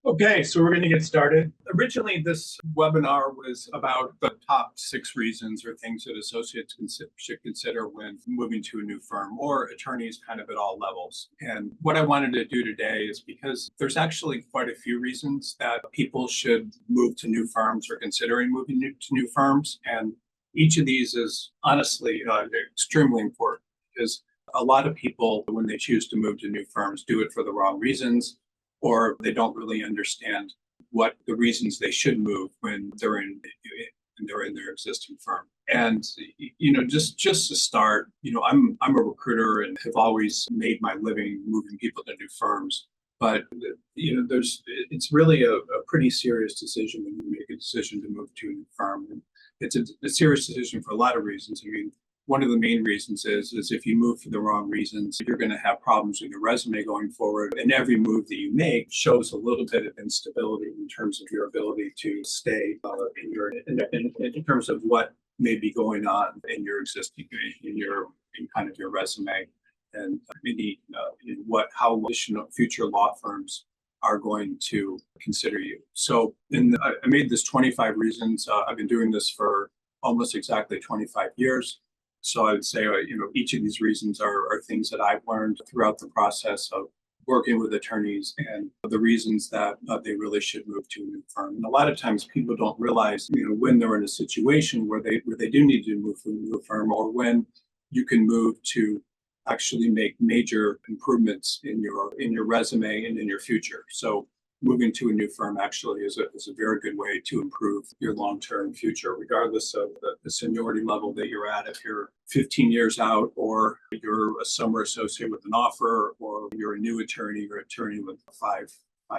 Okay, so we're going to get started. Originally, this webinar was about the top 6 reasons or things that associates should consider when moving to a new firm, or attorneys kind of at all levels. And what I wanted to do today is because there's actually quite a few reasons that people should move to new firms or considering moving to new firms. And each of these is honestly extremely important because a lot of people, when they choose to move to new firms, do it for the wrong reasons, or they don't really understand what the reasons they should move when they're in their existing firm. And just to start, I'm a recruiter and have always made my living moving people to new firms. But it's really a pretty serious decision when you make a decision to move to a new firm. And it's a serious decision for a lot of reasons. I mean, one of the main reasons is if you move for the wrong reasons, you're going to have problems with your resume going forward. And every move that you make shows a little bit of instability in terms of your ability to stay in terms of what may be going on in your existing in kind of your resume, and maybe how future law firms are going to consider you. So I made this 25 reasons. I've been doing this for almost exactly 25 years. So I would say, each of these reasons are things that I've learned throughout the process of working with attorneys, and the reasons that they really should move to a new firm. And a lot of times people don't realize, when they're in a situation where they do need to move to a new firm, or when you can move to actually make major improvements in your resume and in your future. So moving to a new firm actually is a very good way to improve your long-term future, regardless of the seniority level that you're at. If you're 15 years out, or you're a summer associate with an offer, or you're a new attorney or attorney with five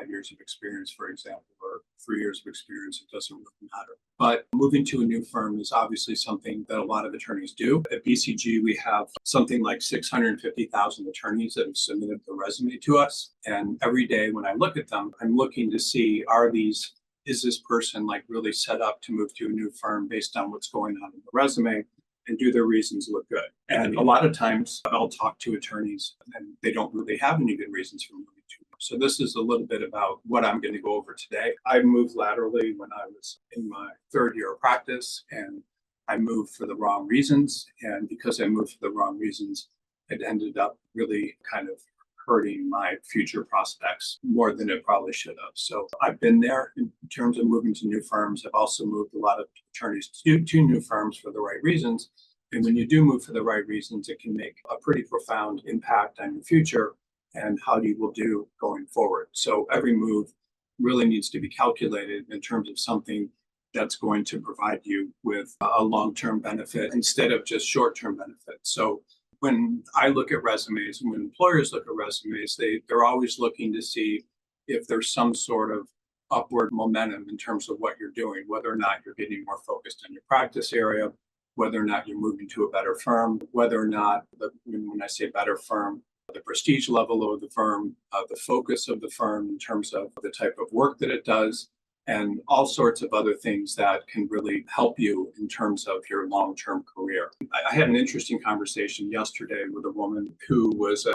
years of experience, for example, or 3 years of experience, it doesn't really matter. But moving to a new firm is obviously something that a lot of attorneys do. At BCG, we have something like 650,000 attorneys that have submitted the resume to us. And every day when I look at them, I'm looking to see, is this person really set up to move to a new firm based on what's going on in the resume? And do their reasons look good? And a lot of times I'll talk to attorneys and they don't really have any good reasons for moving to. So this is a little bit about what I'm going to go over today. I moved laterally when I was in my 3rd year of practice, and I moved for the wrong reasons. And because I moved for the wrong reasons, it ended up really kind of hurting my future prospects more than it probably should have. So I've been there in terms of moving to new firms. I've also moved a lot of attorneys to new firms for the right reasons. And when you do move for the right reasons, it can make a pretty profound impact on your future and how you will do going forward. So every move really needs to be calculated in terms of something that's going to provide you with a long-term benefit instead of just short-term benefit. So when I look at resumes, and when employers look at resumes, they're always looking to see if there's some sort of upward momentum in terms of what you're doing, whether or not you're getting more focused on your practice area, whether or not you're moving to a better firm, whether or not, when I say better firm, the prestige level of the firm, the focus of the firm in terms of the type of work that it does, and all sorts of other things that can really help you in terms of your long-term career. I had an interesting conversation yesterday with a woman who was a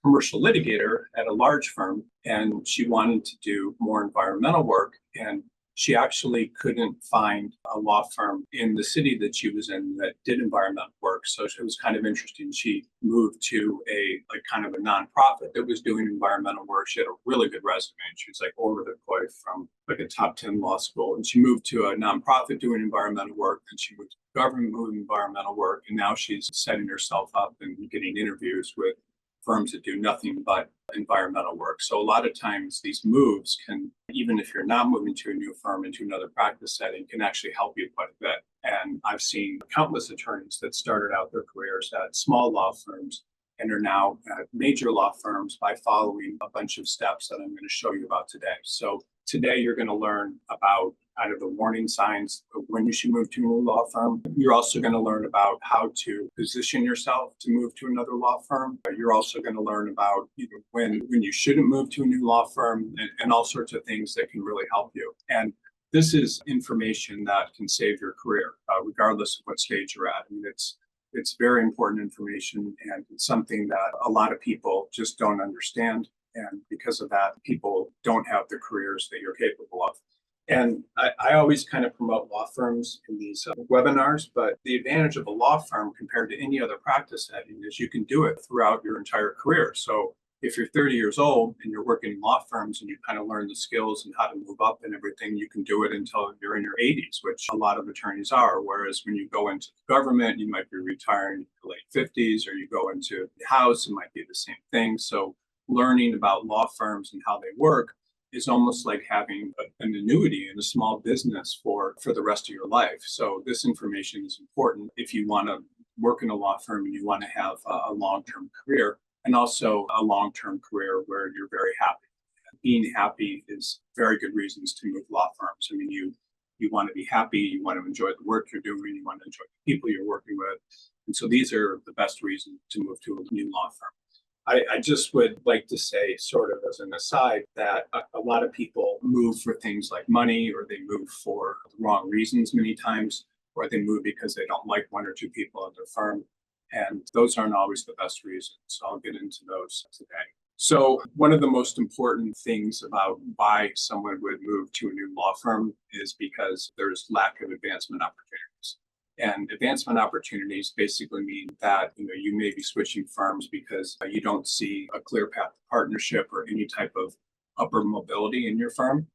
commercial litigator at a large firm, and she wanted to do more environmental work. And she actually couldn't find a law firm in the city that she was in that did environmental work. So it was kind of interesting. She moved to a kind of a nonprofit that was doing environmental work. She had a really good resume. And she was overemployed from a top 10 law school. And she moved to a nonprofit doing environmental work. And she went to government doing environmental work. And now she's setting herself up and getting interviews with firms that do nothing but environmental work. So a lot of times these moves can, even if you're not moving to a new firm into another practice setting, can actually help you quite a bit. And I've seen countless attorneys that started out their careers at small law firms and are now at major law firms by following a bunch of steps that I'm going to show you about today. So today you're going to learn about kind of the warning signs of when you should move to a new law firm. You're also going to learn about how to position yourself to move to another law firm. You're also going to learn about when you shouldn't move to a new law firm, and all sorts of things that can really help you. And this is information that can save your career, regardless of what stage you're at. I mean, it's very important information, and it's something that a lot of people just don't understand. And because of that, people don't have the careers that you're capable of. And I always kind of promote law firms in these webinars, but the advantage of a law firm compared to any other practice setting is you can do it throughout your entire career. So if you're 30 years old and you're working in law firms and you kind of learn the skills and how to move up and everything, you can do it until you're in your 80s, which a lot of attorneys are. Whereas when you go into the government, you might be retiring in your late 50s, or you go into the House, it might be the same thing. So learning about law firms and how they work is almost like having an annuity in a small business for the rest of your life. So this information is important if you want to work in a law firm and you want to have a long-term career, and also a long-term career where you're very happy. Being happy is very good reasons to move law firms. I mean, you want to be happy, you want to enjoy the work you're doing, you want to enjoy the people you're working with. And so these are the best reasons to move to a new law firm. I just would like to say, sort of as an aside, that a lot of people move for things like money, or they move for the wrong reasons many times, or they move because they don't like one or two people at their firm. And those aren't always the best reasons. So I'll get into those today. So one of the most important things about why someone would move to a new law firm is because there's lack of advancement opportunities. And advancement opportunities basically mean that you may be switching firms because you don't see a clear path to partnership or any type of upper mobility in your firm.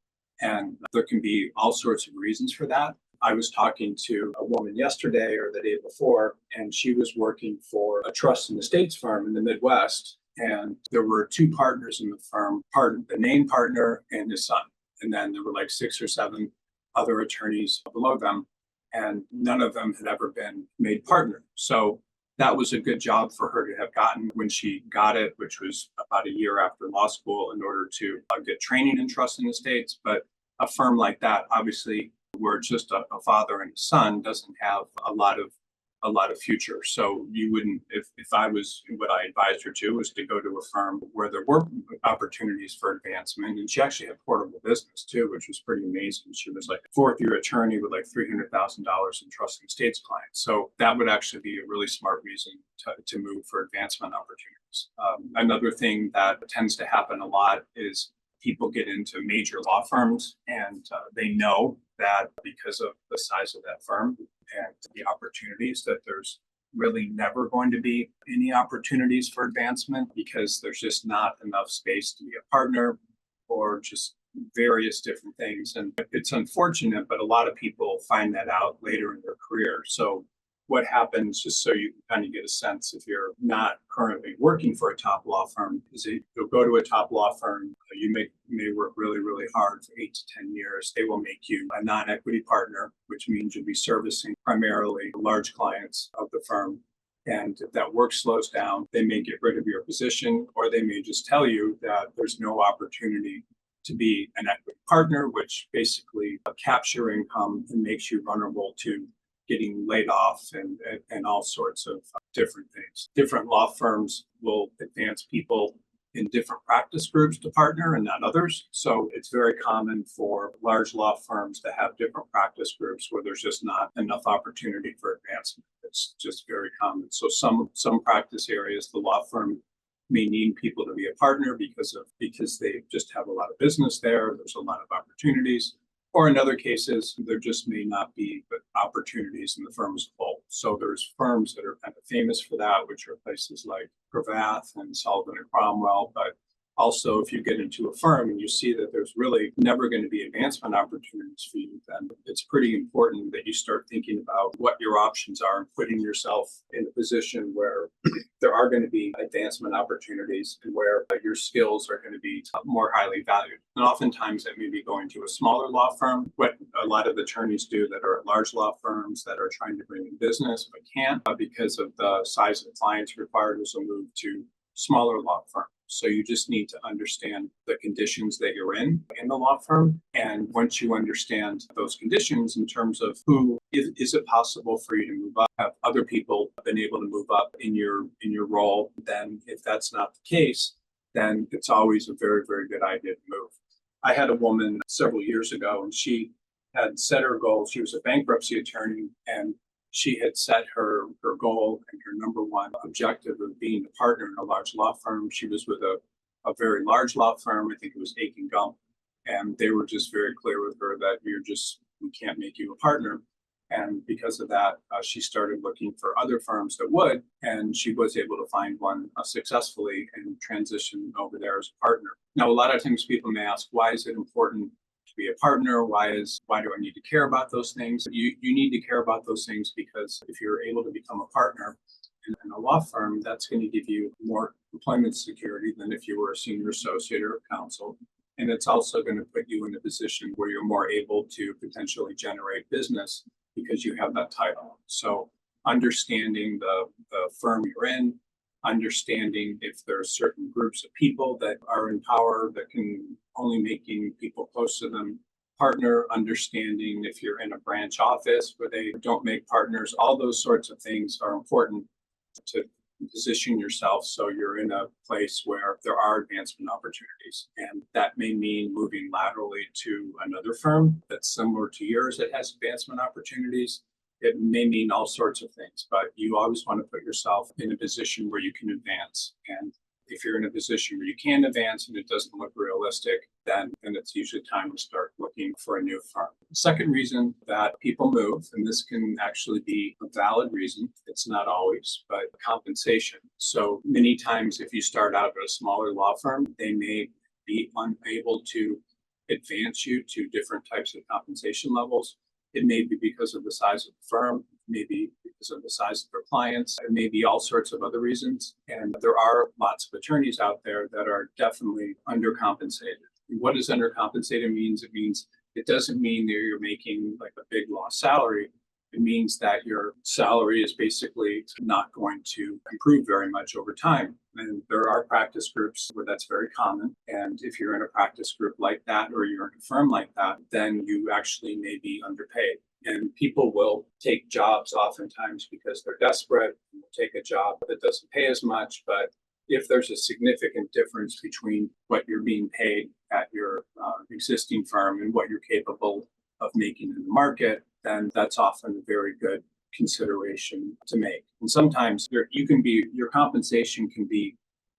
And there can be all sorts of reasons for that. I was talking to a woman yesterday or the day before, and she was working for a trust and estates firm in the Midwest. And there were two partners in the firm, the named partner and his son. And then there were like 6 or 7 other attorneys below them, and none of them had ever been made partner. So that was a good job for her to have gotten when she got it, which was about a year after law school, in order to get training in trust and estates. But a firm like that, obviously, where just a father and a son, doesn't have a lot of future. So you wouldn't, if I was, what I advised her to was to go to a firm where there were opportunities for advancement. And she actually had portable business too, which was pretty amazing. She was like a 4th-year attorney with like $300,000 in trust and estates clients. So that would actually be a really smart reason to move for advancement opportunities. Another thing that tends to happen a lot is people get into major law firms, and they know that because of the size of that firm and the opportunities, that there's really never going to be any opportunities for advancement, because there's just not enough space to be a partner, or just various different things. And it's unfortunate, but a lot of people find that out later in their career. So what happens, just so you can kind of get a sense, if you're not currently working for a top law firm, is that you'll go to a top law firm, you may work really, really hard for 8 to 10 years. They will make you a non-equity partner, which means you'll be servicing primarily large clients of the firm. And if that work slows down, they may get rid of your position, or they may just tell you that there's no opportunity to be an equity partner, which basically caps your income and makes you vulnerable to getting laid off and all sorts of different things. Different law firms will advance people in different practice groups to partner and not others. So it's very common for large law firms to have different practice groups where there's just not enough opportunity for advancement. It's just very common. So some practice areas, the law firm may need people to be a partner because they just have a lot of business there. There's a lot of opportunities. Or in other cases, there just may not be opportunities in the firm as a whole. So there's firms that are kind of famous for that, which are places like Cravath and Sullivan and Cromwell. But also, if you get into a firm and you see that there's really never going to be advancement opportunities for you, then it's pretty important that you start thinking about what your options are and putting yourself in a position where there are going to be advancement opportunities and where your skills are going to be more highly valued. And oftentimes that may be going to a smaller law firm. What a lot of attorneys do that are at large law firms that are trying to bring in business but can't because of the size of the clients required, is a move to smaller law firms. So you just need to understand the conditions that you're in the law firm. And once you understand those conditions in terms of is it possible for you to move up? Have other people been able to move up in your role? Then if that's not the case, then it's always a very, very good idea to move. I had a woman several years ago, and she had set her goal. She was a bankruptcy attorney, and she had set her goal and her number one objective of being a partner in a large law firm. She was with a a very large law firm. I think it was Aiken Gump. And they were just very clear with her that we can't make you a partner. And because of that, she started looking for other firms that would, and she was able to find one successfully and transition over there as a partner. Now, a lot of times people may ask, why is it important to be a partner? Why do I need to care about those things? You need to care about those things because if you're able to become a partner in a law firm, that's going to give you more employment security than if you were a senior associate or counsel. And it's also going to put you in a position where you're more able to potentially generate business because you have that title. So understanding the firm you're in, understanding if there are certain groups of people that are in power that can only making people close to them partner, understanding if you're in a branch office where they don't make partners, all those sorts of things are important to position yourself so you're in a place where there are advancement opportunities. And that may mean moving laterally to another firm that's similar to yours that has advancement opportunities. It may mean all sorts of things, but you always want to put yourself in a position where you can advance. And if you're in a position where you can advance and it doesn't look realistic, then it's usually time to start looking for a new firm. The second reason that people move, and this can actually be a valid reason, it's not always, but compensation. So many times if you start out at a smaller law firm, they may be unable to advance you to different types of compensation levels. It may be because of the size of the firm, maybe because of the size of their clients, it may be all sorts of other reasons. And there are lots of attorneys out there that are definitely undercompensated. What does undercompensated means? It means it doesn't mean that you're making like a big law salary. It means that your salary is basically not going to improve very much over time. And there are practice groups where that's very common. And if you're in a practice group like that, or you're in a firm like that, then you actually may be underpaid. And people will take jobs oftentimes because they're desperate. They'll take a job that doesn't pay as much. But if there's a significant difference between what you're being paid at your existing firm and what you're capable of making in the market, then that's often a very good consideration to make. And sometimes your compensation can be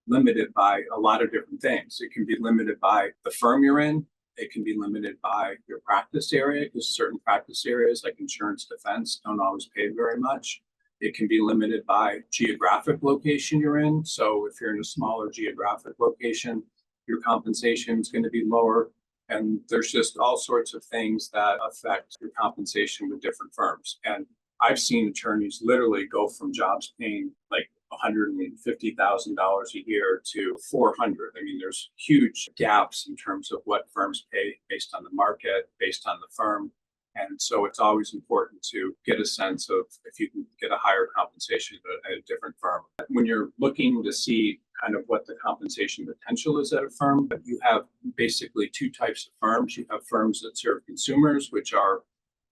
limited by a lot of different things. It can be limited by the firm you're in. It can be limited by your practice area, because certain practice areas like insurance defense don't always pay very much. It can be limited by geographic location you're in. So if you're in a smaller geographic location, your compensation is going to be lower. And there's just all sorts of things that affect your compensation with different firms. And I've seen attorneys literally go from jobs paying like $150,000 a year to 400. I mean, there's huge gaps in terms of what firms pay based on the market, based on the firm. And so it's always important to get a sense of if you can get a higher compensation at a different firm. When you're looking to see kind of what the compensation potential is at a firm, you have basically two types of firms. You have firms that serve consumers, which are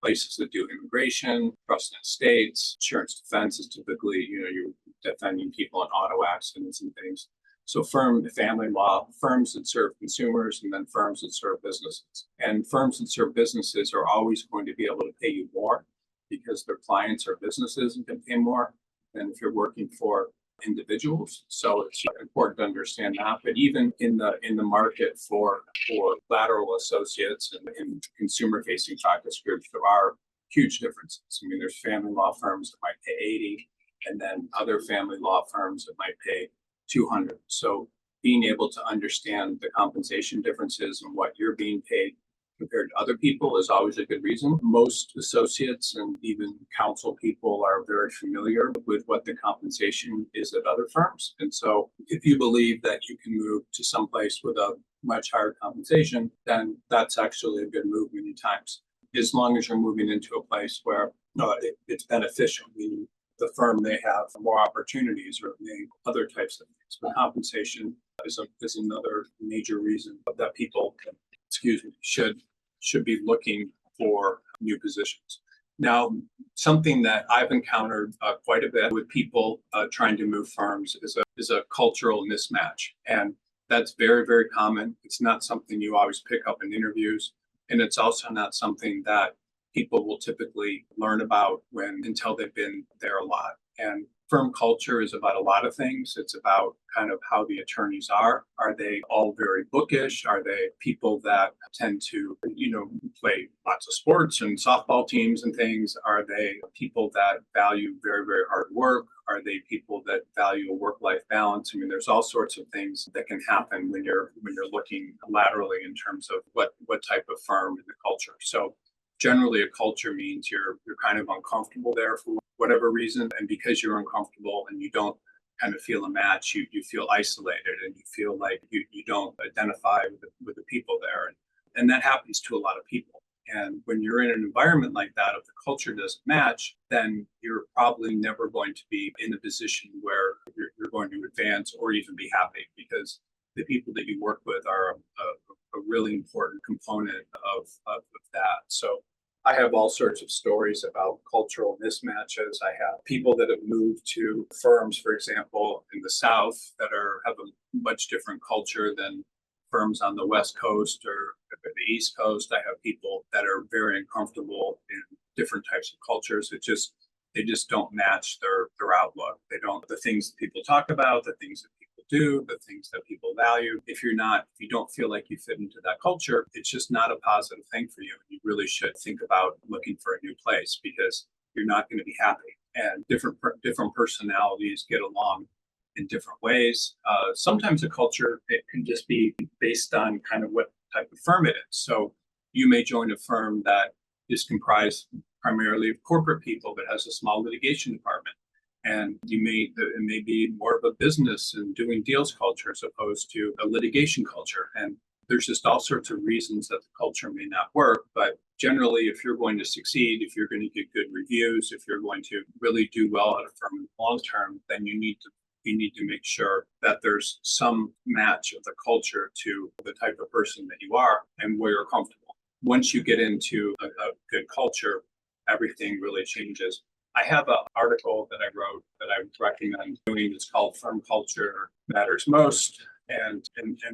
places that do immigration, trust and estates, insurance defense is typically, you're defending people in auto accidents and things. So family law, firms that serve consumers, and then firms that serve businesses. And firms that serve businesses are always going to be able to pay you more because their clients are businesses and can pay more than if you're working for individuals. So it's important to understand that. But even in the market for lateral associates and in consumer facing practice groups, there are huge differences. I mean, there's family law firms that might pay 80, and then other family law firms that might pay 200. So being able to understand the compensation differences and what you're being paid compared to other people is always a good reason. Most associates and even counsel people are very familiar with what the compensation is at other firms. And so if you believe that you can move to someplace with a much higher compensation, then that's actually a good move many times, as long as you're moving into a place where it's beneficial, meaning the firm may have more opportunities or other types of things. But compensation is another major reason that people should be looking for new positions. Now, something that I've encountered quite a bit with people trying to move firms is a cultural mismatch. And that's very, very common. It's not something you always pick up in interviews. And it's also not something that people will typically learn about until they've been there a lot. And Firm culture is about a lot of things. It's about kind of how the attorneys are. Are they all very bookish? Are they people that tend to, play lots of sports and softball teams and things? Are they people that value very, very hard work? Are they people that value a work-life balance? I mean, there's all sorts of things that can happen when you're looking laterally in terms of what type of firm and the culture. So generally a culture means you're kind of uncomfortable there for whatever reason, and because you're uncomfortable and you don't kind of feel a match, you feel isolated and you feel like you don't identify with the people there, and that happens to a lot of people. And when you're in an environment like that, if the culture doesn't match, then you're probably never going to be in a position where you're going to advance or even be happy, because the people that you work with are a really important component of that. So I have all sorts of stories about cultural mismatches. I have people that have moved to firms, for example, in the South that have a much different culture than firms on the West Coast or the East Coast. I have people that are very uncomfortable in different types of cultures. They just don't match their outlook. They don't the things that people talk about, the things that people do, the things that people value. If you don't feel like you fit into that culture, it's just not a positive thing for you. You really should think about looking for a new place, because you're not going to be happy. And different personalities get along in different ways. Sometimes a culture, it can just be based on kind of what type of firm it is. So you may join a firm that is comprised primarily of corporate people but has a small litigation department. And it may be more of a business and doing deals culture as opposed to a litigation culture. And there's just all sorts of reasons that the culture may not work. But generally, if you're going to succeed, if you're going to get good reviews, if you're going to really do well at a firm in the long term, then you need to make sure that there's some match of the culture to the type of person that you are and where you're comfortable. Once you get into a good culture, everything really changes. I have an article that I wrote that I would recommend doing. It's called Firm Culture Matters Most. And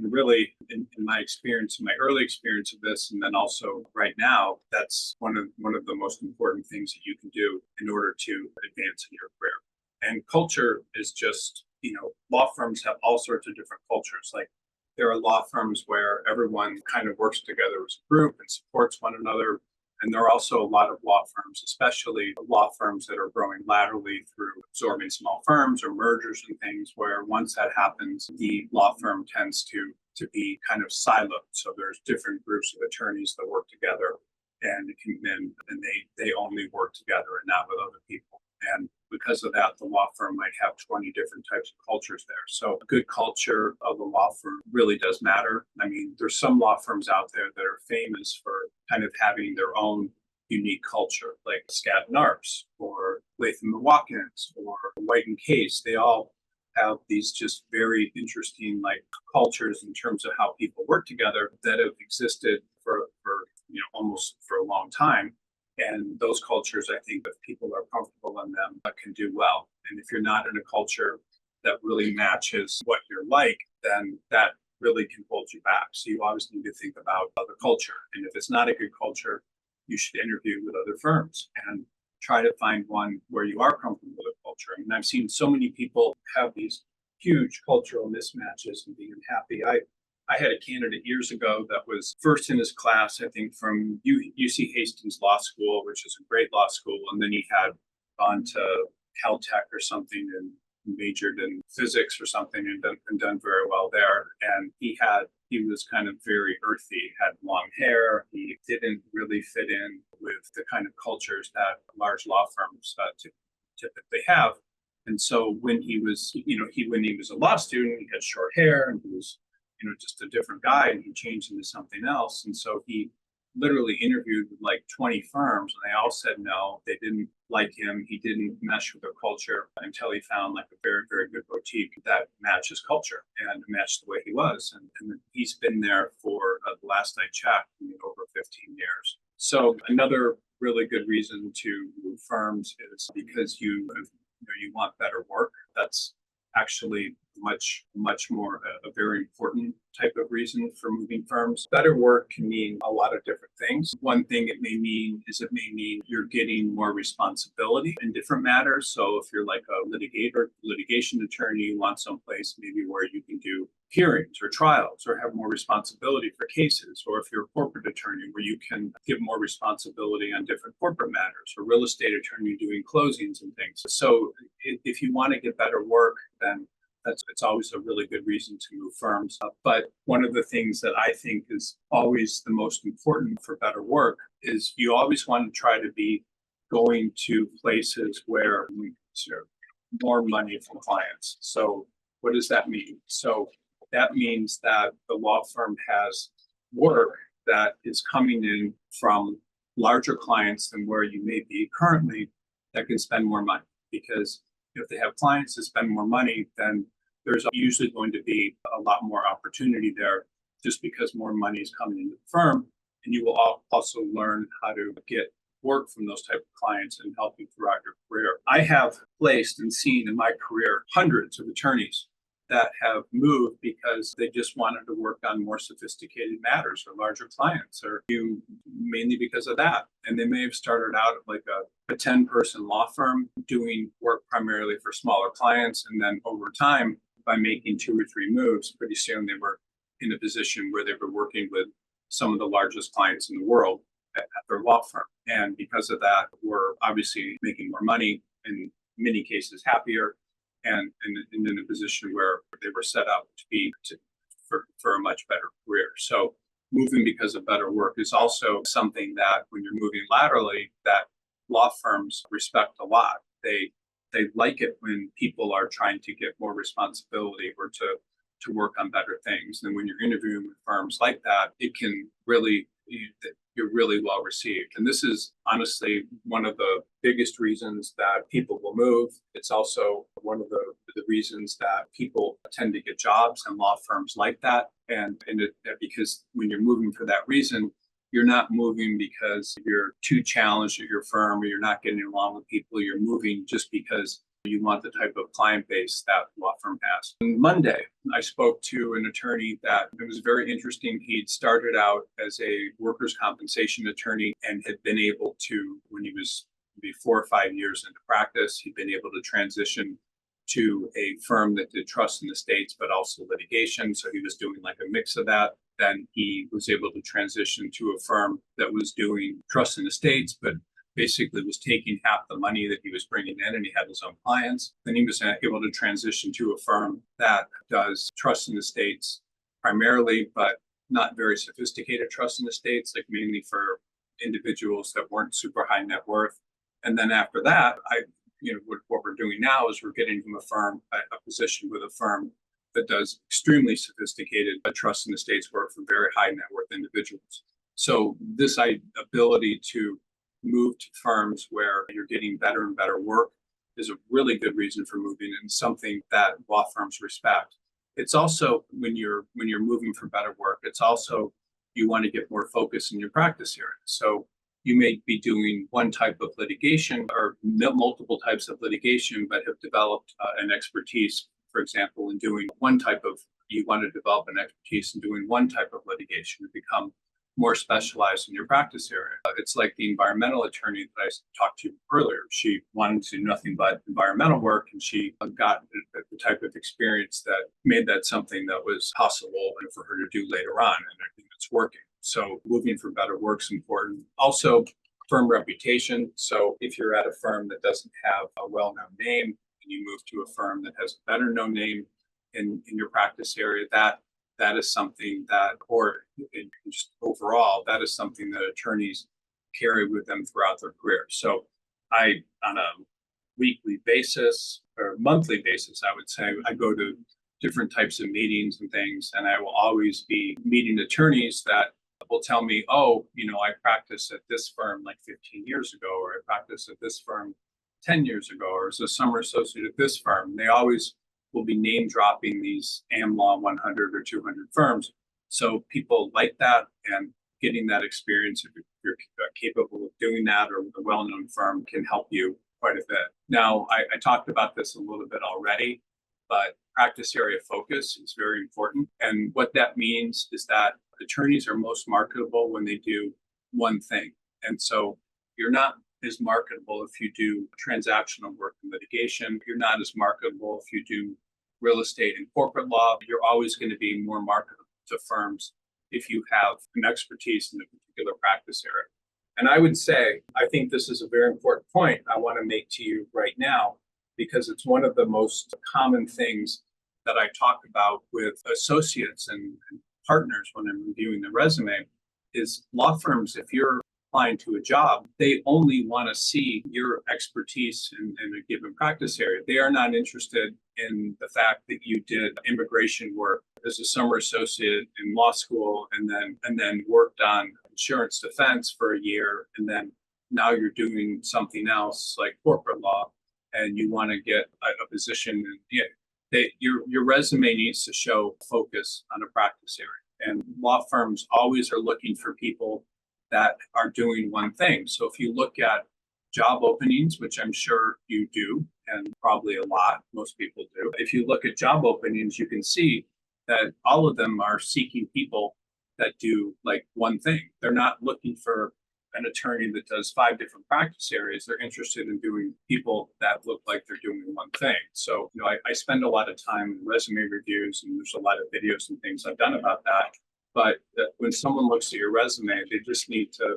really, in my experience, in my early experience of this, and then also right now, that's one of the most important things that you can do in order to advance in your career. And culture is just, law firms have all sorts of different cultures. Like there are law firms where everyone kind of works together as a group and supports one another. And there are also a lot of law firms, especially law firms that are growing laterally through absorbing small firms or mergers and things, where once that happens, the law firm tends to be kind of siloed. So there's different groups of attorneys that work together, and they only work together and not with other people. And because of that, the law firm might have 20 different types of cultures there. So a good culture of a law firm really does matter. I mean, there's some law firms out there that are famous for kind of having their own unique culture, like Skadden Arps or Latham and Watkins or White and Case. They all have these just very interesting cultures in terms of how people work together that have existed for almost for a long time. And those cultures, I think, if people are comfortable in them, can do well. And if you're not in a culture that really matches what you're like, then that really can hold you back. So you always need to think about the culture. And if it's not a good culture, you should interview with other firms and try to find one where you are comfortable with the culture. I mean, I've seen so many people have these huge cultural mismatches and being unhappy. I had a candidate years ago that was first in his class, I think, from UC Hastings Law School, which is a great law school. And then he had gone to Caltech or something and majored in physics or something and done very well there. And he was kind of very earthy, had long hair. He didn't really fit in with the kind of cultures that large law firms typically have. And so when he was a law student, he had short hair and he was just a different guy, and he changed into something else. And so he literally interviewed with 20 firms, and they all said no, they didn't like him. He didn't mesh with their culture until he found a very, very good boutique that matched his culture and matched the way he was. And he's been there for the last I checked, over 15 years. So another really good reason to move firms is because you want better work. That's actually much more a very important type of reason for moving firms. Better work can mean a lot of different things. One thing it may mean you're getting more responsibility in different matters. So if you're like a litigation attorney, you want someplace maybe where you can do hearings or trials or have more responsibility for cases, or if you're a corporate attorney where you can give more responsibility on different corporate matters, or real estate attorney doing closings and things. So if you want to get better work, then it's always a really good reason to move firms. But one of the things that I think is always the most important for better work is you always want to try to be going to places where we consider more money from clients. So what does that mean? So that means that the law firm has work that is coming in from larger clients than where you may be currently that can spend more money. Because if they have clients that spend more money, then there's usually going to be a lot more opportunity there just because more money is coming into the firm. And you will also learn how to get work from those type of clients and help you throughout your career. I have placed and seen in my career hundreds of attorneys that have moved because they just wanted to work on more sophisticated matters or larger clients, or you mainly because of that. And they may have started out like a 10-person law firm doing work primarily for smaller clients. And then over time, by making 2 or 3 moves, pretty soon they were in a position where they were working with some of the largest clients in the world at their law firm. And because of that, we're obviously making more money, in many cases happier, and in a position where they were set up for a much better career. So moving because of better work is also something that when you're moving laterally, that law firms respect a lot. They like it when people are trying to get more responsibility or to work on better things. And when you're interviewing with firms like that, it can really, you're really well received. And this is honestly one of the biggest reasons that people will move. It's also one of the reasons that people tend to get jobs in law firms like that. Because when you're moving for that reason, you're not moving because you're too challenged at your firm or you're not getting along with people. You're moving just because you want the type of client base that law firm has. On Monday, I spoke to an attorney that it was very interesting. He'd started out as a workers' compensation attorney and had been able to, when he was maybe 4 or 5 years into practice, he'd been able to transition to a firm that did trust in the estates, but also litigation. So he was doing like a mix of that. Then he was able to transition to a firm that was doing trust in the estates, but basically was taking half the money that he was bringing in, and he had his own clients. Then he was able to transition to a firm that does trust in the estates primarily, but not very sophisticated trust in the estates, like mainly for individuals that weren't super high net worth. And then after that, what we're doing now is we're getting him a position with a firm that does extremely sophisticated trust in the estates work for very high net worth individuals. So this ability to move to firms where you're getting better and better work is a really good reason for moving, and something that law firms respect. It's also when you're moving for better work, it's also you want to get more focus in your practice area. So you may be doing one type of litigation or multiple types of litigation, but have developed an expertise, for example, in doing you want to develop an expertise in doing one type of litigation and become more specialized in your practice area. It's like the environmental attorney that I talked to earlier. She wanted to do nothing but environmental work, and she got the type of experience that made that something that was possible for her to do later on, and I think it's working. So moving for better work is important. Also, firm reputation. So if you're at a firm that doesn't have a well-known name and you move to a firm that has a better known name in your practice area, that is something that, or just overall, that is something that attorneys carry with them throughout their career. So on a weekly basis or monthly basis, I would say, I go to different types of meetings and things, and I will always be meeting attorneys that will tell me, oh, I practiced at this firm like 15 years ago, or I practiced at this firm 10 years ago, or as a summer associate at this firm. They always will be name dropping these AmLaw 100 or 200 firms. So people like that, and getting that experience, if you're capable of doing that, or with a well-known firm, can help you quite a bit. Now, I talked about this a little bit already, but practice area focus is very important. And what that means is that attorneys are most marketable when they do one thing. And so you're not as marketable if you do transactional work in litigation. You're not as marketable if you do real estate and corporate law. You're always going to be more marketable to firms if you have an expertise in a particular practice area. And I would say, I think this is a very important point I want to make to you right now, because it's one of the most common things that I talk about with associates and partners when I'm reviewing the resume is law firms, if you're applying to a job, they only want to see your expertise in a given practice area. They are not interested in the fact that you did immigration work as a summer associate in law school and then worked on insurance defense for a year, and then now you're doing something else like corporate law and you want to get a position. Your resume needs to show focus on a practice area. And law firms always are looking for people that are doing one thing. So if you look at job openings, which I'm sure you do, and probably a lot, most people do. If you look at job openings, you can see that all of them are seeking people that do like one thing. They're not looking for an attorney that does 5 different practice areas. They're interested in doing people that look like they're doing one thing. So, I spend a lot of time in resume reviews, and there's a lot of videos and things I've done about that. But when someone looks at your resume, they just need to,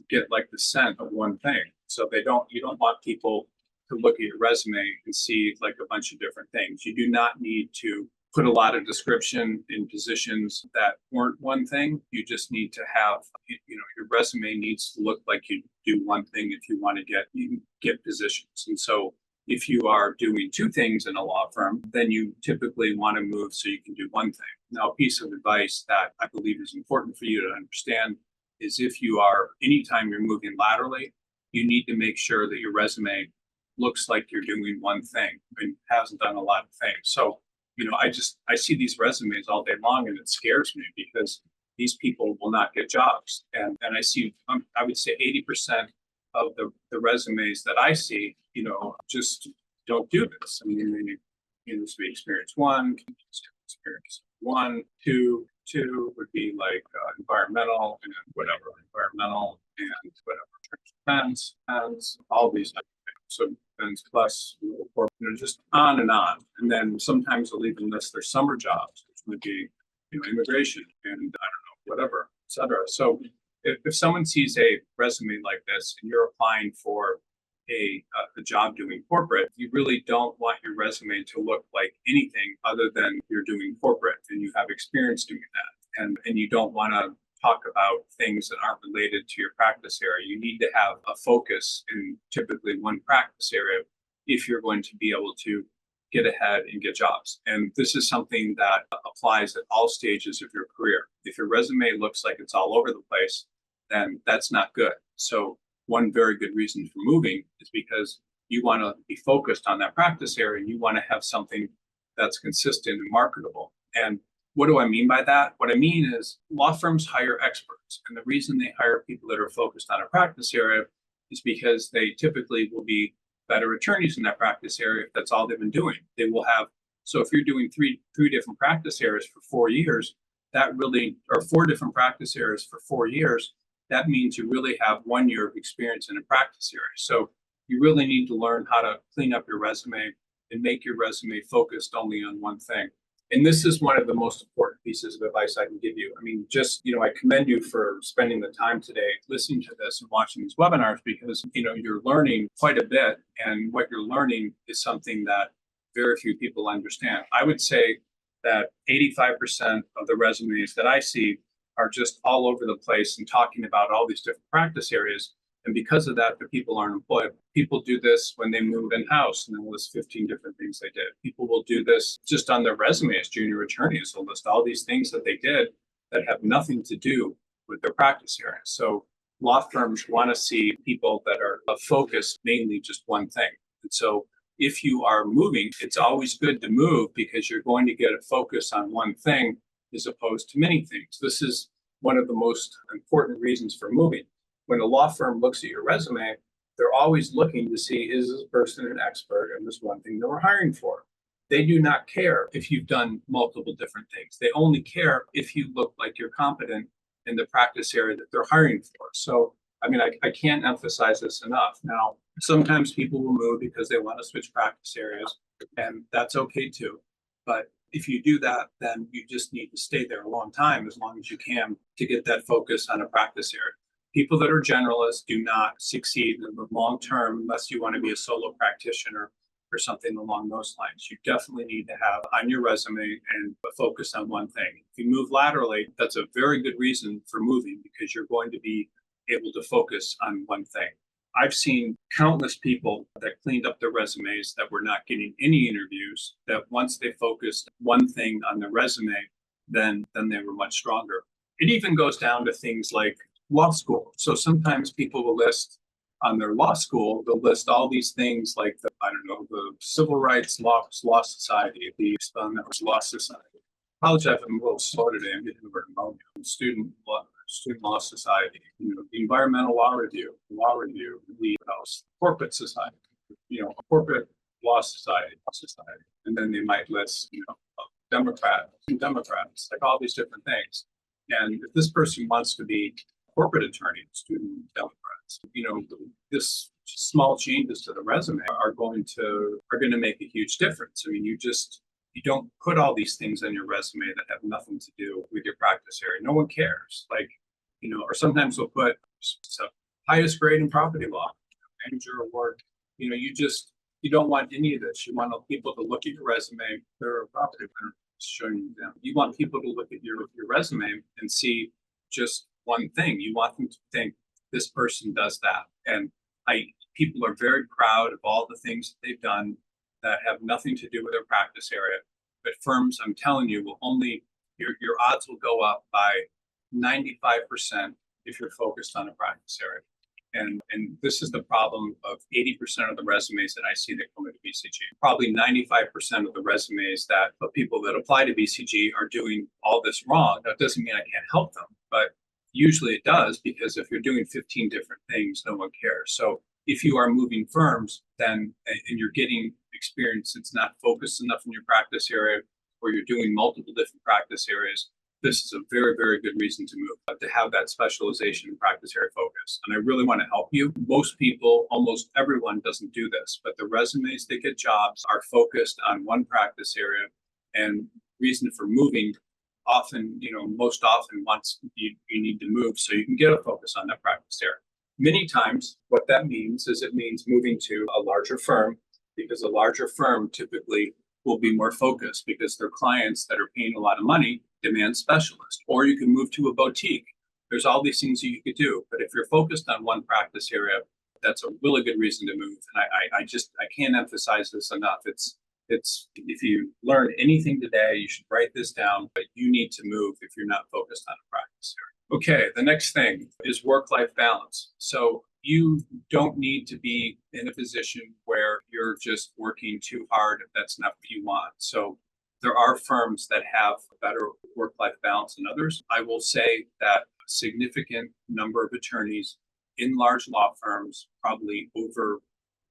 get like the scent of one thing. So you don't want people to look at your resume and see like a bunch of different things. You do not need to put a lot of description in positions that weren't one thing. You just need to have, your resume needs to look like you do one thing if you want to get positions. And so if you are doing 2 things in a law firm, then you typically want to move so you can do one thing. Now, a piece of advice that I believe is important for you to understand is anytime you're moving laterally, you need to make sure that your resume looks like you're doing one thing and hasn't done a lot of things. So, I see these resumes all day long and it scares me because these people will not get jobs. And I see, I would say 80% of the resumes that I see, just don't do this. I mean, this would be experience 1, experience 1, 2 would be like environmental and environmental and whatever, defense, all these types of things. So defense plus, just on. And then sometimes they'll even list their summer jobs, which would be, immigration and I don't know, whatever, et cetera. So if someone sees a resume like this and you're applying for a job doing corporate, you really don't want your resume to look like anything other than you're doing corporate and you have experience doing that. And you don't want to talk about things that aren't related to your practice area. You need to have a focus in typically one practice area if you're going to be able to get ahead and get jobs. And this is something that applies at all stages of your career. If your resume looks like it's all over the place, then that's not good. So one very good reason for moving is because you want to be focused on that practice area and you want to have something that's consistent and marketable. And what do I mean by that? What I mean is law firms hire experts. And the reason they hire people that are focused on a practice area is because they typically will be better attorneys in that practice area if that's all they've been doing. They will have, so if you're doing three different practice areas for 4 years, or 4 different practice areas for 4 years, that means you really have 1 year of experience in a practice area. So you really need to learn how to clean up your resume and make your resume focused only on one thing. And this is one of the most important pieces of advice I can give you. I mean, I commend you for spending the time today listening to this and watching these webinars because, you're learning quite a bit. And what you're learning is something that very few people understand. I would say that 85% of the resumes that I see are just all over the place and talking about all these different practice areas. And because of that, the people aren't employed. People do this when they move in-house and they'll list 15 different things they did. People will do this just on their resume as junior attorneys. They'll list all these things that they did that have nothing to do with their practice area. So law firms want to see people that are focused mainly just one thing. And so if you are moving, it's always good to move because you're going to get a focus on one thing as opposed to many things. This is one of the most important reasons for moving. When a law firm looks at your resume, they're always looking to see, is this person an expert in this one thing that we're hiring for? They do not care if you've done multiple different things. They only care if you look like you're competent in the practice area that they're hiring for. So, I mean, I can't emphasize this enough. Now, sometimes people will move because they want to switch practice areas, and that's okay too. But if you do that, then you just need to stay there a long time, as long as you can, to get that focus on a practice area. People that are generalists do not succeed in the long term unless you want to be a solo practitioner or something along those lines. You definitely need to have on your resume and focus on one thing. If you move laterally, that's a very good reason for moving, because you're going to be able to focus on one thing. I've seen countless people that cleaned up their resumes that were not getting any interviews, that once they focused one thing on their resume, then they were much stronger. It even goes down to things like law school. So sometimes people will list on their law school, they'll list all these things like the Civil Rights Law Society, the Law Society. Apologize, I'm a little slow today. I'm getting over pneumonia. Student Law Society, the Environmental Law Review, the Corporate Society, a Corporate Law Society, and then they might list, Democrats, like all these different things. And if this person wants to be a corporate attorney, student Democrats, this small changes to the resume are going to make a huge difference. I mean, you don't put all these things on your resume that have nothing to do with your practice area. No one cares. Or sometimes we'll put highest grade in property law, manager award. You don't want any of this. You want people to look at your resume. They're a property owner showing you them. You want people to look at your resume and see just one thing. You want them to think this person does that. And people are very proud of all the things that they've done that have nothing to do with their practice area. But firms, I'm telling you, your odds will go up by 95% if you're focused on a practice area. And this is the problem of 80% of the resumes that I see that come into BCG. Probably 95% of the resumes that people that apply to BCG are doing all this wrong. That doesn't mean I can't help them, but usually it does, because if you're doing 15 different things, no one cares. So if you are moving firms, then and you're getting experience, it's not focused enough in your practice area, or you're doing multiple different practice areas, this is a very, very good reason to move, to have that specialization in practice area focus. And I really want to help you. Most people, almost everyone doesn't do this, but the resumes that get jobs are focused on one practice area. And reason for moving often, most often once you need to move so you can get a focus on that practice area. Many times what that means is it means moving to a larger firm, because a larger firm typically will be more focused because their clients that are paying a lot of money demand specialists. Or you can move to a boutique. There's all these things that you could do. But if you're focused on one practice area, that's a really good reason to move. And I can't emphasize this enough. It's if you learn anything today, you should write this down, but you need to move if you're not focused on a practice area. Okay, the next thing is work-life balance. So you don't need to be in a position where you're just working too hard if that's not what you want. So there are firms that have a better work-life balance than others. I will say that a significant number of attorneys in large law firms, probably over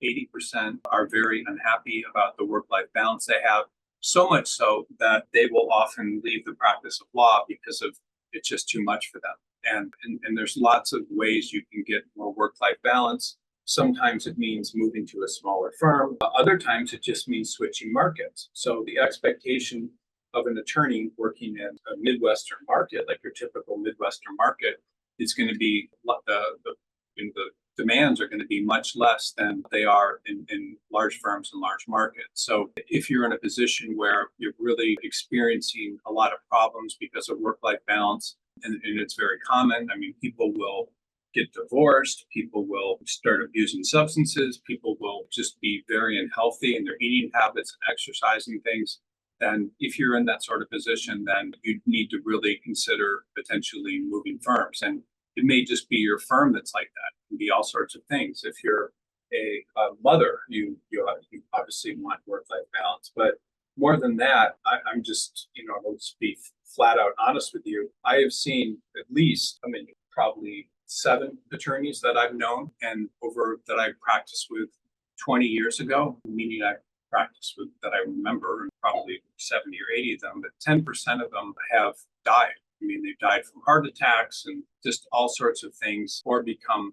80%, are very unhappy about the work-life balance they have, so much so that they will often leave the practice of law because of it's just too much for them. And there's lots of ways you can get more work-life balance. Sometimes it means moving to a smaller firm. Other times it just means switching markets. So the expectation of an attorney working in a Midwestern market, like your typical Midwestern market, is going to be the demands are going to be much less than they are in large firms and large markets. So if you're in a position where you're really experiencing a lot of problems because of work-life balance, and it's very common, I mean, people will get divorced, people will start abusing substances, people will just be very unhealthy in their eating habits and exercising things, then if you're in that sort of position, then you need to really consider potentially moving firms. And it may just be your firm that's like that. It can be all sorts of things. If you're a mother, you obviously want work-life balance. But more than that, I'm just, I'll just be flat out honest with you. I have seen at least, probably 7 attorneys that I've known and over that I practiced with 20 years ago, meaning I practice that I remember, probably 70 or 80 of them, but 10% of them have died. I mean, they've died from heart attacks and just all sorts of things, or become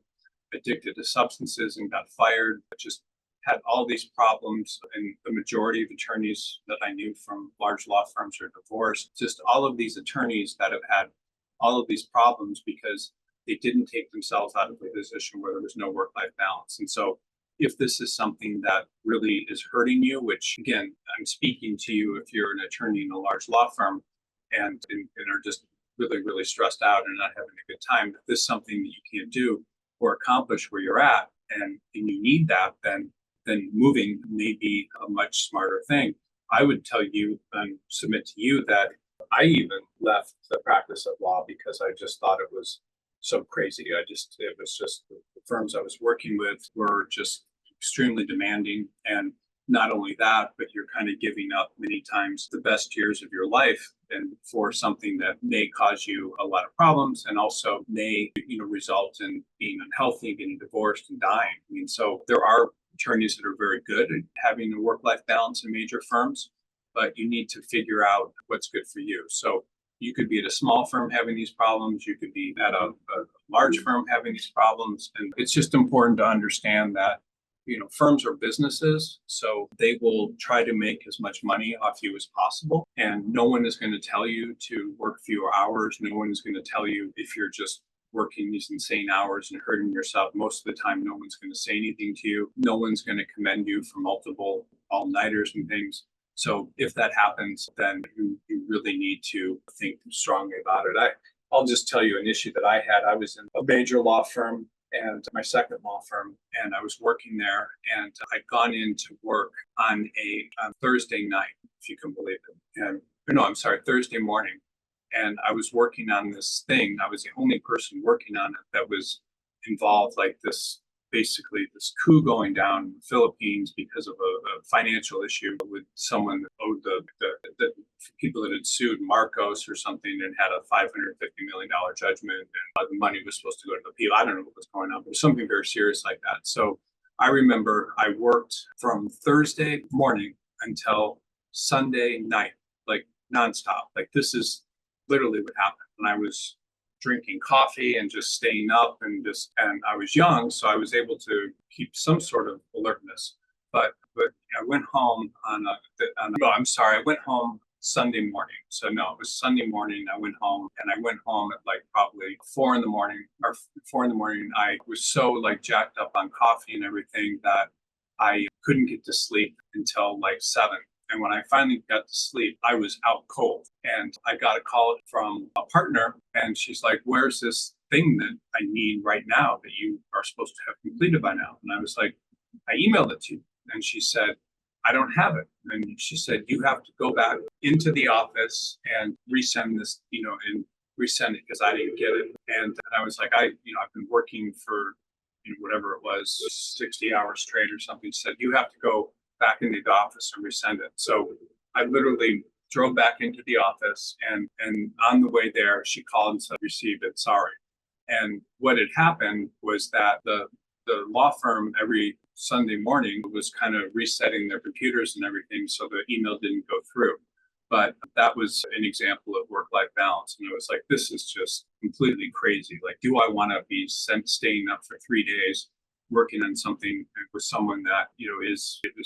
addicted to substances and got fired, just had all these problems. And the majority of attorneys that I knew from large law firms are divorced. Just all of these attorneys that have had all of these problems because they didn't take themselves out of a position where there was no work-life balance. And so if this is something that really is hurting you, which again, I'm speaking to you if you're an attorney in a large law firm and are just really, really stressed out and not having a good time, if this is something that you can't do or accomplish where you're at and you need that, then moving may be a much smarter thing. I would tell you and submit to you that I even left the practice of law because I just thought it was so crazy. It was just the firms I was working with were just extremely demanding. And not only that, but you're kind of giving up many times the best years of your life and for something that may cause you a lot of problems and also may, result in being unhealthy, getting divorced and dying. I mean, so there are attorneys that are very good at having a work-life balance in major firms, but you need to figure out what's good for you. So you could be at a small firm having these problems. You could be at a large firm having these problems. And it's just important to understand that, firms are businesses, so they will try to make as much money off you as possible. And no one is going to tell you to work fewer hours. No one is going to tell you if you're just working these insane hours and hurting yourself. Most of the time, no one's going to say anything to you. No one's going to commend you for multiple all-nighters and things. So if that happens, then you really need to think strongly about it. I'll just tell you an issue that I had. I was in a major law firm and my second law firm, and I was working there, and I'd gone into work on Thursday night, if you can believe it. And no, I'm sorry, Thursday morning. And I was working on this thing. I was the only person working on it that was involved, like basically this coup going down in the Philippines because of a financial issue with someone that owed the people that had sued Marcos or something and had a $550 million judgment, and the money was supposed to go to the people. I don't know what was going on, but it was something very serious like that. So I remember I worked from Thursday morning until Sunday night, like nonstop. Like this is literally what happened. And I was drinking coffee and just staying up and I was young, so I was able to keep some sort of alertness. But I went home I went home Sunday morning. So no, it was Sunday morning. I went home at like probably 4 in the morning or 4 in the morning. I was so like jacked up on coffee and everything that I couldn't get to sleep until like 7. And when I finally got to sleep, I was out cold. And I got a call from a partner, and she's like, "Where's this thing that I need right now that you are supposed to have completed by now?" And I was like, "I emailed it to you." And she said, "I don't have it." And she said, "You have to go back into the office and resend this, and resend it because I didn't get it." And I was like, I've been working for, whatever it was, 60 hours straight or something. She said, "You have to go back into the office and resend it." So I literally drove back into the office, and on the way there, she called and said, "Received it, sorry." And what had happened was that the law firm every Sunday morning was kind of resetting their computers and everything, so the email didn't go through. But that was an example of work-life balance. And it was like, this is just completely crazy. Like, do I want to be staying up for 3 days working on something with someone that,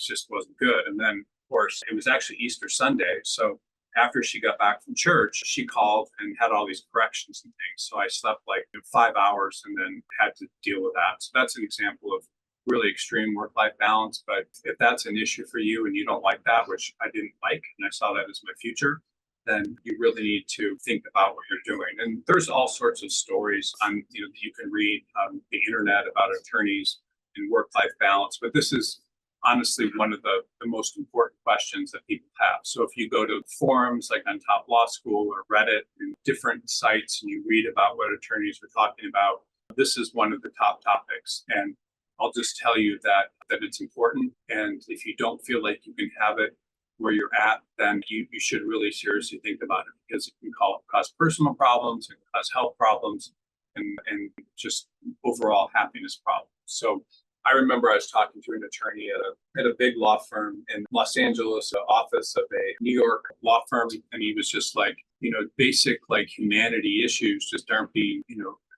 just wasn't good? And then, of course, it was actually Easter Sunday. So after she got back from church, she called and had all these corrections and things. So I slept like 5 hours and then had to deal with that. So that's an example of really extreme work-life balance. But if that's an issue for you and you don't like that, which I didn't like, and I saw that as my future, then you really need to think about what you're doing. And there's all sorts of stories that you can read on the internet about attorneys and work-life balance. But this is honestly one of the most important questions that people have. So if you go to forums like on Top Law School or Reddit and different sites and you read about what attorneys are talking about, this is one of the top topics. And I'll just tell you that it's important. And if you don't feel like you can have it where you're at, then you should really seriously think about it, because it can cause personal problems, it can cause health problems, and just overall happiness problems. So I remember I was talking to an attorney at a big law firm in Los Angeles, office of a New York law firm, and he was just like, basic like humanity issues just aren't being,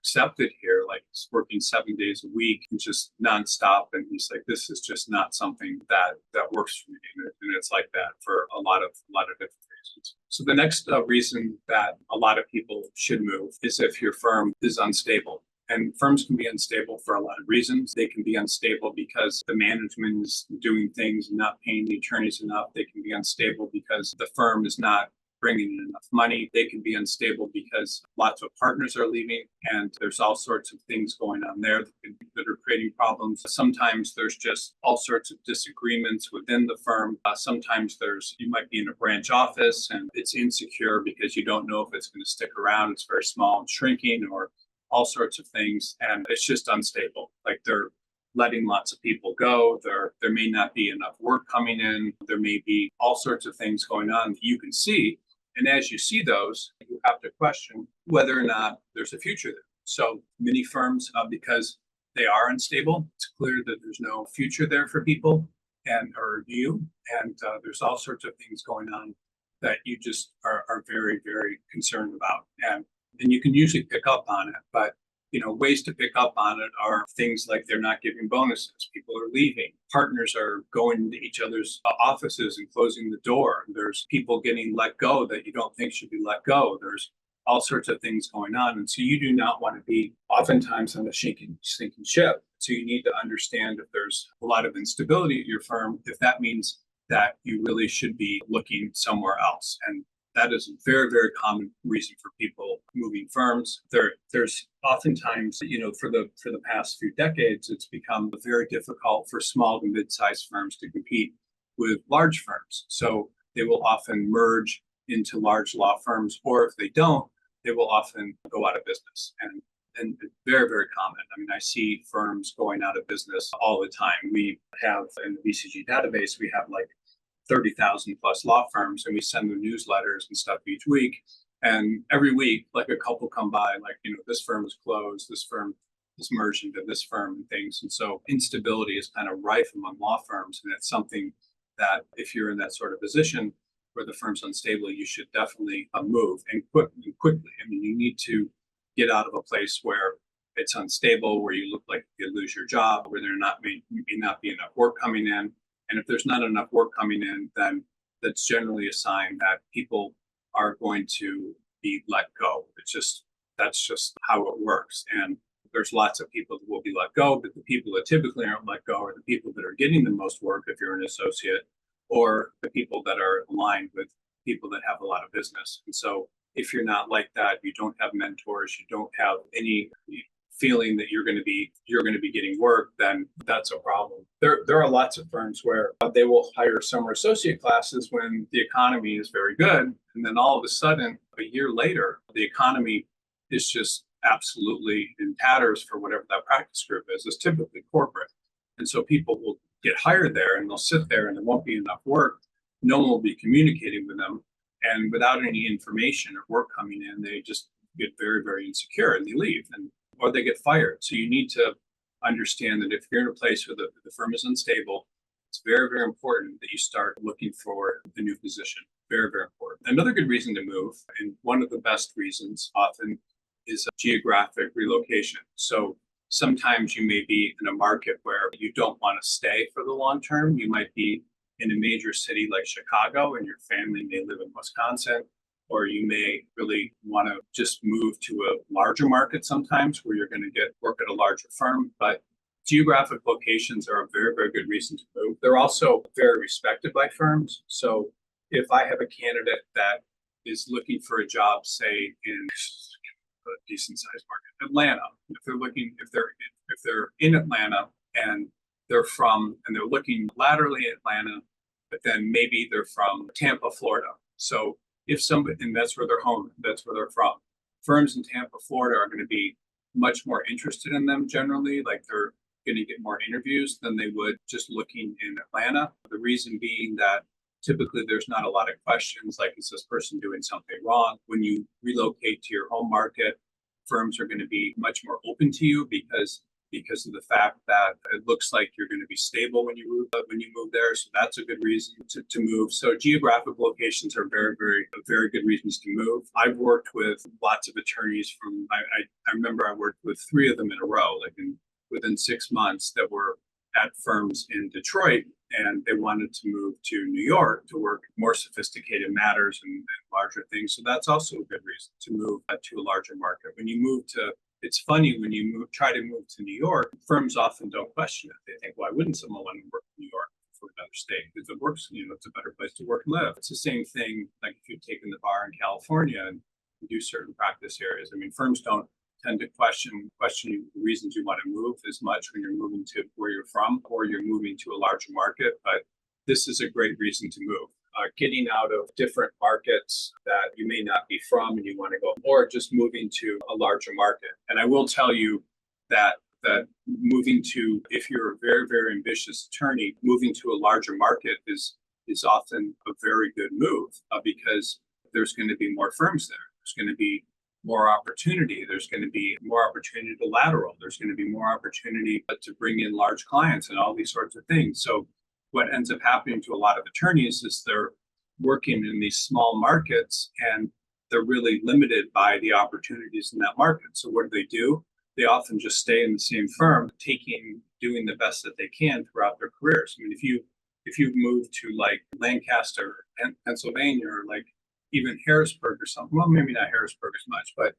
accepted here. Like he's working 7 days a week and just nonstop, and he's like, this is just not something that works for me, and it's like that for a lot of different reasons. So the next reason that a lot of people should move is if your firm is unstable. And firms can be unstable for a lot of reasons. They can be unstable because the management is doing things and not paying the attorneys enough. They can be unstable because the firm is not bringing in enough money. They can be unstable because lots of partners are leaving and there's all sorts of things going on there that are creating problems. Sometimes there's just all sorts of disagreements within the firm. Sometimes you might be in a branch office and it's insecure because you don't know if it's going to stick around. It's very small and shrinking, or all sorts of things, and it's just unstable. Like they're letting lots of people go. There may not be enough work coming in. There may be all sorts of things going on that you can see. And as you see those, you have to question whether or not there's a future there. So many firms, because they are unstable, it's clear that there's no future there for people or you. And there's all sorts of things going on that you just are very, very concerned about. And you can usually pick up on it, but ways to pick up on it are things like they're not giving bonuses, people are leaving, partners are going into each other's offices and closing the door. There's people getting let go that you don't think should be let go. There's all sorts of things going on. And so you do not want to be oftentimes on a sinking ship. So you need to understand if there's a lot of instability at your firm, if that means that you really should be looking somewhere else. And that is a very, very common reason for people moving firms. There's oftentimes, for the past few decades, it's become very difficult for small to mid-sized firms to compete with large firms. So they will often merge into large law firms, or if they don't, they will often go out of business. And very, very common. I mean, I see firms going out of business all the time. We have in the BCG database, we have like 30,000 plus law firms, and we send them newsletters and stuff each week. And every week, like a couple come by, like, this firm is closed, this firm is merged into this firm and things. And so instability is kind of rife among law firms. And it's something that if you're in that sort of position where the firm's unstable, you should definitely move and quickly. I mean, you need to get out of a place where it's unstable, where you look like you lose your job, where may not be enough work coming in. And if there's not enough work coming in, then that's generally a sign that people are going to be let go. That's just how it works. And there's lots of people that will be let go, but the people that typically aren't let go are the people that are getting the most work if you're an associate, or the people that are aligned with people that have a lot of business. And so if you're not like that, you don't have mentors, you don't have any feeling that you're going to be getting work, then that's a problem. There are lots of firms where they will hire summer associate classes when the economy is very good, and then all of a sudden, a year later, the economy is just absolutely in tatters for whatever that practice group is. It's typically corporate, and so people will get hired there, and they'll sit there, and there won't be enough work. No one will be communicating with them, and without any information or work coming in, they just get very, very insecure and they leave. Or they get fired. So you need to understand that if you're in a place where the firm is unstable, it's very, very important that you start looking for a new position. Very, very important. Another good reason to move, and one of the best reasons often, is geographic relocation. So sometimes you may be in a market where you don't want to stay for the long term. You might be in a major city like Chicago and your family may live in Wisconsin, or you may really want to just move to a larger market sometimes where you're going to get work at a larger firm. But geographic locations are a very, very good reason to move. They're also very respected by firms. So if I have a candidate that is looking for a job, say in a decent sized market, Atlanta, if they're in Atlanta and they're looking laterally at Atlanta, but then maybe they're from Tampa, Florida. So if somebody, and that's where they're home, that's where they're from. Firms in Tampa, Florida are going to be much more interested in them generally, like they're going to get more interviews than they would just looking in Atlanta. The reason being that typically there's not a lot of questions like, is this person doing something wrong? When you relocate to your home market, firms are going to be much more open to you because because of the fact that it looks like you're going to be stable when you move there. So that's a good reason to move. So geographic locations are very good reasons to move. I've worked with lots of attorneys I remember I worked with three of them in a row, within 6 months, that were at firms in Detroit, and they wanted to move to New York to work more sophisticated matters and larger things. So that's also a good reason to move to a larger market. It's funny when you try to move to New York, firms often don't question it. They think, why wouldn't someone want to work in New York for another state? Because it works, it's a better place to work and live. It's the same thing like if you've taken the bar in California and do certain practice areas. I mean, firms don't tend to question the reasons you want to move as much when you're moving to where you're from or you're moving to a larger market. But this is a great reason to move. Getting out of different markets that you may not be from and you want to go, or just moving to a larger market. And I will tell you that if you're a very ambitious attorney, moving to a larger market is often a very good move because there's going to be more firms there. There's going to be more opportunity. There's going to be more opportunity to lateral. There's going to be more opportunity to bring in large clients and all these sorts of things. So what ends up happening to a lot of attorneys is they're working in these small markets and they're really limited by the opportunities in that market. So what do? They often just stay in the same firm, doing the best that they can throughout their careers. I mean, if you move to like Lancaster, Pennsylvania, or like even Harrisburg or something, well, maybe not Harrisburg as much, but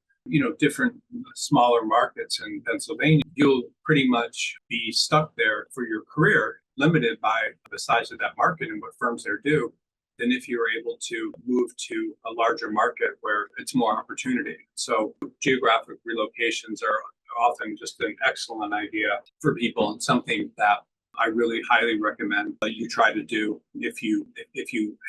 different smaller markets in Pennsylvania, you'll pretty much be stuck there for your career, limited by the size of that market and what firms there do, than if you're able to move to a larger market where it's more opportunity. So geographic relocations are often just an excellent idea for people and something that I really highly recommend that you try to do if you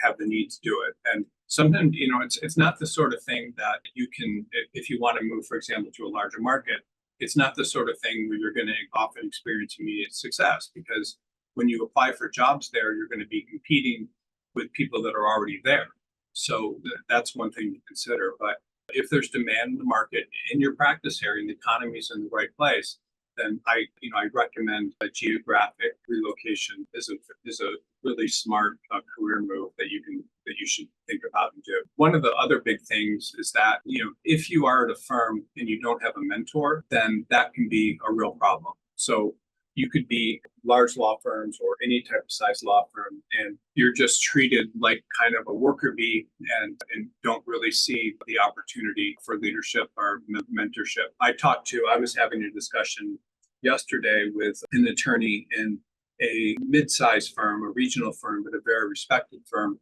have the need to do it. And sometimes, it's not the sort of thing that you can, if you want to move, for example, to a larger market, it's not the sort of thing where you're going to often experience immediate success, because when you apply for jobs there, you're going to be competing with people that are already there. So that's one thing to consider. But if there's demand in the market in your practice area and the economy is in the right place, then I recommend a geographic relocation is a really smart career move that you should think about and do. One of the other big things is that if you are at a firm and you don't have a mentor, then that can be a real problem. So you could be large law firms or any type of size law firm, and you're just treated like kind of a worker bee and don't really see the opportunity for leadership or mentorship. I was having a discussion yesterday with an attorney in a mid-sized firm, a regional firm, but a very respected firm.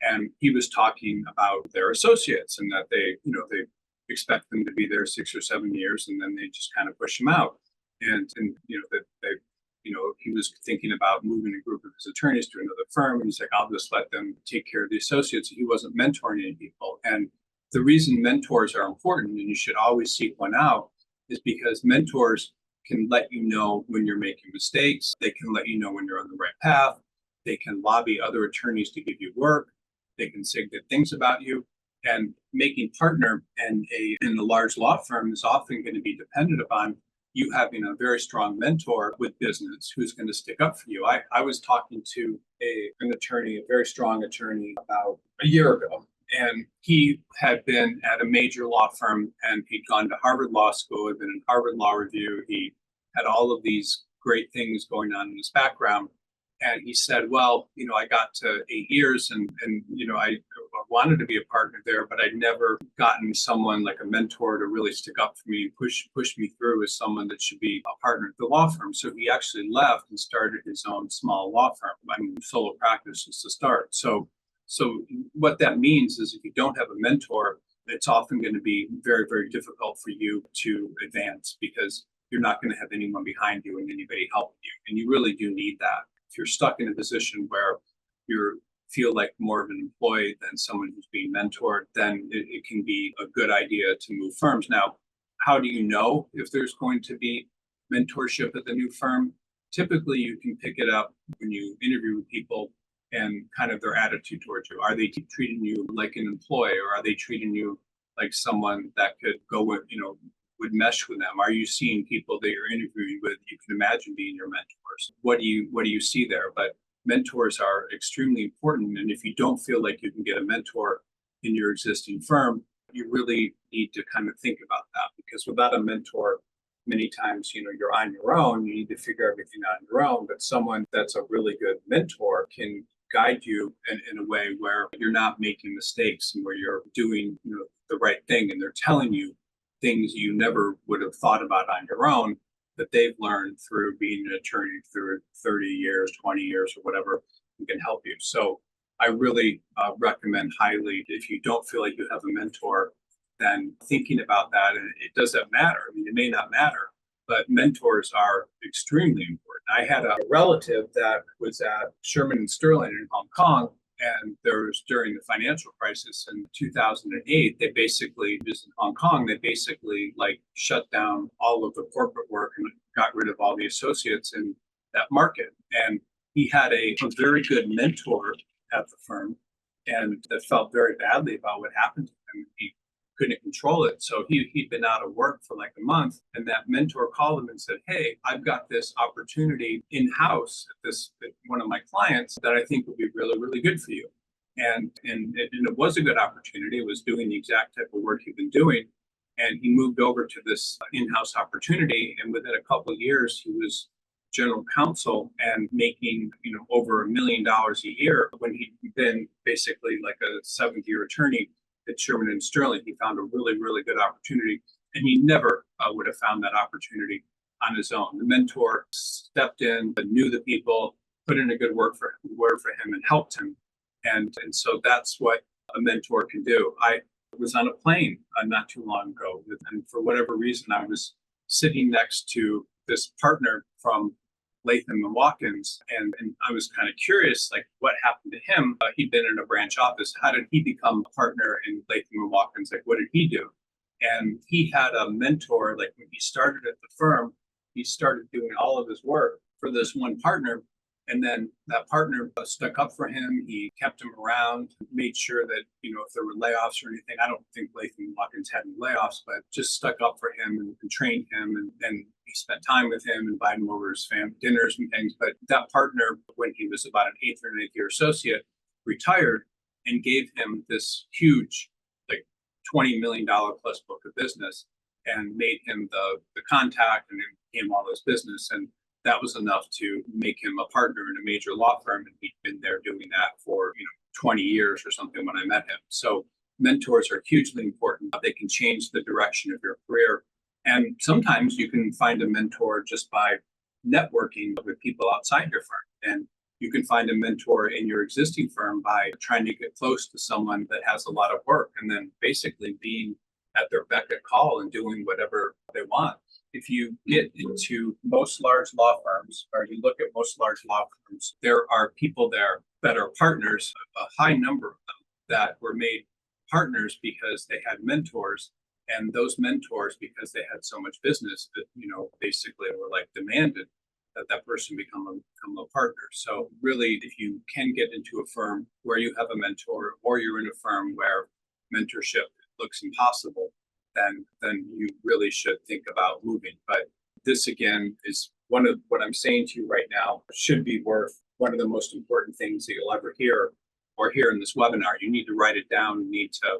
And he was talking about their associates and that they expect them to be there 6 or 7 years and then they just kind of push them out. And he was thinking about moving a group of his attorneys to another firm. And he's like, I'll just let them take care of the associates. He wasn't mentoring any people. And the reason mentors are important, and you should always seek one out, is because mentors can let you know when you're making mistakes. They can let you know when you're on the right path. They can lobby other attorneys to give you work. They can say good things about you. And making partner in a large law firm is often going to be dependent upon you having a very strong mentor with business who's going to stick up for you. I was talking to an attorney, a very strong attorney, about a year ago. And he had been at a major law firm and he'd gone to Harvard Law School, had been in Harvard Law Review. He had all of these great things going on in his background. And he said, well, I got to 8 years and I wanted to be a partner there, but I'd never gotten someone like a mentor to really stick up for me and push me through as someone that should be a partner at the law firm. So he actually left and started his own small law firm. Solo practice is to start. So what that means is if you don't have a mentor, it's often going to be very, very difficult for you to advance because you're not going to have anyone behind you and anybody helping you. And you really do need that. If you're stuck in a position where you feel like more of an employee than someone who's being mentored, then it can be a good idea to move firms. Now, how do you know if there's going to be mentorship at the new firm? Typically, you can pick it up when you interview with people and kind of their attitude towards you. Are they treating you like an employee, or are they treating you like someone that could go with would mesh with them? Are you seeing people that you're interviewing with you can imagine being your mentors? What do you see there? But mentors are extremely important. And if you don't feel like you can get a mentor in your existing firm, you really need to kind of think about that, because without a mentor, many times, you're on your own. You need to figure everything out on your own. But someone that's a really good mentor can guide you in a way where you're not making mistakes and where you're doing, the right thing. And they're telling you things you never would have thought about on your own that they've learned through being an attorney through 30 years, 20 years, or whatever, who can help you. So I really recommend highly, if you don't feel like you have a mentor, then thinking about that. And it doesn't matter. I mean, it may not matter, but mentors are extremely important. I had a relative that was at Sherman and Sterling in Hong Kong, and there was during the financial crisis in 2008, they basically, just in Hong Kong, they basically like shut down all of the corporate work and got rid of all the associates in that market. And he had a very good mentor at the firm, and that felt very badly about what happened to him. He couldn't control it. So he'd been out of work for like a month, and that mentor called him and said, "Hey, I've got this opportunity in-house at one of my clients that I think would be really, really good for you." And it was a good opportunity. It was doing the exact type of work he'd been doing. And he moved over to this in-house opportunity. And within a couple of years, he was general counsel and making, over $1 million a year. When he'd been basically like a 7-year attorney at Sherman and Sterling, he found a really, really good opportunity. And he never would have found that opportunity on his own. The mentor stepped in, knew the people, put in a good word for him and helped him. And so that's what a mentor can do. I was on a plane not too long ago, and for whatever reason, I was sitting next to this partner from Latham and Watkins, and I was kind of curious, like what happened to him. He'd been in a branch office. How did he become a partner in Latham and Watkins? Like, what did he do? And he had a mentor. Like when he started at the firm, he started doing all of his work for this one partner. And then that partner stuck up for him. He kept him around, made sure that, if there were layoffs or anything, I don't think Latham and Watkins had any layoffs, but just stuck up for him and trained him. And then he spent time with him, invited him over his family dinners and things. But that partner, when he was about an eighth or ninth year associate, retired and gave him this huge, like $20 million plus book of business, and made him the contact, and it became all his business. And that was enough to make him a partner in a major law firm. And he'd been there doing that for, 20 years or something when I met him. So mentors are hugely important. They can change the direction of your career. And sometimes you can find a mentor just by networking with people outside your firm. And you can find a mentor in your existing firm by trying to get close to someone that has a lot of work, and then basically being at their beck and call and doing whatever they want. If you get into most large law firms, or you look at most large law firms, there are people there that are partners, a high number of them that were made partners because they had mentors. And those mentors, because they had so much business that, basically were like demanded that person become a partner. So really, if you can get into a firm where you have a mentor, or you're in a firm where mentorship looks impossible, then you really should think about moving. But this again is one of what I'm saying to you right now should be worth one of the most important things that you'll ever hear or hear in this webinar. You need to write it down. You need to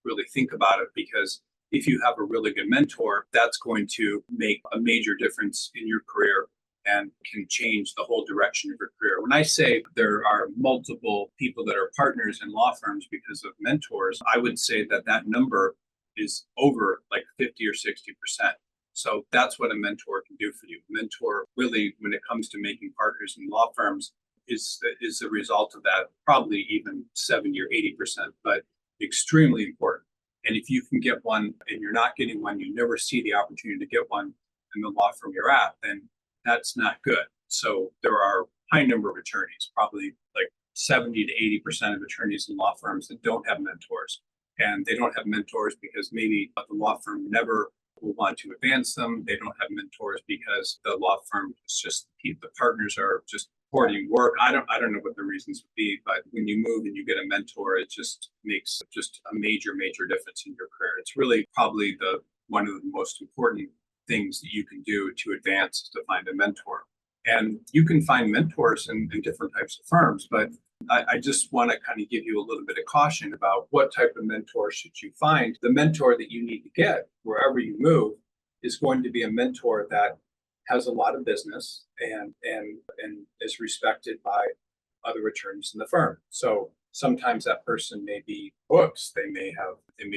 really think about it, because if you have a really good mentor, that's going to make a major difference in your career and can change the whole direction of your career. When I say there are multiple people that are partners in law firms because of mentors, I would say that number is over like 50 or 60%. So that's what a mentor can do for you. Mentor really, when it comes to making partners in law firms, is a result of that, probably even 70 or 80%, but extremely important. And if you can get one and you're not getting one, you never see the opportunity to get one in the law firm you're at, then that's not good. So there are a high number of attorneys, probably like 70 to 80% of attorneys in law firms that don't have mentors. And they don't have mentors because maybe the law firm never will want to advance them. They don't have mentors because the law firm is just, the partners are just hoarding work. I don't know what the reasons would be, but when you move and you get a mentor, it just makes just a major, major difference in your career. It's really probably the one of the most important things that you can do to advance is to find a mentor. And you can find mentors in different types of firms, but I just want to kind of give you a little bit of caution about what type of mentor should you find. The mentor that you need to get wherever you move is going to be a mentor that has a lot of business and is respected by other attorneys in the firm. So sometimes that person may be books, they may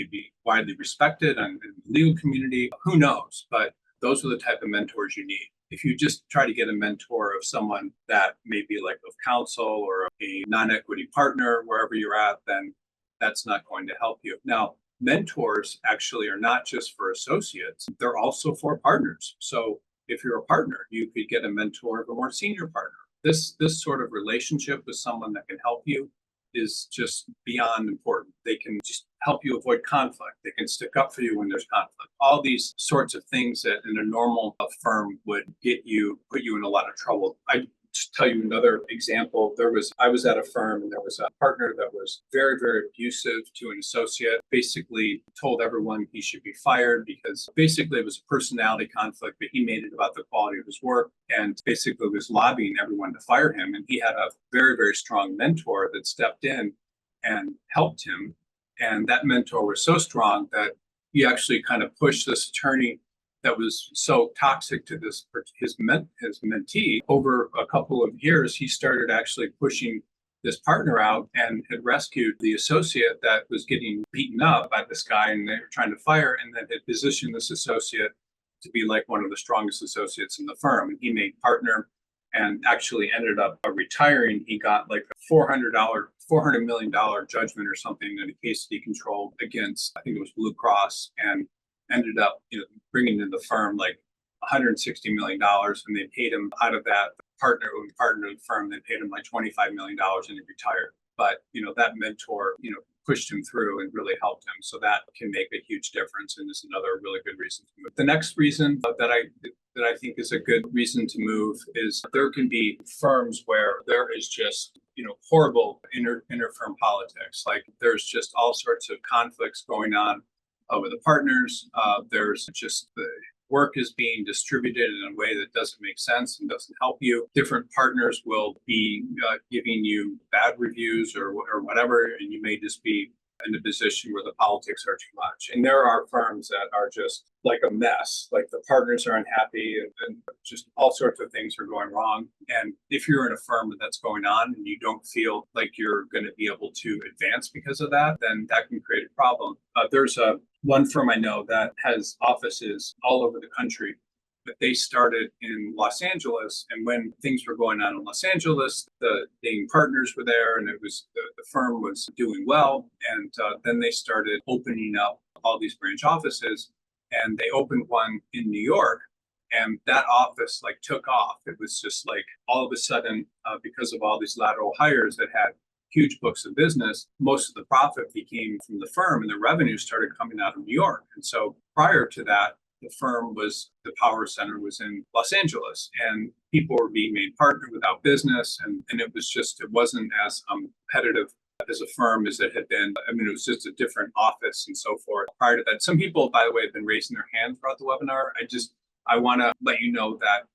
be widely respected in the legal community. Who knows? But those are the type of mentors you need. If you just try to get a mentor of someone that may be like of counsel or a non-equity partner, wherever you're at, then that's not going to help you. Now, mentors actually are not just for associates, they're also for partners. So if you're a partner, you could get a mentor of a more senior partner. This sort of relationship with someone that can help you is just beyond important. They can just help you avoid conflict. They can stick up for you when there's conflict. All these sorts of things that in a normal firm would put you in a lot of trouble. I just tell you another example. I was at a firm and there was a partner that was very, very abusive to an associate, basically told everyone he should be fired because basically it was a personality conflict, but he made it about the quality of his work and basically was lobbying everyone to fire him. And he had a very, very strong mentor that stepped in and helped him. And that mentor was so strong that he actually kind of pushed this attorney that was so toxic to his mentee. Over a couple of years, he started actually pushing this partner out and had rescued the associate that was getting beaten up by this guy and they were trying to fire, and then had positioned this associate to be like one of the strongest associates in the firm. And he made partner and actually ended up retiring. He got like a $400 million judgment or something in a case that he controlled against, I think it was Blue Cross, and ended up, bringing in the firm like $160 million, and they paid him out of that. The partner in the firm, they paid him like $25 million, and he retired. But that mentor, pushed him through and really helped him. So that can make a huge difference, and is another really good reason to move. The next reason that I think is a good reason to move is there can be firms where there is just horrible inter-firm politics. Like there's just all sorts of conflicts going on with the partners. There's just the work is being distributed in a way that doesn't make sense and doesn't help you. Different partners will be giving you bad reviews or whatever, and you may just be in a position where the politics are too much. And there are firms that are just like a mess, like the partners are unhappy and just all sorts of things are going wrong. And if you're in a firm that's going on and you don't feel like you're going to be able to advance because of that, then that can create a problem. There's one firm I know that has offices all over the country, but they started in Los Angeles. And when things were going on in Los Angeles, the partners were there and the firm was doing well. And then they started opening up all these branch offices, and they opened one in New York. And that office like took off. It was just like all of a sudden, because of all these lateral hires that had huge books of business, most of the profit became from the firm and the revenue started coming out of New York. And so prior to that, the power center was in Los Angeles, and people were being made partner without business. And it wasn't as competitive as a firm as it had been. I mean, it was just a different office and so forth. Prior to that, some people, by the way, have been raising their hand throughout the webinar. I want to let you know that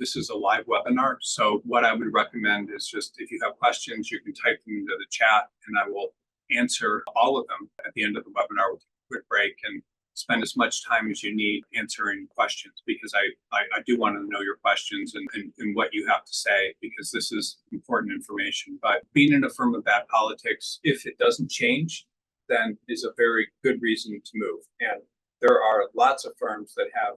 this is a live webinar. So what I would recommend is just if you have questions, you can type them into the chat and I will answer all of them at the end of the webinar with a quick break, and spend as much time as you need answering questions, because I do want to know your questions and what you have to say, because this is important information. But being in a firm of bad politics, if it doesn't change, then is a very good reason to move. And there are lots of firms that have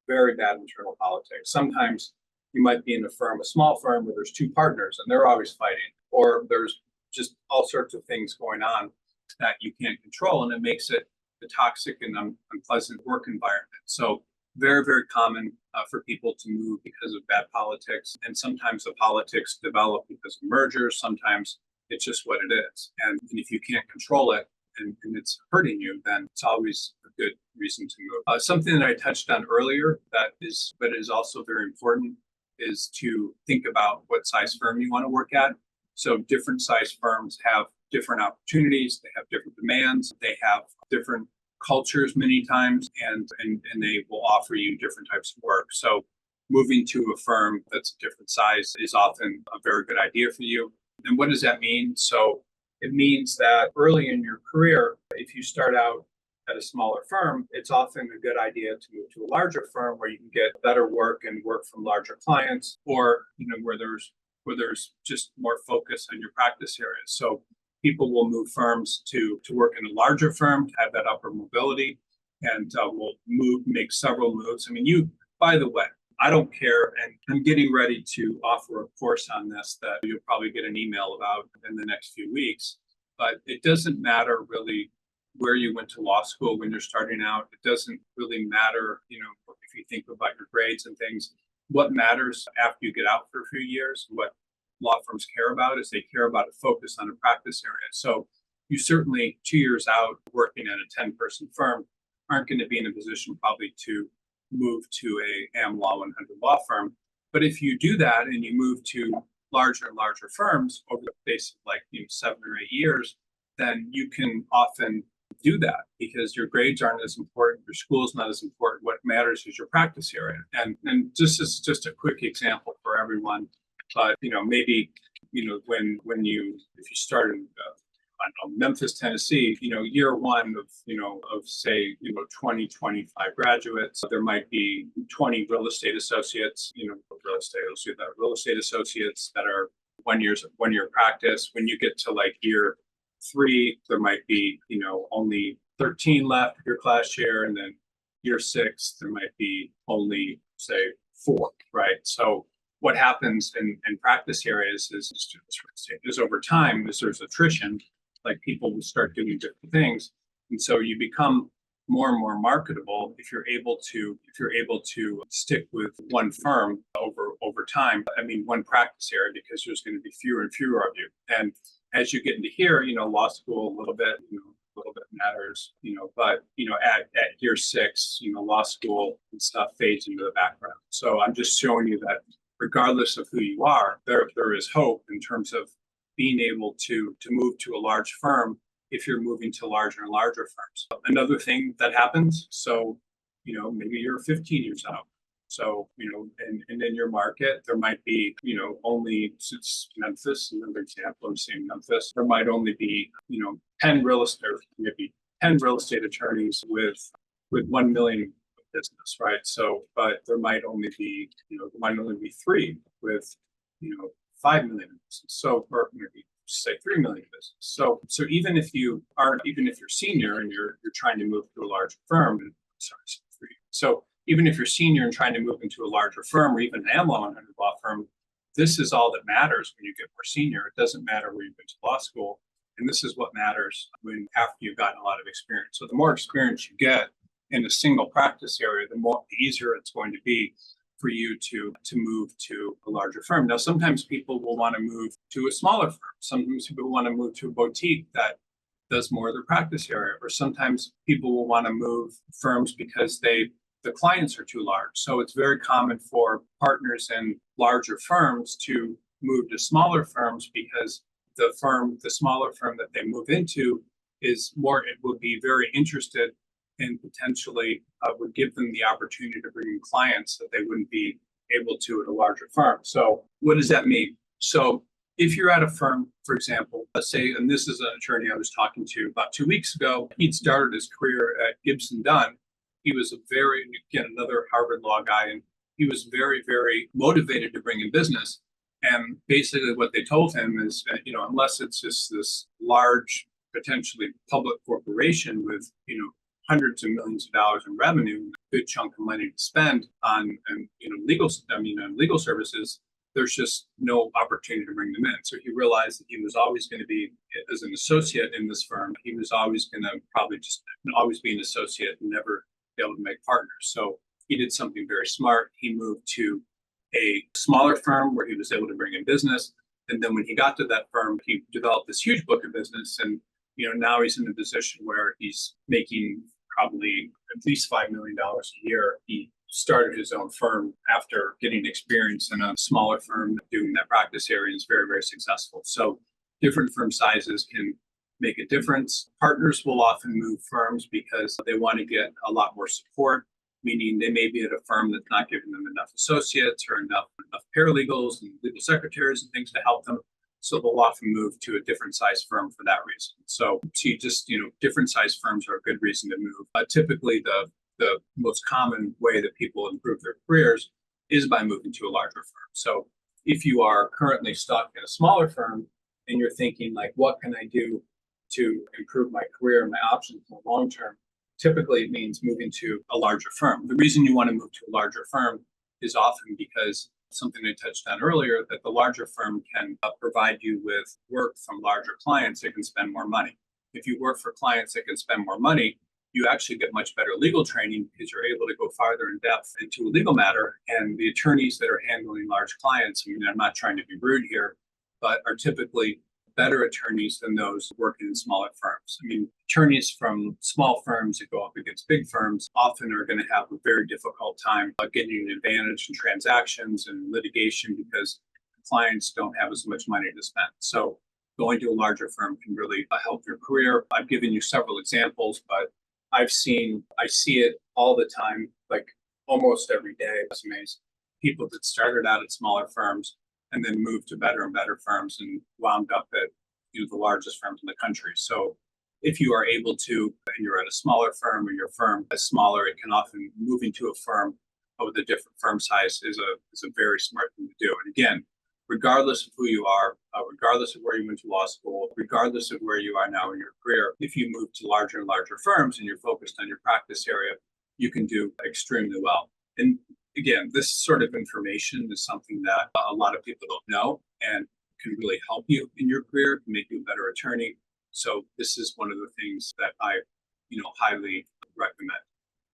very bad internal politics. Sometimes you might be in a small firm where there's two partners and they're always fighting, or there's just all sorts of things going on that you can't control, and it makes it a toxic and unpleasant work environment. So very, very common for people to move because of bad politics. And sometimes the politics develop because of mergers. Sometimes it's just what it is. And if you can't control it and it's hurting you, then it's always a good reason to move. Something that I touched on earlier but is also very important is to think about what size firm you want to work at. So different size firms have different opportunities, they have different demands, they have different cultures many times, and they will offer you different types of work. So moving to a firm that's a different size is often a very good idea for you. And what does that mean? So it means that early in your career, if you start out at a smaller firm, it's often a good idea to move to a larger firm where you can get better work and work from larger clients, or where there's just more focus on your practice areas. So people will move firms to work in a larger firm to have that upper mobility, and will make several moves. I mean, by the way, I don't care, and I'm getting ready to offer a course on this that you'll probably get an email about in the next few weeks. But it doesn't matter really where you went to law school when you're starting out. It doesn't really matter, if you think about your grades and things. What matters after you get out for a few years, what law firms care about is they care about a focus on a practice area. So you certainly 2 years out working at a 10-person firm aren't going to be in a position probably to move to a Am Law 100 law firm. But if you do that and you move to larger and larger firms over the space of 7 or 8 years, then you can often do that because your grades aren't as important, your school's not as important. What matters is your practice area. And this is just a quick example for everyone. But maybe if you start in I don't know, Memphis, Tennessee, year one of say 20, 25 graduates, there might be 20 real estate associates, real estate associates that are 1 year practice. When you get to year 3, there might be only 13 left of your class year, and then year 6 there might be only say 4, right? So what happens in practice areas is over time, as there's attrition, people will start doing different things, and so you become more and more marketable if you're able to stick with one firm over time. I mean, one practice area, because there's going to be fewer and fewer of you. And as you get into here, law school a little bit matters, but at year 6, law school and stuff fades into the background. So I'm just showing you that regardless of who you are, there is hope in terms of being able to move to a large firm if you're moving to larger and larger firms. Another thing that happens, so maybe you're 15 years out. So, and in your market, there might be, only, since Memphis, another example, I'm saying Memphis, there might only be, 10 real estate, or maybe 10 real estate attorneys with 1 million business, right? So, but there might only be, 3 with, 5 million business. So, or maybe say 3 million business. So even if you're senior and you're trying to move to a larger firm, so even if you're senior and trying to move into a larger firm, or even an Am Law 100 law firm, this is all that matters when you get more senior. It doesn't matter where you went to law school, and this is what matters after you've gotten a lot of experience. So the more experience you get in a single practice area, the easier it's going to be for you to move to a larger firm. Now, sometimes people will want to move to a smaller firm. Sometimes people want to move to a boutique that does more of their practice area, or sometimes people will want to move firms because the clients are too large. So it's very common for partners in larger firms to move to smaller firms because the smaller firm that they move into would be very interested and potentially would give them the opportunity to bring in clients that they wouldn't be able to at a larger firm. So what does that mean? So if you're at a firm, for example, let's say, and this is an attorney I was talking to about 2 weeks ago, he'd started his career at Gibson Dunn. He was another Harvard law guy, and he was very, very motivated to bring in business. And basically what they told him is, unless it's just this large, potentially public corporation with, hundreds of millions of dollars in revenue, a good chunk of money to spend on legal services, there's just no opportunity to bring them in. So he realized that he was always going to be, as an associate in this firm, he was always going to probably just always be an associate and never be able to make partners. So he did something very smart. He moved to a smaller firm where he was able to bring in business. And then when he got to that firm, he developed this huge book of business. And now he's in a position where he's making probably at least $5 million a year. He started his own firm after getting experience in a smaller firm doing that practice area, and is very, very successful. So different firm sizes can make a difference. Partners will often move firms because they want to get a lot more support, meaning they may be at a firm that's not giving them enough associates or enough paralegals and legal secretaries and things to help them. So they'll often move to a different size firm for that reason. So different size firms are a good reason to move. Typically, the most common way that people improve their careers is by moving to a larger firm. So if you are currently stuck in a smaller firm and you're thinking like, what can I do to improve my career and my options in the long term? Typically, it means moving to a larger firm. The reason you want to move to a larger firm is often because something I touched on earlier, that the larger firm can provide you with work from larger clients that can spend more money. If you work for clients that can spend more money, you actually get much better legal training because you're able to go farther in depth into a legal matter. And the attorneys that are handling large clients, I mean, I'm not trying to be rude here, but are typically better attorneys than those working in smaller firms. I mean, attorneys from small firms that go up against big firms often are going to have a very difficult time getting an advantage in transactions and litigation because clients don't have as much money to spend. So going to a larger firm can really help your career. I've given you several examples, but I see it all the time, like almost every day, resumes, people that started out at smaller firms and then moved to better and better firms and wound up at the largest firms in the country. So if you are able to, and you're at a smaller firm or your firm is smaller, it can often moving to a firm with a different firm size is a very smart thing to do. And again, regardless of who you are, regardless of where you went to law school, regardless of where you are now in your career, if you move to larger and larger firms and you're focused on your practice area, you can do extremely well. And again, this sort of information is something that a lot of people don't know and can really help you in your career, make you a better attorney. So this is one of the things that I, highly recommend.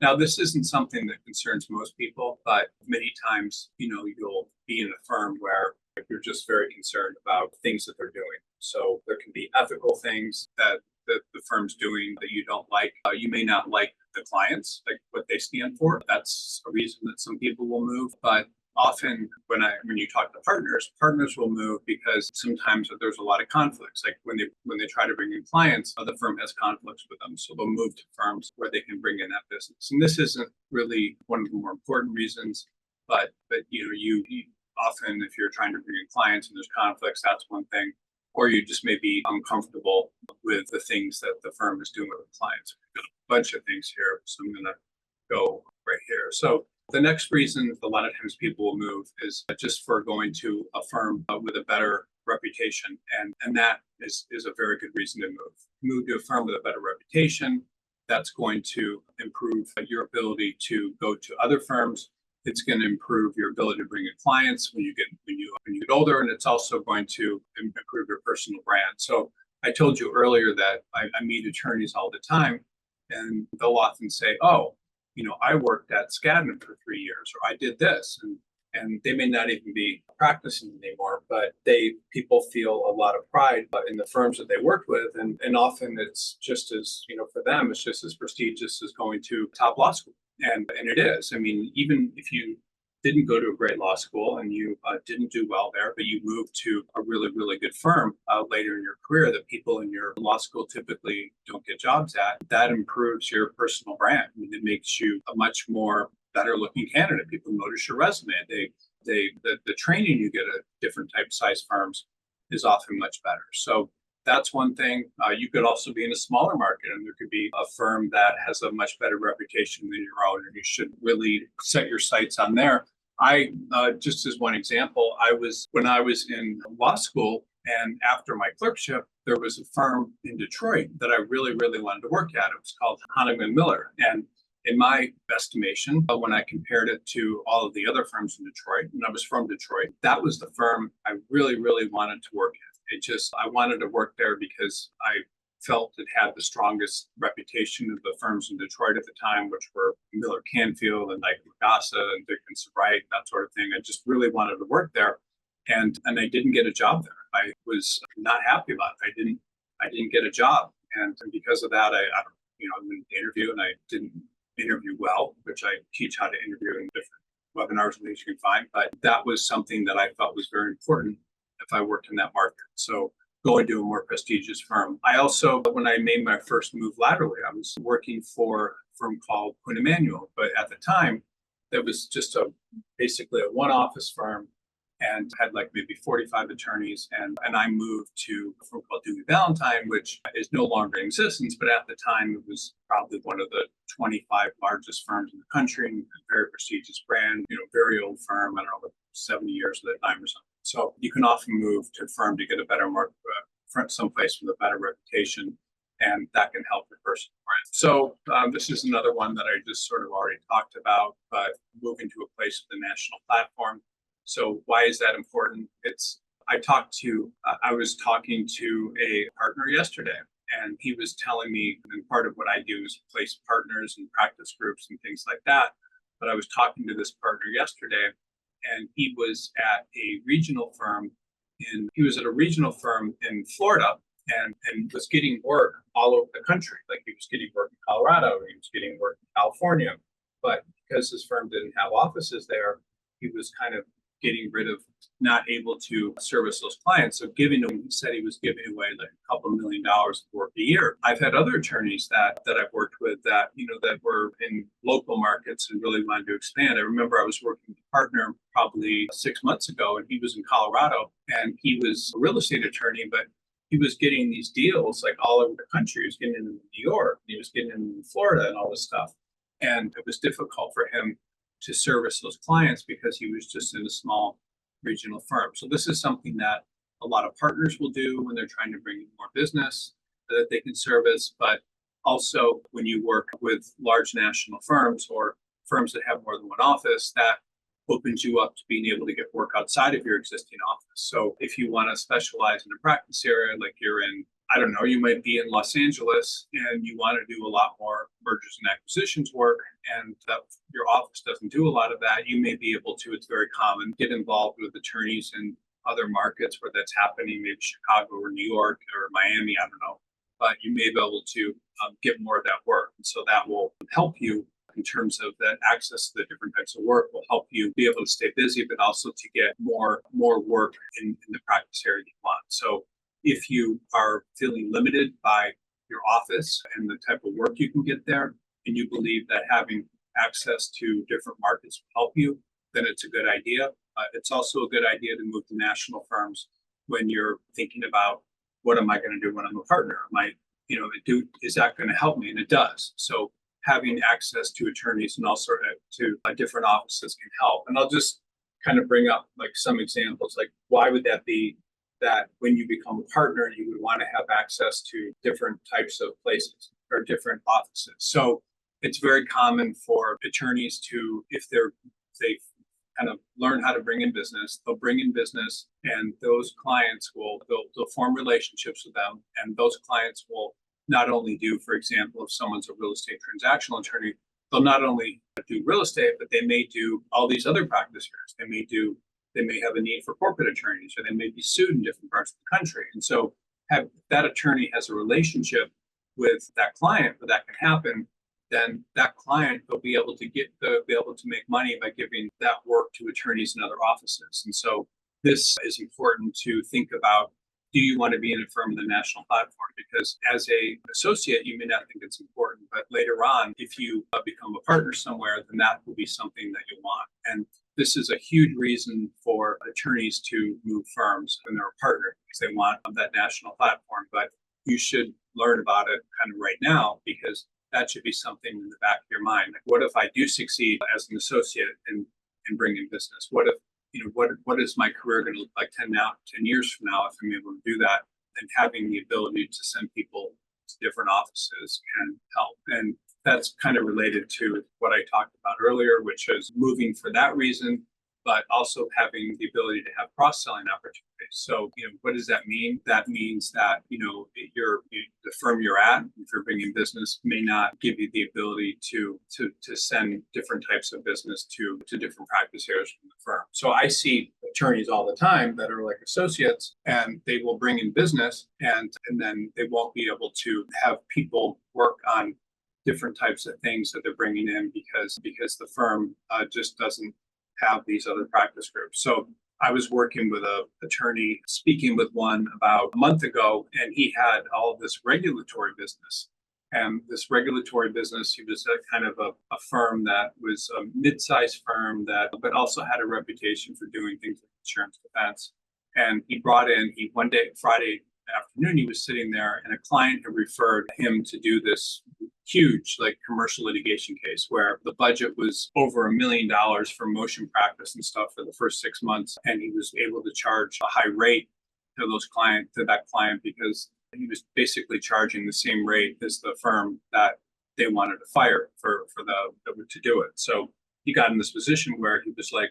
Now, this isn't something that concerns most people, but many times, you'll be in a firm where you're just very concerned about things that they're doing. So there can be ethical things that the firm's doing that you don't like. You may not like the clients, like what they stand for. That's a reason that some people will move. But often when you talk to partners will move because sometimes there's a lot of conflicts. Like when they try to bring in clients, the firm has conflicts with them. So they'll move to firms where they can bring in that business. And this isn't really one of the more important reasons, but you often, if you're trying to bring in clients and there's conflicts, that's one thing. Or you just may be uncomfortable with the things that the firm is doing with clients. We've got a bunch of things here, so I'm going to go right here. So the next reason a lot of times people will move is just for going to a firm with a better reputation. And that is a very good reason to move. Move to a firm with a better reputation. That's going to improve your ability to go to other firms. It's going to improve your ability to bring in clients when you get older, and it's also going to improve your personal brand. So I told you earlier that I meet attorneys all the time, and they'll often say, "Oh, I worked at Skadden for 3 years, or I did this," and they may not even be practicing anymore, but people feel a lot of pride in the firms that they worked with, and often it's just as for them, it's just as prestigious as going to top law school. And it is. I mean, even if you didn't go to a great law school and you didn't do well there, but you moved to a really, really good firm later in your career that people in your law school typically don't get jobs at, that improves your personal brand. I mean, it makes you a much more better looking candidate. People notice your resume. The training you get at different type size firms is often much better. So that's one thing. You could also be in a smaller market, and there could be a firm that has a much better reputation than your own, and you should really set your sights on there. Just as one example, when I was in law school and after my clerkship, there was a firm in Detroit that I really, really wanted to work at. It was called Honigman Miller. And in my estimation, when I compared it to all of the other firms in Detroit, and I was from Detroit, that was the firm I really, really wanted to work at. I wanted to work there because I felt it had the strongest reputation of the firms in Detroit at the time, which were Miller Canfield and Knight Magassa and Dickens Wright, that sort of thing. I just really wanted to work there. And I didn't get a job there. I was not happy about it. I didn't get a job. And because of that, I went to interview and I didn't interview well, which I teach how to interview in different webinars and things you can find. But that was something that I felt was very important if I worked in that market. So go into a more prestigious firm. I also, when I made my first move laterally, I was working for a firm called Quinn Emanuel, but at the time, that was just basically a one office firm and had like maybe 45 attorneys. And I moved to a firm called Dewey Valentine, which is no longer in existence, but at the time it was probably one of the 25 largest firms in the country, and a very prestigious brand, very old firm. I don't know, like 70 years at the time or something. So you can often move to a firm to get a better market, someplace with a better reputation, and that can help your personal brand. So this is another one that I just sort of already talked about, but moving to a place with a national platform. So why is that important? I was talking to a partner yesterday, and he was telling me, and part of what I do is place partners and practice groups and things like that. But I was talking to this partner yesterday, and he was at a regional firm in Florida, and was getting work all over the country. Like he was getting work in Colorado, or he was getting work in California. But because his firm didn't have offices there, he was kind of getting rid of, not able to service those clients. So he said he was giving away like a couple $1 million of work a year. I've had other attorneys that I've worked with that were in local markets and really wanted to expand. I remember I was working with a partner probably 6 months ago, and he was in Colorado, and he was a real estate attorney, but he was getting these deals like all over the country. He was getting them in New York, he was getting them in Florida and all this stuff. And it was difficult for him to service those clients because he was just in a small regional firm. So this is something that a lot of partners will do when they're trying to bring in more business that they can service. But also when you work with large national firms or firms that have more than one office, that opens you up to being able to get work outside of your existing office. So if you want to specialize in a practice area, like you're in, I don't know, you might be in Los Angeles and you want to do a lot more mergers and acquisitions work, and that your office doesn't do a lot of that, you may be able to, it's very common, get involved with attorneys in other markets where that's happening, maybe Chicago or New York or Miami, I don't know. But you may be able to get more of that work. And so that will help you in terms of that access to the different types of work will help you be able to stay busy, but also to get more work in the practice area you want. So if you are feeling limited by your office and the type of work you can get there, and you believe that having access to different markets will help you, then it's a good idea. It's also a good idea to move to national firms when you're thinking about, what am I going to do when I'm a partner? Is that going to help me? And it does. So having access to attorneys and also to different offices can help. And I'll just kind of bring up like some examples, like why would that be that when you become a partner, you would want to have access to different types of places or different offices. So it's very common for attorneys to, if they kind of learn how to bring in business, they'll bring in business, and those clients they'll form relationships with them. And those clients will not only do, for example, if someone's a real estate transactional attorney, they'll not only do real estate, but they may do all these other practice areas. They may have a need for corporate attorneys, or they may be sued in different parts of the country. And so that attorney has a relationship with that client where that can happen, then that client will be able to make money by giving that work to attorneys in other offices. And so this is important to think about. Do you want to be in a firm with a national platform? Because as a associate, you may not think it's important, but later on, if you become a partner somewhere, then that will be something that you want. And this is a huge reason for attorneys to move firms when they're a partner, because they want that national platform. But you should learn about it kind of right now, because that should be something in the back of your mind. Like, what if I do succeed as an associate in bringing business? What if, what is my career going to look like 10 years from now if I'm able to do that? And having the ability to send people to different offices can help. And that's kind of related to what I talked about earlier, which is moving for that reason, but also having the ability to have cross-selling opportunities. So, what does that mean? That means that, the firm you're at, if you're bringing business, may not give you the ability to send different types of business to different practice areas from the firm. So I see attorneys all the time that are like associates, and they will bring in business, and then they won't be able to have people work on different types of things that they're bringing in because the firm just doesn't have these other practice groups. So I was working with a attorney, speaking with one about a month ago, and he had all this regulatory business. And this regulatory business, he was a kind of a firm that was a mid-sized firm that, but also had a reputation for doing things like insurance defense. And he brought in, he one day, Friday afternoon, he was sitting there, and a client had referred him to do this huge like commercial litigation case where the budget was over $1 million for motion practice and stuff for the first 6 months, and he was able to charge a high rate to that client because he was basically charging the same rate as the firm that they wanted to fire to do it. So he got in this position where he was like,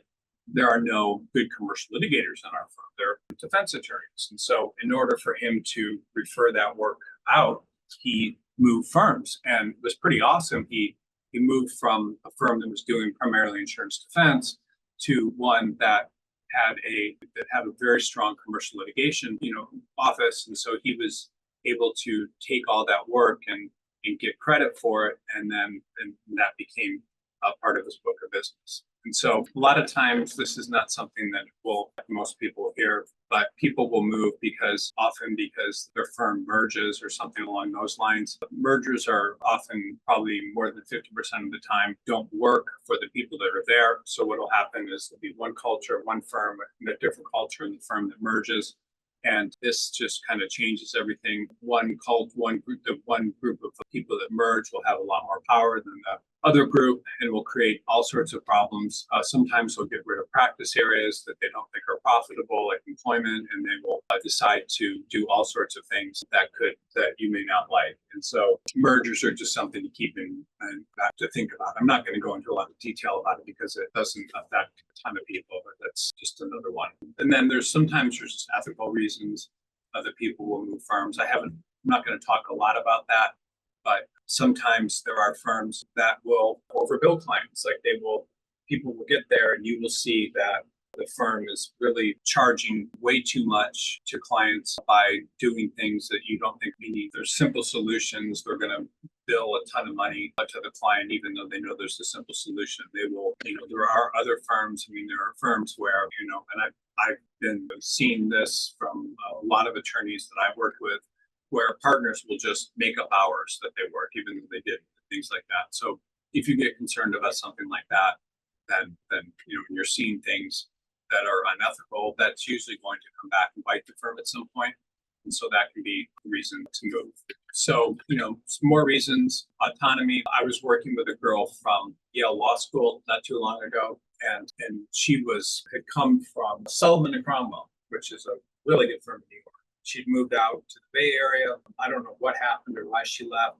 there are no good commercial litigators in our firm. They're defense attorneys. And so in order for him to refer that work out, he moved firms, and it was pretty awesome. He moved from a firm that was doing primarily insurance defense to one that had a very strong commercial litigation, office. And so he was able to take all that work and get credit for it. And that became a part of his book of business. And so a lot of times this is not something that most people hear, but people will move because their firm merges or something along those lines. Mergers are often, probably more than 50% of the time, don't work for the people that are there. So what will happen is there'll be one culture, one firm, and a different culture in the firm that merges. And this just kind of changes everything. One group of people that merge will have a lot more power than the other group, and will create all sorts of problems. Sometimes they'll get rid of practice areas that they don't think are profitable, like employment, and they will decide to do all sorts of things that you may not like. And so mergers are just something to keep in and to think about. I'm not going to go into a lot of detail about it because it doesn't affect a ton of people, but that's just another one. And then there's just ethical reasons that people will move firms. I'm not going to talk a lot about that, but sometimes there are firms that will overbill clients. Like people will get there, and you will see that the firm is really charging way too much to clients by doing things that you don't think we need. There's simple solutions. They're going to bill a ton of money to the client, even though they know there's a simple solution. They will, there are other firms. There are firms where, and I've been seeing this from a lot of attorneys that I've worked with, where partners will just make up hours that they work, even though they did things like that. So if you get concerned about something like that, then when you're seeing things that are unethical, that's usually going to come back and bite the firm at some point. And so that can be a reason to move. So, some more reasons. Autonomy. I was working with a girl from Yale Law School not too long ago, and she had come from Sullivan and Cromwell, which is a really good firm in New York. She'd moved out to the Bay Area. I don't know what happened or why she left,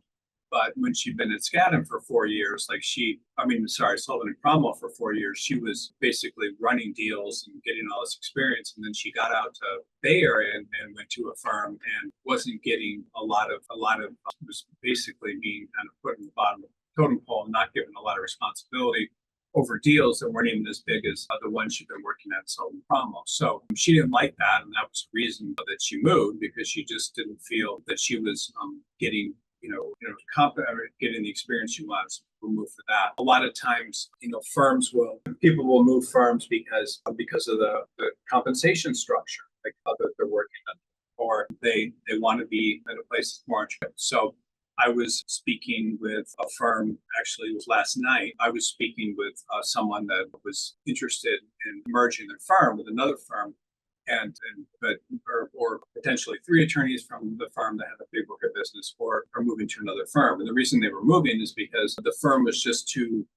but when she'd been at Skadden for 4 years, Sullivan and Cromwell for 4 years, she was basically running deals and getting all this experience. And then she got out to Bay Area and went to a firm and wasn't getting was basically being kind of put in the bottom of the totem pole and not given a lot of responsibility over deals that weren't even as big as the ones she'd been working at Sullivan Cromwell. So she didn't like that, and that was the reason that she moved, because she just didn't feel that she was getting getting the experience she wants. We'll move for that. A lot of times, people will move firms because of the compensation structure, like that they're working on, or they want to be at a place that's more interesting. So I was speaking with a firm, actually it was last night. I was speaking with someone that was interested in merging their firm with another firm, or potentially 3 attorneys from the firm that had a big book of business, or moving to another firm. And the reason they were moving is because the firm was just too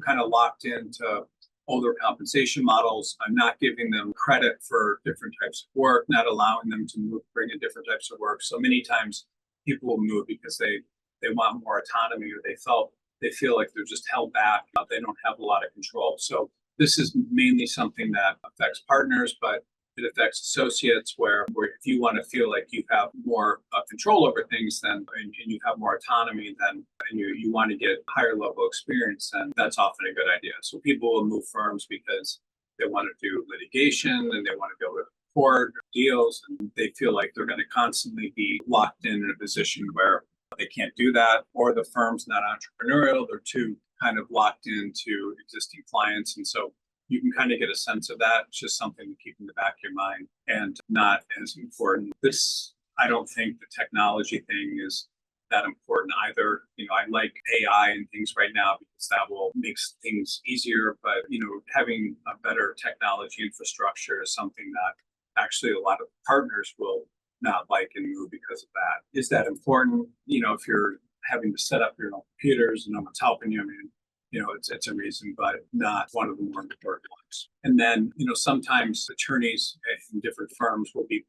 kind of locked into older compensation models. I'm not giving them credit for different types of work, not allowing them to bring in different types of work. So many times people will move because they want more autonomy, or they feel like they're just held back. They don't have a lot of control. So this is mainly something that affects partners, but it affects associates, where if you want to feel like you have more control over things, and you have more autonomy, and you want to get higher level experience, then that's often a good idea. So people will move firms because they want to do litigation, and they want to be able to court deals, and they feel like they're going to constantly be locked in a position where they can't do that, or the firm's not entrepreneurial. They're too kind of locked into existing clients. And so you can kind of get a sense of that. It's just something to keep in the back of your mind and not as important. This, I don't think the technology thing is that important either. I like AI and things right now because that will make things easier, but having a better technology infrastructure is something that actually a lot of partners will not like and move because of that. Is that important? If you're having to set up your own computers and no one's helping you, I mean, it's a reason, but not one of the more important ones. And then, sometimes attorneys in different firms will be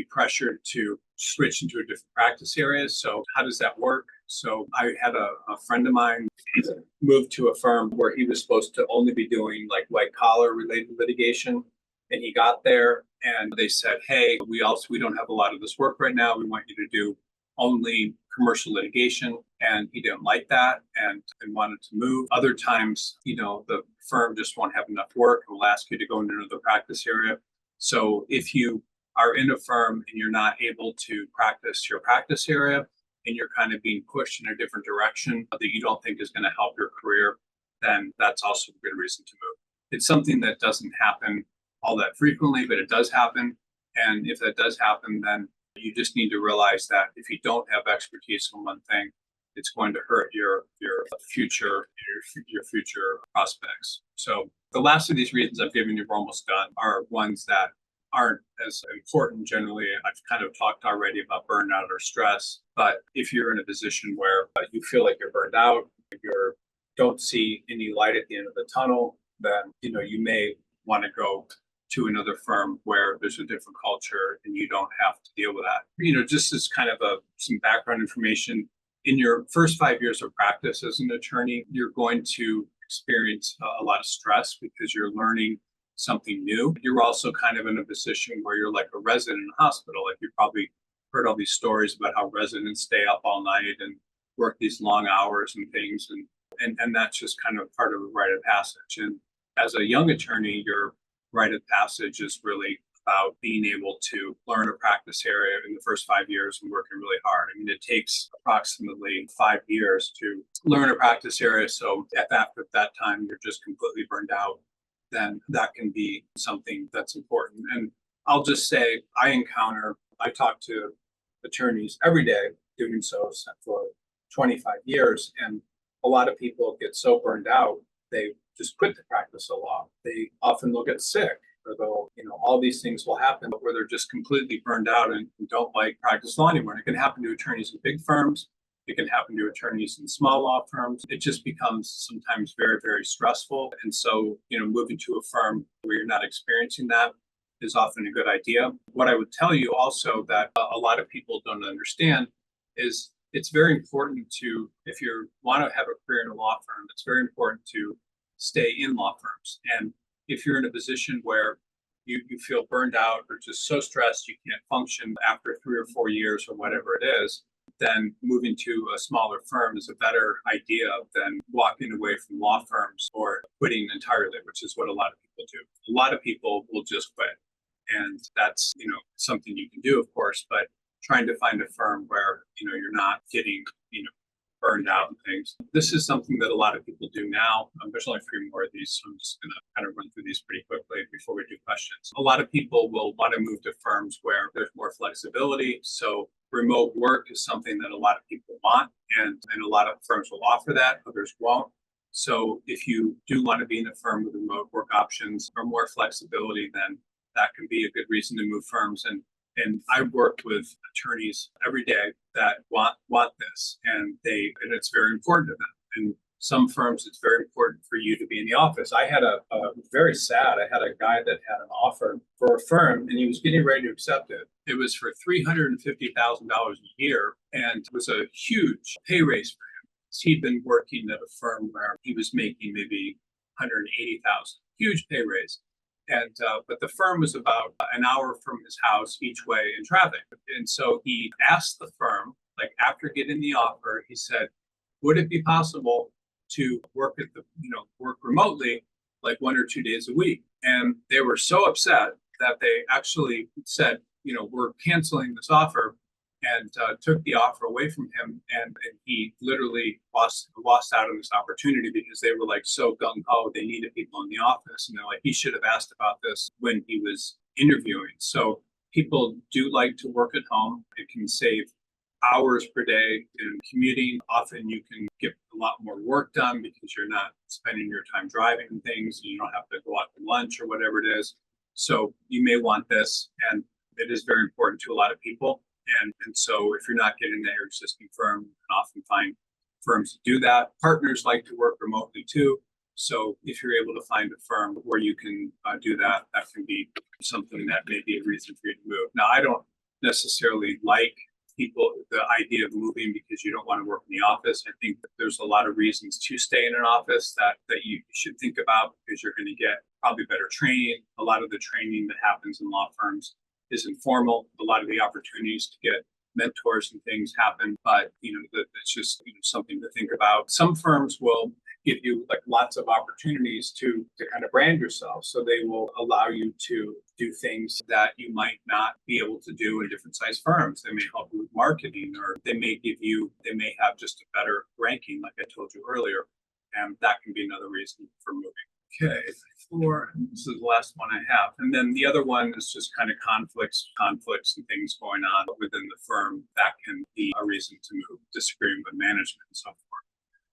pressured to switch into a different practice area. So how does that work? So I had a friend of mine move to a firm where he was supposed to only be doing like white collar related litigation. And he got there and they said, hey, we don't have a lot of this work right now. We want you to do only commercial litigation. And he didn't like that and wanted to move. Other times, the firm just won't have enough work and will ask you to go into another practice area. So if you are in a firm and you're not able to practice your practice area and you're kind of being pushed in a different direction that you don't think is going to help your career, then that's also a good reason to move. It's something that doesn't happen all that frequently, but it does happen. And if that does happen, then you just need to realize that if you don't have expertise in one thing, it's going to hurt your future prospects. So the last of these reasons I've given you, we're almost done, are ones that aren't as important generally. I've kind of talked already about burnout or stress, but if you're in a position where you feel like you're burned out, you don't see any light at the end of the tunnel, then you may want to go to another firm where there's a different culture and you don't have to deal with that. Just as kind of some background information, in your first 5 years of practice as an attorney, you're going to experience a lot of stress because you're learning something new. You're also kind of in a position where you're like a resident in a hospital. Like you probably heard all these stories about how residents stay up all night and work these long hours and things. And that's just kind of part of a rite of passage. And as a young attorney, your rite of passage is really about being able to learn a practice area in the first 5 years and working really hard. I mean, it takes approximately 5 years to learn a practice area. So after that time, you're just completely burned out, then that can be something that's important. And I'll just say, I talk to attorneys every day, doing so for 25 years. And a lot of people get so burned out, they just quit the practice of law. They often will get sick, or they'll, all these things will happen where they're just completely burned out and don't like practice law anymore. And it can happen to attorneys in big firms. It can happen to attorneys in small law firms. It just becomes sometimes very, very stressful. And so, moving to a firm where you're not experiencing that is often a good idea. What I would tell you also that a lot of people don't understand is it's very important to, if you want to have a career in a law firm, it's very important to stay in law firms. And if you're in a position where you feel burned out or just so stressed you can't function after 3 or 4 years or whatever it is, then moving to a smaller firm is a better idea than walking away from law firms or quitting entirely, which is what a lot of people do. A lot of people will just quit. And that's, something you can do, of course, but trying to find a firm where, you're not getting, burned out and things. This is something that a lot of people do now. There's only 3 more of these, so I'm just going to kind of run through these pretty quickly before we do questions. A lot of people will want to move to firms where there's more flexibility. So remote work is something that a lot of people want, and a lot of firms will offer that, others won't. So if you do want to be in a firm with remote work options or more flexibility, then that can be a good reason to move firms. And I've worked with attorneys every day that want this, and it's very important to them. And some firms, it's very important for you to be in the office. I had a very sad. I had a guy that had an offer for a firm, and he was getting ready to accept it. It was for $350,000 a year, and it was a huge pay raise for him. He'd been working at a firm where he was making maybe $180,000, huge pay raise. And but the firm was about an hour from his house each way in traffic. And so he asked the firm, like after getting the offer, he said, would it be possible to work work remotely like 1 or 2 days a week? And they were so upset that they actually said, we're canceling this offer and took the offer away from him. And he literally lost out on this opportunity because they were like so gung ho. They needed people in the office. And they're like, he should have asked about this when he was interviewing. So people do like to work at home. It can save hours per day in commuting. Often you can get a lot more work done because you're not spending your time driving and things. You don't have to go out to lunch or whatever it is. So you may want this, and it is very important to a lot of people. And so if you're not getting their existing firm, you can often find firms to do that. Partners like to work remotely too. So if you're able to find a firm where you can do that, that can be something that may be a reason for you to move. Now, I don't necessarily like the idea of moving because you don't want to work in the office. I think that there's a lot of reasons to stay in an office that you should think about, because you're going to get probably better training. A lot of the training that happens in law firms is informal. A lot of the opportunities to get mentors and things happen, but that's just something to think about. Some firms will give you like lots of opportunities to kind of brand yourself. So they will allow you to do things that you might not be able to do in different size firms. They may help you with marketing, or they may have just a better ranking, like I told you earlier. And that can be another reason for moving. Okay, this is the last one I have. And then the other one is just kind of conflicts and things going on within the firm. That can be a reason to move, disagreeing with management and so forth.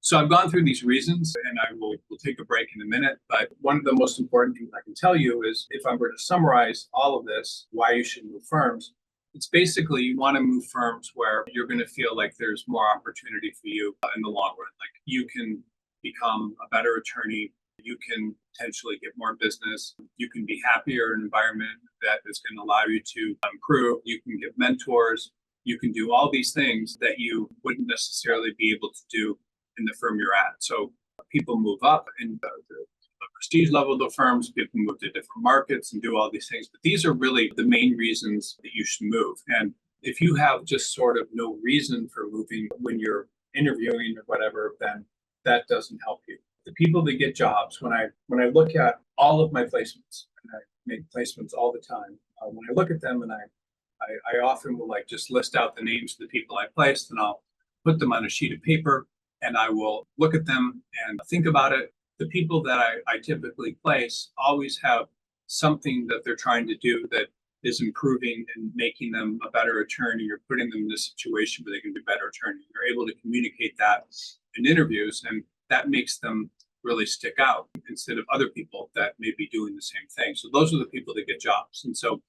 So I've gone through these reasons, and we'll take a break in a minute. But one of the most important things I can tell you is, if I were to summarize all of this, why you should move firms, it's basically you want to move firms where you're going to feel like there's more opportunity for you in the long run. Like you can become a better attorney, you can potentially get more business, you can be happier in an environment that is going to allow you to improve, you can get mentors, you can do all these things that you wouldn't necessarily be able to do in the firm you're at. So people move up in the prestige level of the firms, people move to different markets and do all these things. But these are really the main reasons that you should move. And if you have just sort of no reason for moving when you're interviewing or whatever, then that doesn't help you. The people that get jobs, when I look at all of my placements, and I make placements all the time, when I look at them, and I often will like just list out the names of the people I placed, and I'll put them on a sheet of paper, and I will look at them and think about it. The people that I typically place always have something that they're trying to do that is improving and making them a better attorney, or putting them in a situation where they can be a better attorney. They're able to communicate that in interviews, and that makes them really stick out instead of other people that may be doing the same thing. So those are the people that get jobs. And so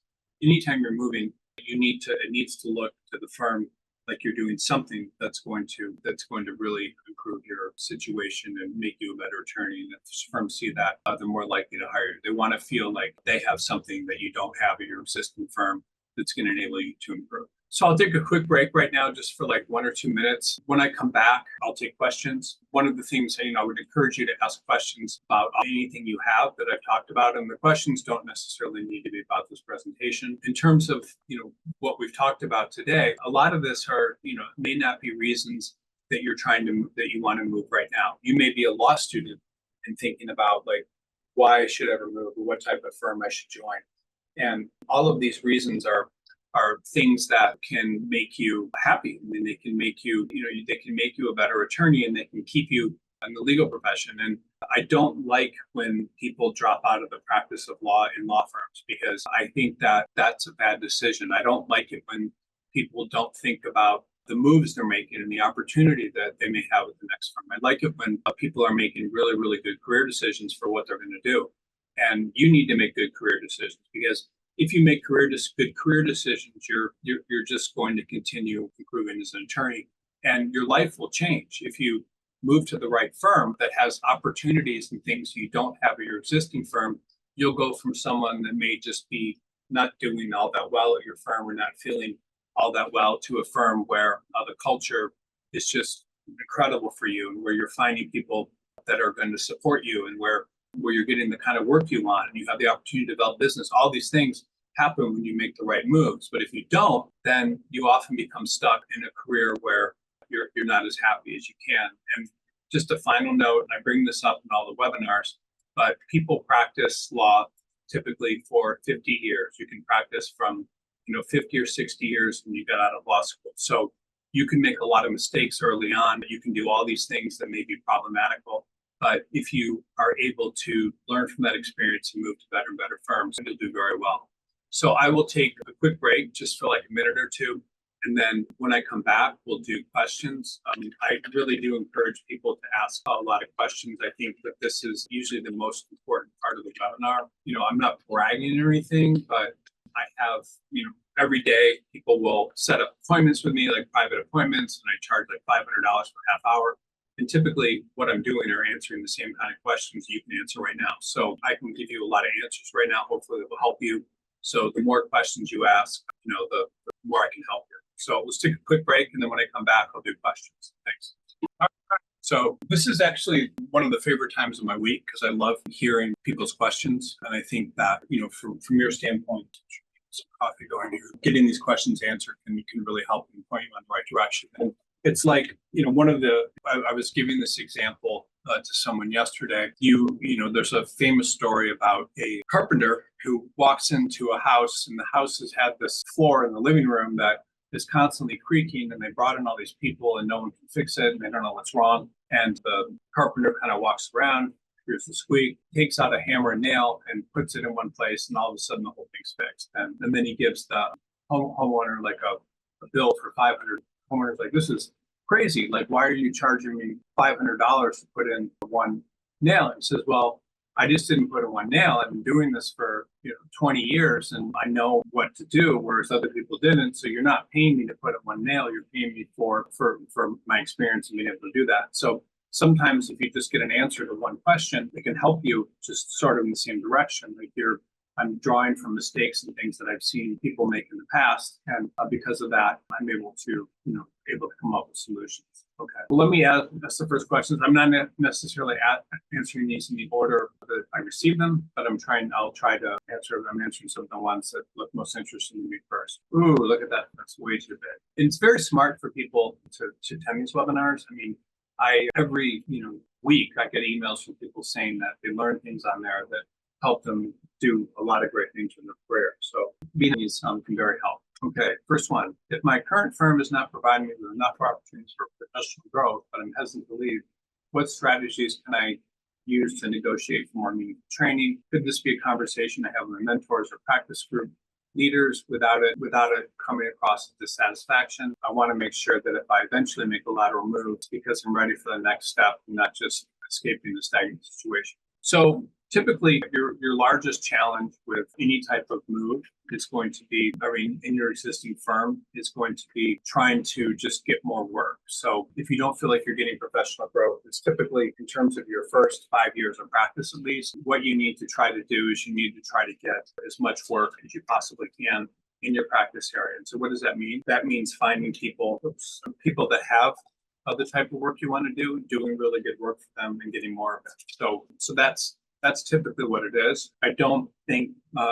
anytime you're moving, it needs to look to the firm like you're doing something that's going to really improve your situation and make you a better attorney. And if firms see that, they're more likely to hire you. They want to feel like they have something that you don't have at your existing firm that's going to enable you to improve. So I'll take a quick break right now, just for like 1 or 2 minutes. When I come back, I'll take questions. One of the things, I would encourage you to ask questions about anything you have that I've talked about. And the questions don't necessarily need to be about this presentation. In terms of, what we've talked about today, a lot of this are, may not be reasons that you want to move right now. You may be a law student and thinking about like why I should ever move, or what type of firm I should join. And all of these reasons are things that can make you happy. I mean, they can make you, they can make you a better attorney, and they can keep you in the legal profession. And I don't like when people drop out of the practice of law in law firms, because I think that that's a bad decision. I don't like it when people don't think about the moves they're making and the opportunity that they may have with the next firm. I like it when people are making really, really good career decisions for what they're going to do. And you need to make good career decisions, because if you make good career decisions, you're just going to continue improving as an attorney, and your life will change. If you move to the right firm that has opportunities and things you don't have at your existing firm, you'll go from someone that may just be not doing all that well at your firm, or not feeling all that well, to a firm where the culture is just incredible for you, and where you're finding people that are going to support you, and where you're getting the kind of work you want, and you have the opportunity to develop business. All these things happen when you make the right moves. But if you don't, then you often become stuck in a career where you're not as happy as you can. And just a final note, and I bring this up in all the webinars, but people practice law typically for 50 years. You can practice from 50 or 60 years when you got out of law school. So you can make a lot of mistakes early on. You can do all these things that may be problematical. But if you are able to learn from that experience and move to better and better firms, you'll do very well. So I will take a quick break just for like a minute or two. And then when I come back, we'll do questions. I really do encourage people to ask a lot of questions. I think that this is usually the most important part of the webinar. I'm not bragging or anything, but I have, every day people will set up appointments with me, like private appointments, and I charge like $500 per half hour. And typically what I'm doing are answering the same kind of questions you can answer right now. So I can give you a lot of answers right now. Hopefully it will help you. So the more questions you ask, the more I can help you. So let's take a quick break. And then when I come back, I'll do questions. Thanks. All right. So this is actually one of the favorite times of my week because I love hearing people's questions. And I think that, from your standpoint, some coffee going here, getting these questions answered can really help and point you in the right direction. And it's like, I was giving this example to someone yesterday. There's a famous story about a carpenter who walks into a house and the house has had this floor in the living room that is constantly creaking, and they brought in all these people and no one can fix it and they don't know what's wrong. And the carpenter kind of walks around, hears the squeak, takes out a hammer and nail and puts it in one place, and all of a sudden the whole thing's fixed. And then he gives the homeowner like a bill for $500. Homeowner's like, this is crazy. Like, why are you charging me $500 to put in one nail? And he says, well, I just didn't put in one nail. I've been doing this for 20 years and I know what to do, whereas other people didn't. So you're not paying me to put in one nail. You're paying me for my experience and being able to do that. So sometimes if you just get an answer to one question, it can help you just sort of in the same direction. Like I'm drawing from mistakes and things that I've seen people make in the past. And because of that, I'm able to come up with solutions. Okay. Well, let me ask the first questions. I'm not necessarily answering these in the order that I received them, but I'll try to answer them. I'm answering some of the ones that look most interesting to me first. Ooh, look at that. That's way too big. And it's very smart for people to attend these webinars. I mean, every week I get emails from people saying that they learn things on there that help them do a lot of great things in their career. So being these can very help. Okay, first one. If my current firm is not providing me with enough opportunities for professional growth, but I'm hesitant to leave, what strategies can I use to negotiate for more meaningful training? Could this be a conversation I have with my mentors or practice group leaders without it coming across as dissatisfaction? I want to make sure that if I eventually make a lateral move, it's because I'm ready for the next step and not just escaping the stagnant situation. So typically, your largest challenge with any type of move is going to be, in your existing firm, is going to be trying to just get more work. So if you don't feel like you're getting professional growth, it's typically in terms of your first 5 years of practice, at least, what you need to try to do is you need to try to get as much work as you possibly can in your practice area. And so what does that mean? That means finding people that have the type of work you want to do, doing really good work for them and getting more of it. So that's typically what it is. I don't think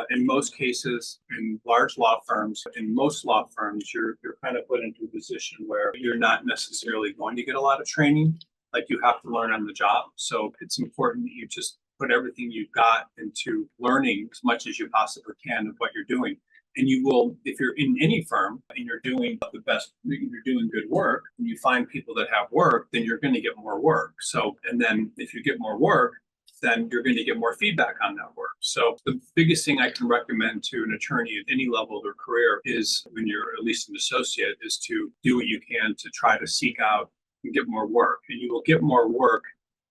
in most cases, in large law firms, in most law firms, you're kind of put into a position where you're not necessarily going to get a lot of training. Like you have to learn on the job. So it's important that you just put everything you've got into learning as much as you possibly can of what you're doing. And you will, if you're in any firm and you're doing the best, you're doing good work, and you find people that have work, then you're going to get more work. So, and then if you get more work, then you're going to get more feedback on that work. So the biggest thing I can recommend to an attorney at any level of their career is, when you're at least an associate, is to do what you can to try to seek out and get more work. And you will get more work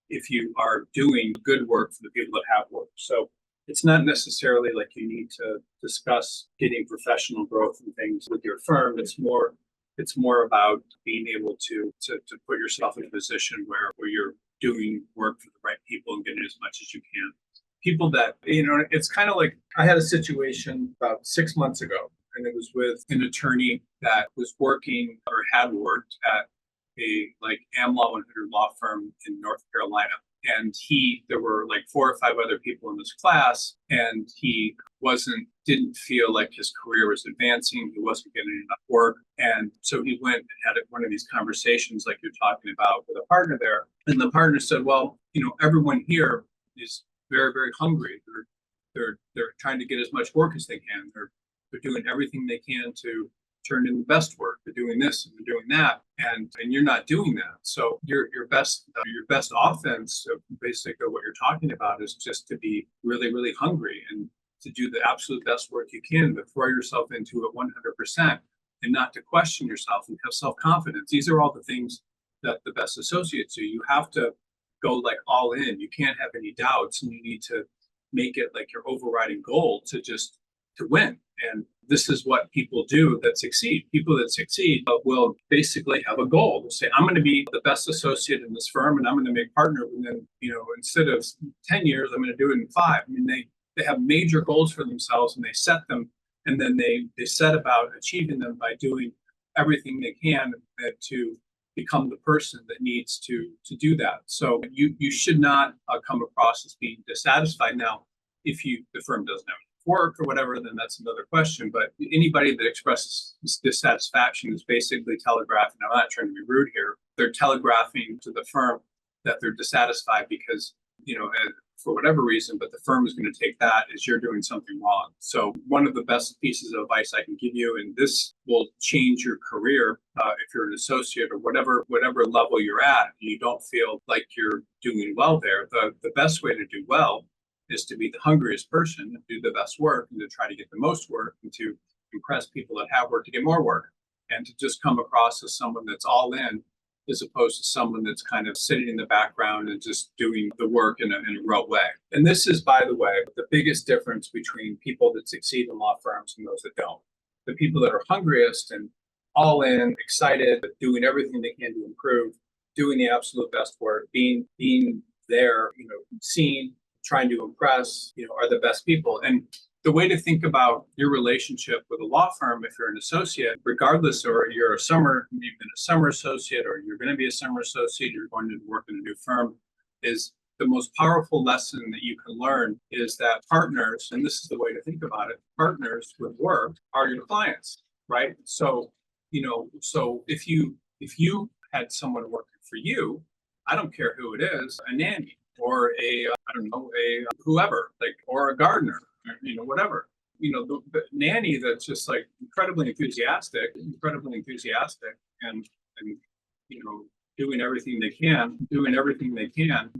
if you are doing good work for the people that have work. So it's not necessarily like you need to discuss getting professional growth and things with your firm. It's more about being able to put yourself in a position where you're doing work for the right people and getting as much as you can. People that, it's kind of like, I had a situation about 6 months ago, and it was with an attorney that was working or had worked at a AmLaw 100 law firm in North Carolina. And there were like 4 or 5 other people in this class, and he didn't feel like his career was advancing. He wasn't getting enough work. And so he went and had one of these conversations like you're talking about with a partner there. And the partner said, well, everyone here is very, very hungry. They're trying to get as much work as they can. They're doing everything they can to turn in the best work. They're doing this and they're doing that, and you're not doing that. So your best offense, basically what you're talking about, is just to be really really hungry and to do the absolute best work you can, but throw yourself into it 100% and not to question yourself and have self confidence. These are all the things that the best associates do. You have to go like all in. You can't have any doubts, and you need to make it like your overriding goal to win. And this is what people do that succeed. People that succeed will basically have a goal. They'll say, I'm going to be the best associate in this firm, and I'm going to make partner within, instead of 10 years, I'm going to do it in 5. I mean, they have major goals for themselves, and they set them, and then they set about achieving them by doing everything they can to become the person that needs to do that. So you should not come across as being dissatisfied. Now, if the firm doesn't have work or whatever, then that's another question. But anybody that expresses dissatisfaction is basically telegraphing. I'm not trying to be rude here. They're telegraphing to the firm that they're dissatisfied because, for whatever reason, but the firm is going to take that as you're doing something wrong. So one of the best pieces of advice I can give you, and this will change your career if you're an associate or whatever level you're at, and you don't feel like you're doing well there. The best way to do well is to be the hungriest person and do the best work and to try to get the most work and to impress people that have work to get more work, and to just come across as someone that's all in as opposed to someone that's kind of sitting in the background and just doing the work in a rote way. And this is, by the way, the biggest difference between people that succeed in law firms and those that don't. The people that are hungriest and all in, excited, doing everything they can to improve, doing the absolute best work, being there, seen, trying to impress, are the best people. And the way to think about your relationship with a law firm, if you're an associate, regardless, or you've been a summer associate, or you're going to be a summer associate, you're going to work in a new firm, is the most powerful lesson that you can learn is that partners, and this is the way to think about it, partners with work are your clients, right? So, so if you had someone working for you, I don't care who it is, a nanny or a whoever, or a gardener, whatever, the nanny that's just like incredibly enthusiastic and doing everything they can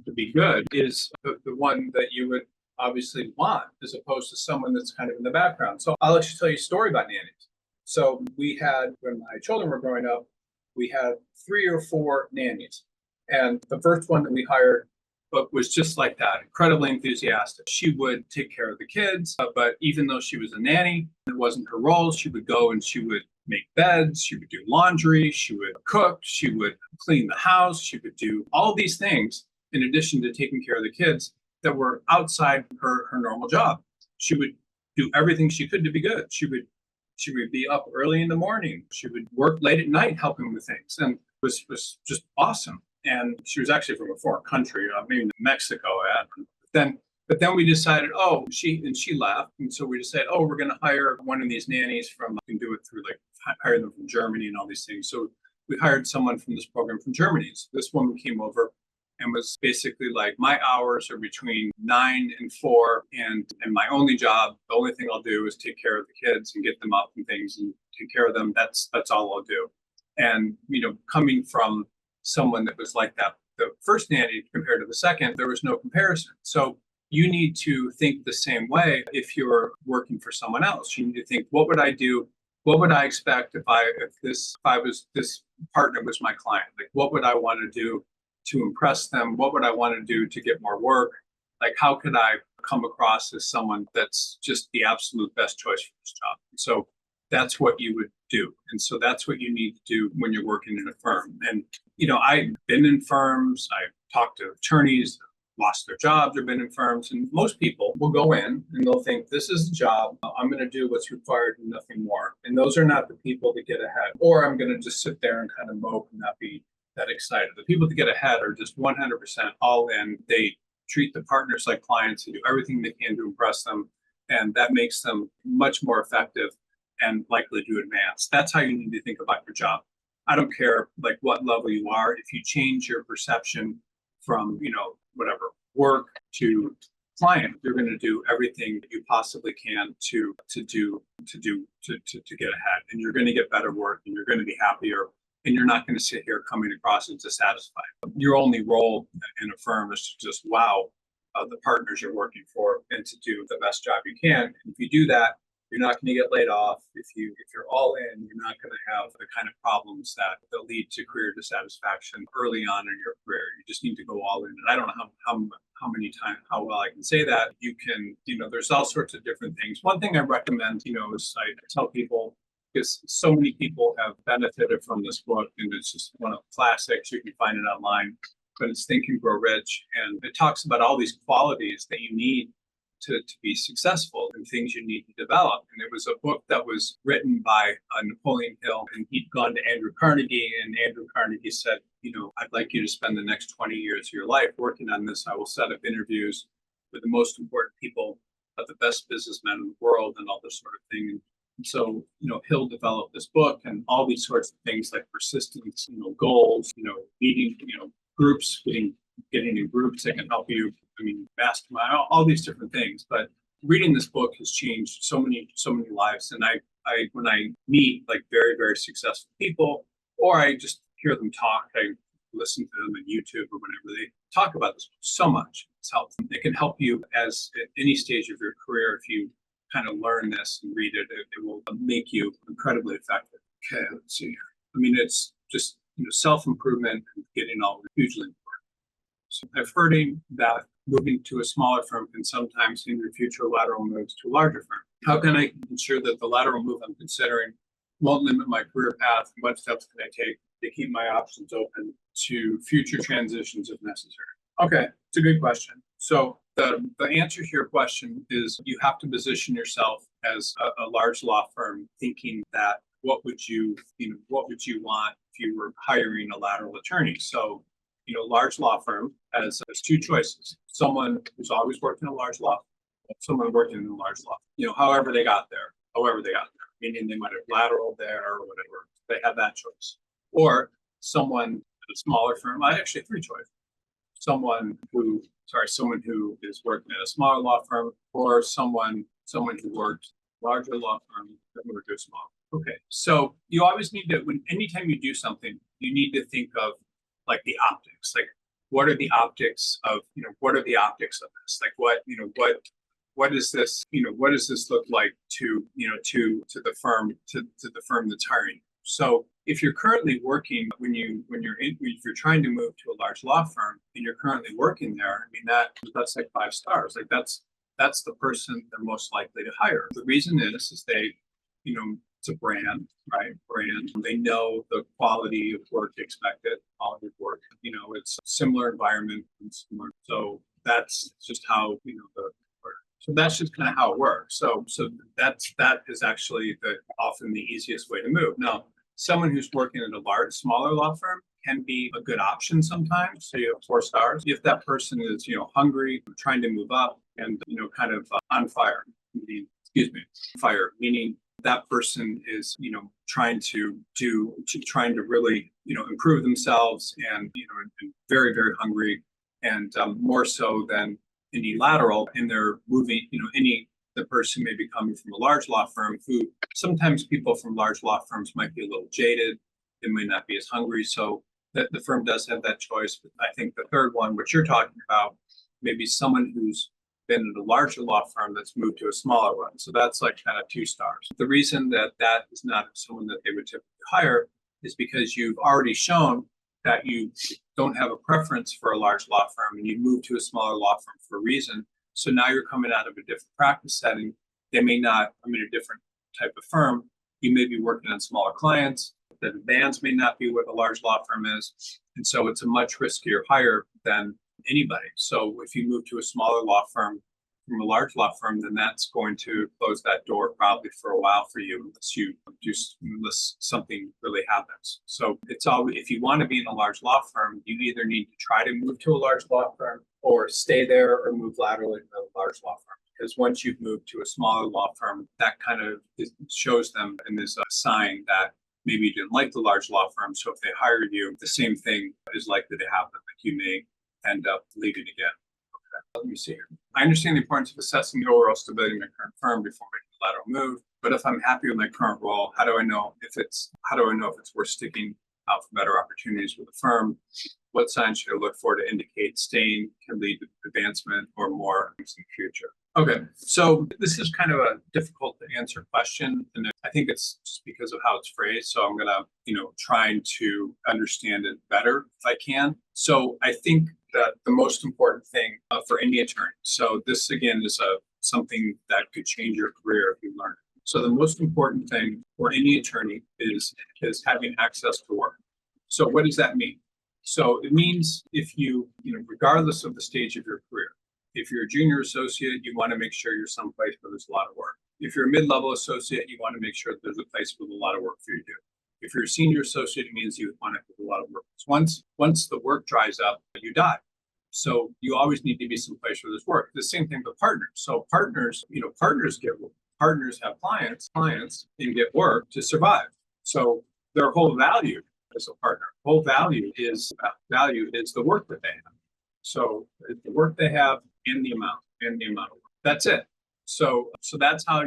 to be good is the one that you would obviously want, as opposed to someone that's kind of in the background. So I'll actually tell you a story about nannies. So we had, when my children were growing up, we had 3 or 4 nannies. And the first one that we hired was just like that, incredibly enthusiastic. She would take care of the kids, but even though she was a nanny, it wasn't her role. She would go and she would make beds, she would do laundry, she would cook, she would clean the house, she would do all these things in addition to taking care of the kids that were outside her normal job. She would do everything she could to be good. She would be up early in the morning. She would work late at night helping with things, and it was just awesome. And she was actually from a foreign country, maybe Mexico. But then we decided, she left. And so we decided, we're going to hire one of these nannies we can do it through hire them from Germany and all these things. So we hired someone from this program from Germany. So this woman came over and was basically like, my hours are between 9 and 4. And my only job, the only thing I'll do is take care of the kids and get them up and things and take care of them. That's all I'll do. And, coming from someone that was like that, the first nanny compared to the second, there was no comparison. So you need to think the same way if you're working for someone else. You need to think, what would I do? What would I expect if this partner was my client? Like, what would I want to do to impress them? What would I want to do to get more work? Like, how could I come across as someone that's just the absolute best choice for this job? So that's what you would do. And so that's what you need to do when you're working in a firm. And, I've been in firms, I've talked to attorneys, lost their jobs or been in firms, and most people will go in and they'll think, this is the job, I'm going to do what's required and nothing more. And those are not the people that get ahead. Or I'm going to just sit there and kind of mope and not be that excited. The people that get ahead are just 100% all in. They treat the partners like clients and do everything they can to impress them. And that makes them much more effective and likely to advance. That's how you need to think about your job. I don't care what level you are. If you change your perception from, whatever, work to client, you're going to do everything you possibly can to get ahead, and you're going to get better work, and you're going to be happier, and you're not going to sit here coming across as dissatisfied. Your only role in a firm is to just wow the partners you're working for and to do the best job you can. And if you do that, you're not going to get laid off. If you're all in, you're not going to have the kind of problems that lead to career dissatisfaction early on in your career. You just need to go all in. And I don't know how well I can say that. You can, there's all sorts of different things. One thing I recommend, is I tell people, because so many people have benefited from this book, and it's just one of the classics. You can find it online, but it's Think and Grow Rich, and it talks about all these qualities that you need to be successful and things you need to develop. And it was a book that was written by Napoleon Hill, and he'd gone to Andrew Carnegie, and Andrew Carnegie said, I'd like you to spend the next 20 years of your life working on this. I will set up interviews with the most important people, of the best businessmen in the world, and all this sort of thing. And so, Hill developed this book and all these sorts of things like persistence, goals, meeting, groups, getting in groups that can help you. Mastermind, all these different things. But reading this book has changed so many lives. And I when I meet like very, very successful people, or I just hear them talk, I listen to them on YouTube or whatever, they talk about this book so much. It's helpful. It can help you as at any stage of your career. If you kind of learn this and read it, it will make you incredibly effective. Okay, let's see here. It's just self-improvement and getting all hugely important. So I've heard that moving to a smaller firm can sometimes hinder future lateral moves to a larger firm. How can I ensure that the lateral move I'm considering won't limit my career path? And what steps can I take to keep my options open to future transitions if necessary? Okay, it's a good question. So the answer to your question is you have to position yourself as a large law firm, thinking that what would you want if you were hiring a lateral attorney? So large law firm has two choices: someone who's always worked in a large law firm, someone working in a large law firm, however they got there, meaning they might have lateral there or whatever. They have that choice. Or someone at a smaller firm, actually three choices: someone who is working at a smaller law firm, or someone who worked larger law firm that moved to a small. Okay, so you always need to, anytime you do something, you need to think of like the optics, like what are the optics of this? Like what does this look like to the firm that's hiring? So if you're currently working, if you're trying to move to a large law firm and you're currently working there, that's like 5 stars. Like that's the person they're most likely to hire. The reason is they, it's a brand, right? Brand. They know the quality of work expected, quality of work. It's a similar environment and similar. So that's just how so that's just kind of how it works. So that is actually often the easiest way to move. Now, someone who's working at a smaller law firm can be a good option sometimes. So you have 4 stars. If that person is, hungry, trying to move up, and kind of on fire, meaning that person is, trying to really, improve themselves, and and very, very hungry, and more so than any lateral, and they're moving, the person may be coming from a large law firm, who sometimes people from large law firms might be a little jaded. They may not be as hungry. So that the firm does have that choice. But I think the third one, which you're talking about, maybe someone who's been at a larger law firm that's moved to a smaller one. So that's like kind of 2 stars. The reason that is not someone that they would typically hire is because you've already shown that you don't have a preference for a large law firm, and you move to a smaller law firm for a reason. So now you're coming out of a different practice setting. They may not, a different type of firm. You may be working on smaller clients. The demands may not be what a large law firm is. And so it's a much riskier hire than anybody. So if you move to a smaller law firm from a large law firm, then that's going to close that door probably for a while for you, unless something really happens. So it's always, if you want to be in a large law firm, you either need to try to move to a large law firm, or stay there, or move laterally to a large law firm. Because once you've moved to a smaller law firm, that kind of shows them, and is a sign that maybe you didn't like the large law firm. So if they hired you, the same thing is likely to happen. Like you may end up leaving again. Let me see here. I understand the importance of assessing the overall stability of my current firm before making a lateral move. But if I'm happy with my current role, how do I know if it's worth sticking out for better opportunities with the firm? What signs should I look for to indicate staying can lead to advancement or more in the future? Okay, so this is kind of a difficult to answer question, and I think it's just because of how it's phrased. So I'm gonna, trying to understand it better if I can. So I think that the most important thing for any attorney. So this again is something that could change your career if you learn it. So the most important thing for any attorney is having access to work. So what does that mean? So it means if regardless of the stage of your career, if you're a junior associate, you want to make sure you're someplace where there's a lot of work. If you're a mid-level associate, you want to make sure that there's a place with a lot of work for you to do. If you're a senior associate, it means you want to have a lot of work. Once the work dries up, you die. So you always need to be someplace where there's work. The same thing with partners. So partners have clients and get work to survive. So their whole value as a partner, whole value is the work that they have. So the work they have and the amount of work. That's it. So that's the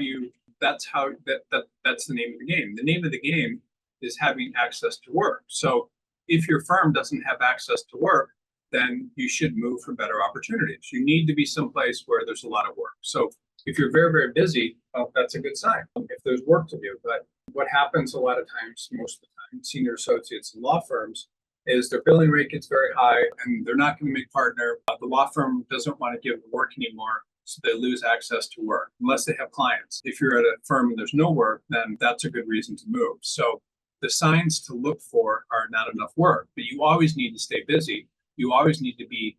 name of the game. The name of the game is having access to work. So if your firm doesn't have access to work, then you should move for better opportunities. You need to be someplace where there's a lot of work. So if you're very, very busy, well, that's a good sign if there's work to do. But what happens a lot of times, most of the time, senior associates in law firms, is their billing rate gets very high and they're not going to make partner. The law firm doesn't want to give the work anymore, so they lose access to work unless they have clients. If you're at a firm and there's no work, then that's a good reason to move. So the signs to look for are not enough work, but you always need to stay busy. You always need to be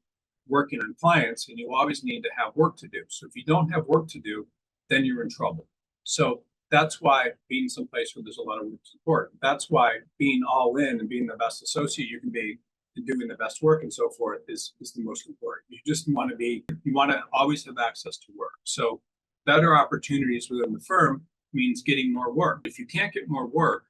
working on clients, and you always need to have work to do. So if you don't have work to do, then you're in trouble. So that's why being someplace where there's a lot of work is important. That's why being all in and being the best associate you can be and doing the best work and so forth is the most important. You want to always have access to work. So better opportunities within the firm means getting more work. If you can't get more work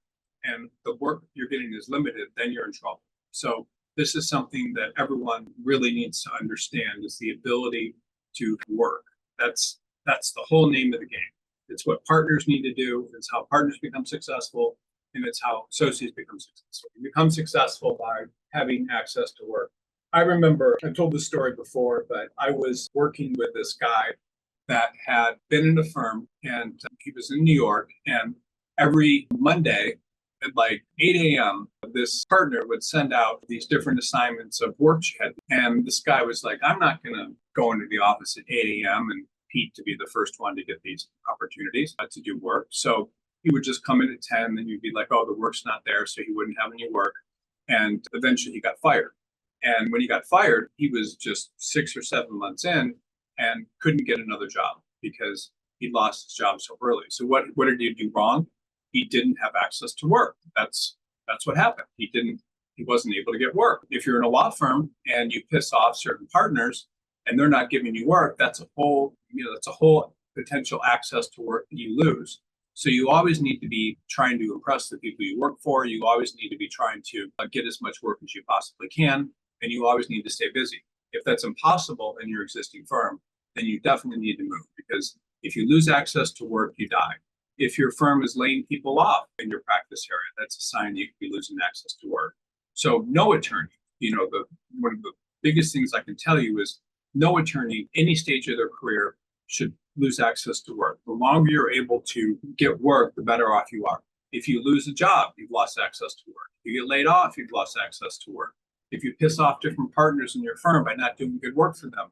and the work you're getting is limited, then you're in trouble. So this is something that everyone really needs to understand, is the ability to work. That's the whole name of the game. It's what partners need to do. It's how partners become successful, and it's how associates become successful. You become successful by having access to work. I remember, I've told this story before, but I was working with this guy that had been in a firm, and he was in New York, and every Monday at like 8 a.m., this partner would send out these different assignments of work she had. And this guy was like, I'm not going to go into the office at 8 a.m. and Pete to be the first one to get these opportunities to do work. So he would just come in at 10, and you'd be like, oh, the work's not there. So he wouldn't have any work. And eventually he got fired. And when he got fired, he was just 6 or 7 months in and couldn't get another job because he lost his job so early. So what did he do wrong? He didn't have access to work. That's what happened. He wasn't able to get work. If you're in a law firm and you piss off certain partners and they're not giving you work, that's a whole potential access to work that you lose. So you always need to be trying to impress the people you work for. You always need to be trying to get as much work as you possibly can, and you always need to stay busy. If that's impossible in your existing firm, then you definitely need to move, because if you lose access to work, you die. If your firm is laying people off in your practice area, that's a sign that you could be losing access to work. So no attorney, one of the biggest things I can tell you is no attorney, any stage of their career, should lose access to work. The longer you're able to get work, the better off you are. If you lose a job, you've lost access to work. If you get laid off, you've lost access to work. If you piss off different partners in your firm by not doing good work for them,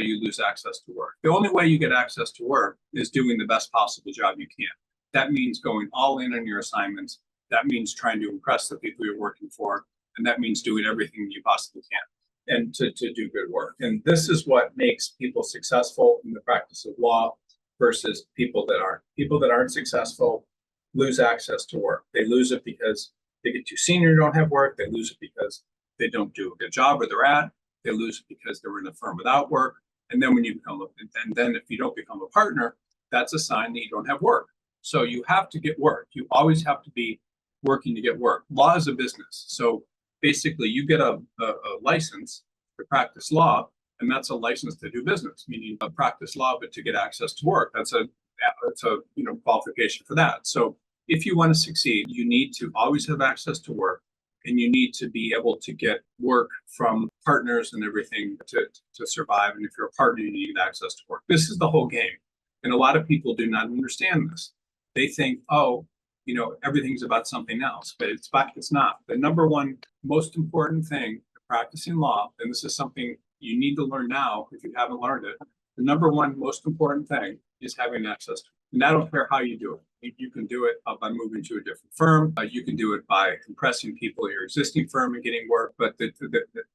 you lose access to work. The only way you get access to work is doing the best possible job you can. That means going all in on your assignments. That means trying to impress the people you're working for. And that means doing everything you possibly can and to do good work. And this is what makes people successful in the practice of law versus people that aren't. People that aren't successful lose access to work. They lose it because they get too senior and don't have work. They lose it because they don't do a good job where they're at. They lose it because they're in a firm without work. And then if you don't become a partner, that's a sign that you don't have work. So you have to get work. You always have to be working to get work. Law is a business. So basically you get a license to practice law, And that's a license to do business, meaning practice law, but to get access to work. That's a qualification for that. So if you want to succeed, you need to always have access to work, and you need to be able to get work from partners and everything to survive. And if you're a partner, you need access to work. This is the whole game. And a lot of people do not understand this. They think, oh, everything's about something else, but it's not. The number one most important thing to practicing law, and this is something you need to learn now if you haven't learned it, the number one most important thing is having access to it. And I don't care how you do it. You can do it by moving to a different firm. You can do it by compressing people in your existing firm and getting work. But the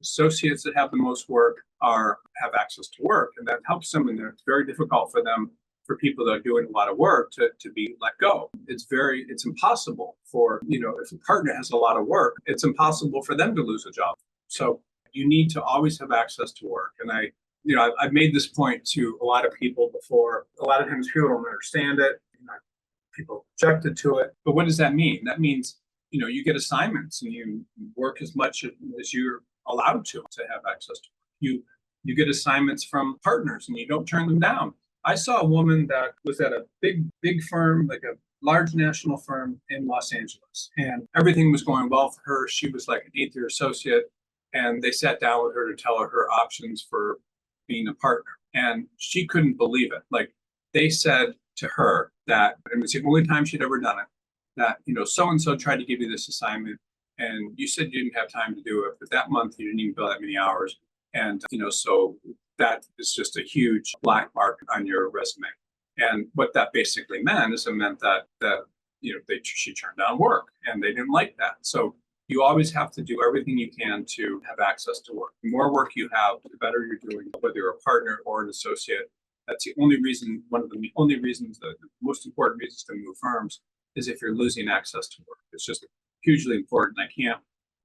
associates that have the most work have access to work, and that helps them. And it's very difficult for people that are doing a lot of work to be let go. It's impossible for, if a partner has a lot of work, it's impossible for them to lose a job. So you need to always have access to work. And I've made this point to a lot of people before. A lot of times people don't understand it. People objected to it. But what does that mean? That means, you get assignments and you work as much as you're allowed to have access to work. You get assignments from partners and you don't turn them down. I saw a woman that was at a big firm, like a large national firm in Los Angeles, and everything was going well for her. She was like an 8th-year associate, and they sat down with her to tell her options for being a partner. And she couldn't believe it. Like, they said to her that, and it was the only time she'd ever done it, that, so-and-so tried to give you this assignment and you said you didn't have time to do it, but that month you didn't even bill that many hours. And, so that is just a huge black mark on your resume. And what that basically meant is it meant that she turned down work and they didn't like that. So you always have to do everything you can to have access to work. The more work you have, the better you're doing, whether you're a partner or an associate. That's the only reason, one of the only reasons, the most important reasons to move firms is if you're losing access to work. It's just hugely important. I can't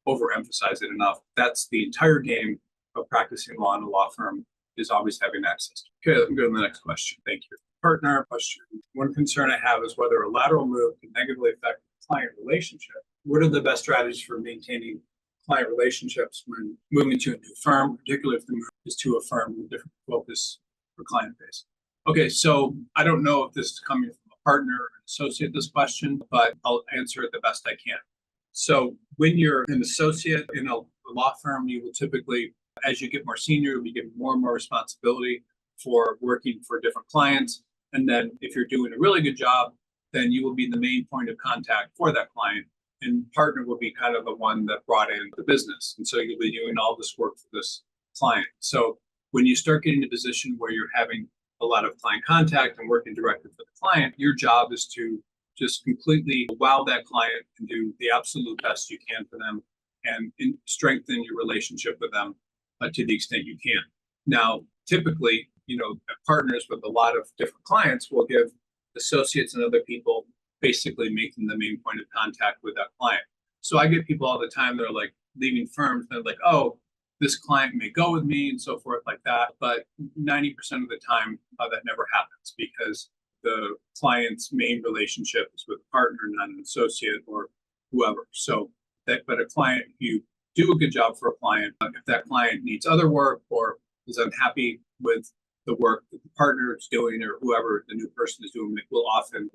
overemphasize it enough. That's the entire game of practicing law in a law firm, is always having access to. Okay, let me go to the next question. Thank you. Partner question. One concern I have is whether a lateral move can negatively affect the client relationship. What are the best strategies for maintaining client relationships when moving to a new firm, particularly if the move is to a firm with a different focus for client base? Okay, so I don't know if this is coming from a partner or an associate, this question, but I'll answer it the best I can. So when you're an associate in a law firm, you will typically, as you get more senior, you'll be given more and more responsibility for working for different clients. And then if you're doing a really good job, then you will be the main point of contact for that client. And partner will be kind of the one that brought in the business. And so you'll be doing all this work for this client. So when you start getting in a position where you're having a lot of client contact and working directly for the client, your job is to just completely wow that client and do the absolute best you can for them and strengthen your relationship with them to the extent you can. Now, typically, partners with a lot of different clients will give associates and other people basically make them the main point of contact with that client. So I get people all the time that are like leaving firms, they're like, oh, this client may go with me and so forth like that. But 90% of the time, that never happens because the client's main relationship is with a partner, not an associate or whoever. So but a client, you do a good job for a client. If that client needs other work or is unhappy with the work that the partner is doing or whoever the new person is doing, it will often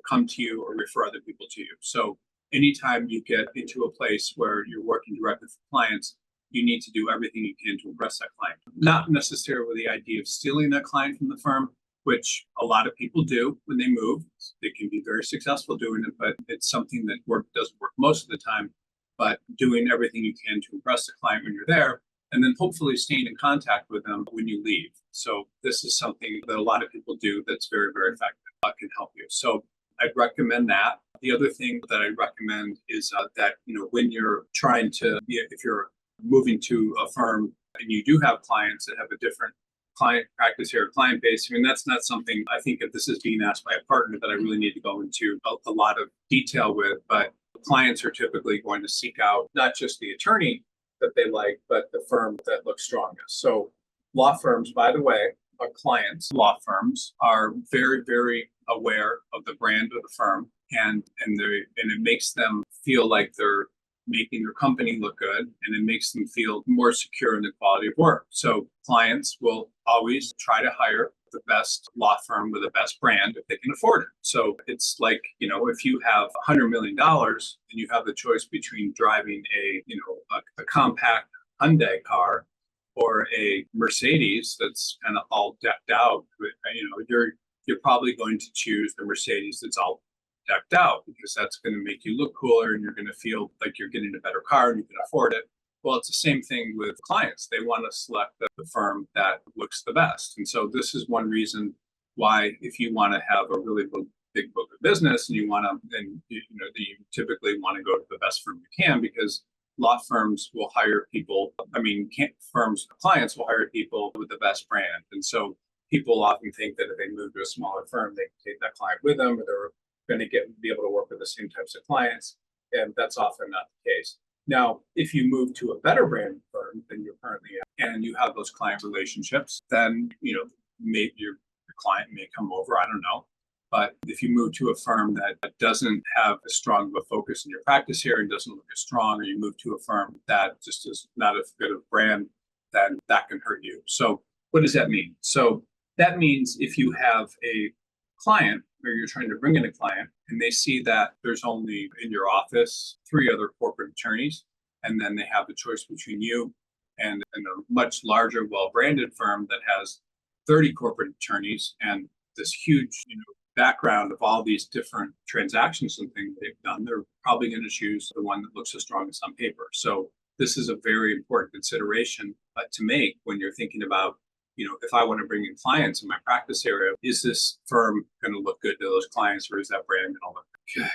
come to you or refer other people to you. So anytime you get into a place where you're working directly for clients, you need to do everything you can to impress that client. Not necessarily with the idea of stealing that client from the firm, which a lot of people do when they move. They can be very successful doing it, but it's something that doesn't work most of the time. But doing everything you can to impress the client when you're there, and then hopefully staying in contact with them when you leave. So this is something that a lot of people do that's very, very effective, can help you. So I'd recommend that. The other thing that I recommend is that, when you're trying to, if you're moving to a firm and you do have clients that have a different client practice here, client base, that's not something I think if this is being asked by a partner that I really need to go into a lot of detail with, but clients are typically going to seek out not just the attorney that they like, but the firm that looks strongest. So law firms, by the way, law firms are very, very aware of the brand of the firm, and it makes them feel like they're making their company look good, and it makes them feel more secure in the quality of work. So clients will always try to hire the best law firm with the best brand if they can afford it. So it's like, if you have $100 million and you have the choice between driving a compact Hyundai car or a Mercedes that's kind of all decked out, you're probably going to choose the Mercedes that's all decked out because that's going to make you look cooler and you're going to feel like you're getting a better car and you can afford it. Well, it's the same thing with clients. They want to select the firm that looks the best. And so this is one reason why, if you want to have a really big book of business and you want to, then you typically want to go to the best firm you can, because law firms will hire people. Clients will hire people with the best brand. And so people often think that if they move to a smaller firm, they can take that client with them, or they're going to be able to work with the same types of clients. And that's often not the case. Now, if you move to a better brand firm than you're currently at, and you have those client relationships, then maybe your client may come over. I don't know. But if you move to a firm that doesn't have as strong of a focus in your practice area and doesn't look as strong, or you move to a firm that just is not as good of a brand, then that can hurt you. So what does that mean? So that means if you have a client, or you're trying to bring in a client, and they see that there's only in your office 3 other corporate attorneys, and then they have the choice between you and a much larger, well-branded firm that has 30 corporate attorneys and this huge, background of all these different transactions and things they've done, they're probably going to choose the one that looks the strongest on paper. So this is a very important consideration to make when you're thinking about, if I want to bring in clients in my practice area, is this firm going to look good to those clients, or is that brand going to look good?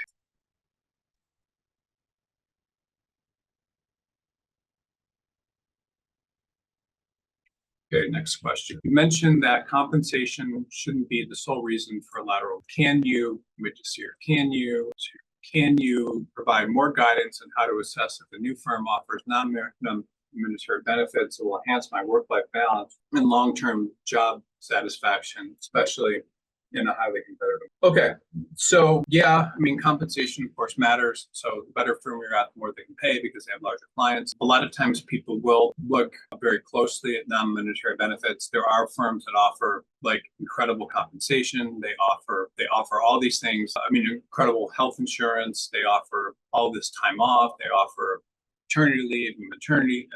Okay, next question. You mentioned that compensation shouldn't be the sole reason for a lateral. Can you provide more guidance on how to assess if the new firm offers non-monetary benefits that will enhance my work-life balance and long-term job satisfaction, especially in a highly competitive? Okay, so yeah, compensation of course matters. So the better firm you're at, the more they can pay because they have larger clients. A lot of times people will look very closely at non-monetary benefits. There are firms that offer like incredible compensation. They offer all these things. Incredible health insurance. They offer all this time off. They offer maternity leave and maternity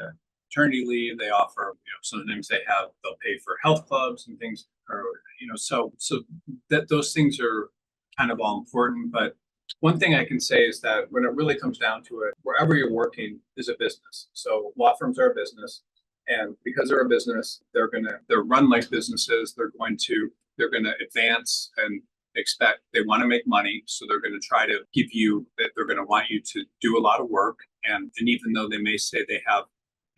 leave. They offer, sometimes they'll pay for health clubs and things, or, so that those things are kind of all important. But one thing I can say is that when it really comes down to it, wherever you're working is a business. So law firms are a business, and because they're a business, they're run like businesses. They're going to advance and they want to make money. So they're going to try to they're going to want you to do a lot of work. And even though they may say they have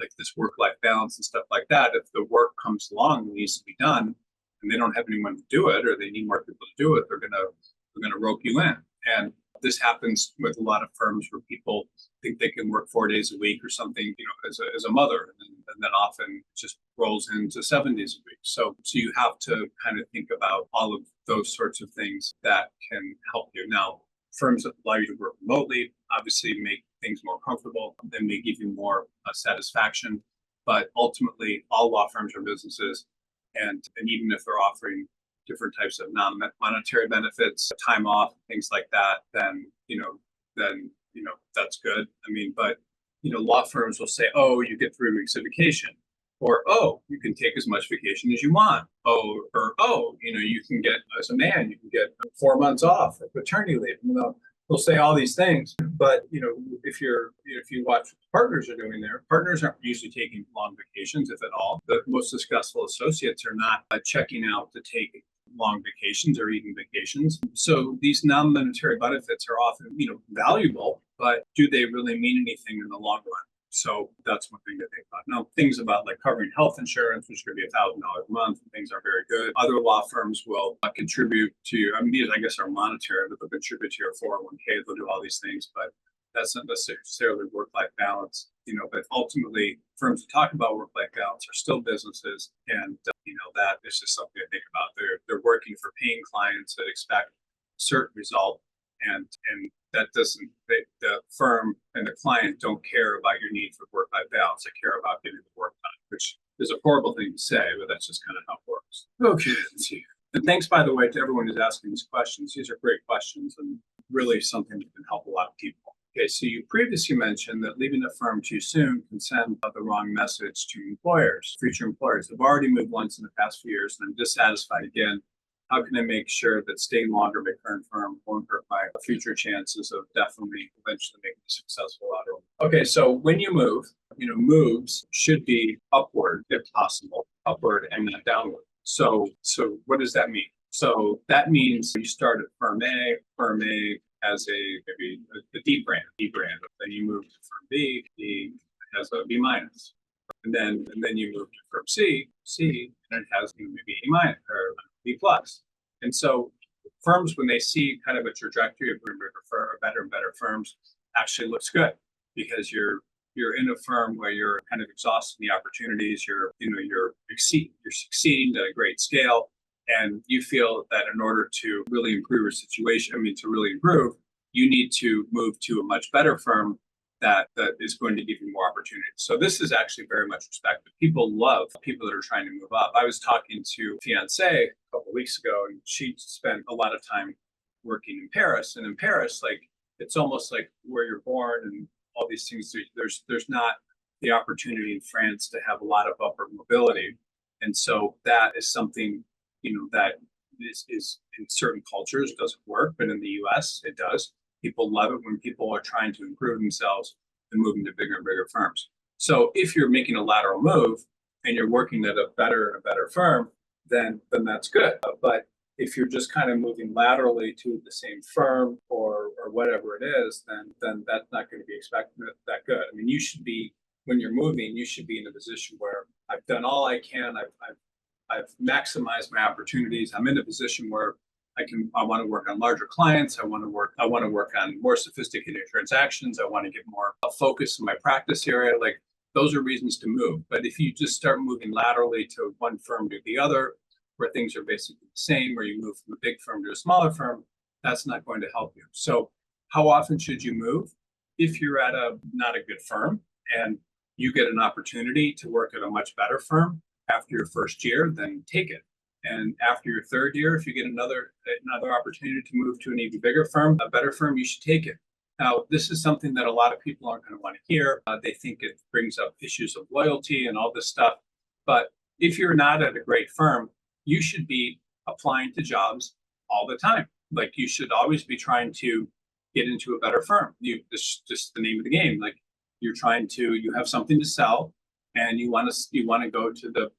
like this work-life balance and stuff like that, if the work comes along and needs to be done and they don't have anyone to do it, or they need more people to do it, they're gonna rope you in. And this happens with a lot of firms where people think they can work 4 days a week or something, as a mother, and then often it just rolls into 7 days a week. So you have to kind of think about all of those sorts of things that can help you. Now, firms that allow you to work remotely obviously make things more comfortable and may give you more satisfaction. But ultimately, all law firms are businesses, and even if they're offering different types of non-monetary benefits, time off, things like that, then that's good. But law firms will say, oh, you get 3 weeks of vacation, or oh, you can take as much vacation as you want. You can get, as a man, you can get 4 months off of paternity leave. They'll say all these things, but if you watch what partners are doing there, partners aren't usually taking long vacations, if at all. The most successful associates are not checking out to take long vacations or even vacations. So these non-monetary benefits are often, valuable, but do they really mean anything in the long run? So that's one thing to think about. Now, things about like covering health insurance, which could be $1,000 a month, things are very good. Other law firms will contribute to, these I guess are monetary, but they'll contribute to your 401k. They'll do all these things, but that's not necessarily work-life balance. But ultimately, firms that talk about work-life balance are still businesses, and that is just something to think about. They're working for paying clients that expect a certain result, and that doesn't the firm and the client don't care about your need for work-life balance. They care about getting the work done, which is a horrible thing to say, but that's just kind of how it works. Okay, let's see. And thanks, by the way, to everyone who's asking these questions. These are great questions and really something that can help a lot of people. Okay, so you previously mentioned that leaving a firm too soon can send the wrong message to employers, future employers. I've already moved once in the past few years and I'm dissatisfied again. How can I make sure that staying longer at my current firm won't hurt my future chances of definitely eventually making a successful lateral? Okay, so when you move, moves should be upward if possible, upward and not downward. So what does that mean? So that means you start at firm A has maybe a D brand, then you move to firm B has a B minus. And then you move to firm C, and it has maybe A minus or B plus. And so firms, when they see kind of a trajectory of better and better firms, actually looks good because you're in a firm where you're kind of exhausting the opportunities, you're succeeding at a great scale, and you feel that in order to really improve your situation, to really improve, you need to move to a much better firm that is going to give you more opportunities. So this is actually very much respected. People love people that are trying to move up. I was talking to a fiance a couple of weeks ago, and she spent a lot of time working in Paris. And in Paris, like it's almost like where you're born and all these things. There's not the opportunity in France to have a lot of upward mobility, and so that is something that is in certain cultures doesn't work, but in the U.S. it does. People love it when people are trying to improve themselves and moving to bigger and bigger firms. So if you're making a lateral move and you're working at a better firm, then that's good. But if you're just kind of moving laterally to the same firm or whatever it is, then that's not going to be expected that good. You should be, when you're moving, you should be in a position where I've done all I can. I've maximized my opportunities. I'm in a position where I want to work on larger clients. I want to work on more sophisticated transactions. I want to get more focus in my practice area. Like those are reasons to move. But if you just start moving laterally to one firm to the other, where things are basically the same, or you move from a big firm to a smaller firm, that's not going to help you. So how often should you move? If you're at not a good firm and you get an opportunity to work at a much better firm after your first year, then take it. And after your third year, if you get another opportunity to move to an even bigger firm, a better firm, you should take it. Now, this is something that a lot of people aren't going to want to hear. They think it brings up issues of loyalty and all this stuff. But if you're not at a great firm, you should be applying to jobs all the time. Like you should always be trying to get into a better firm. This just the name of the game. Like you have something to sell, and you want to go to the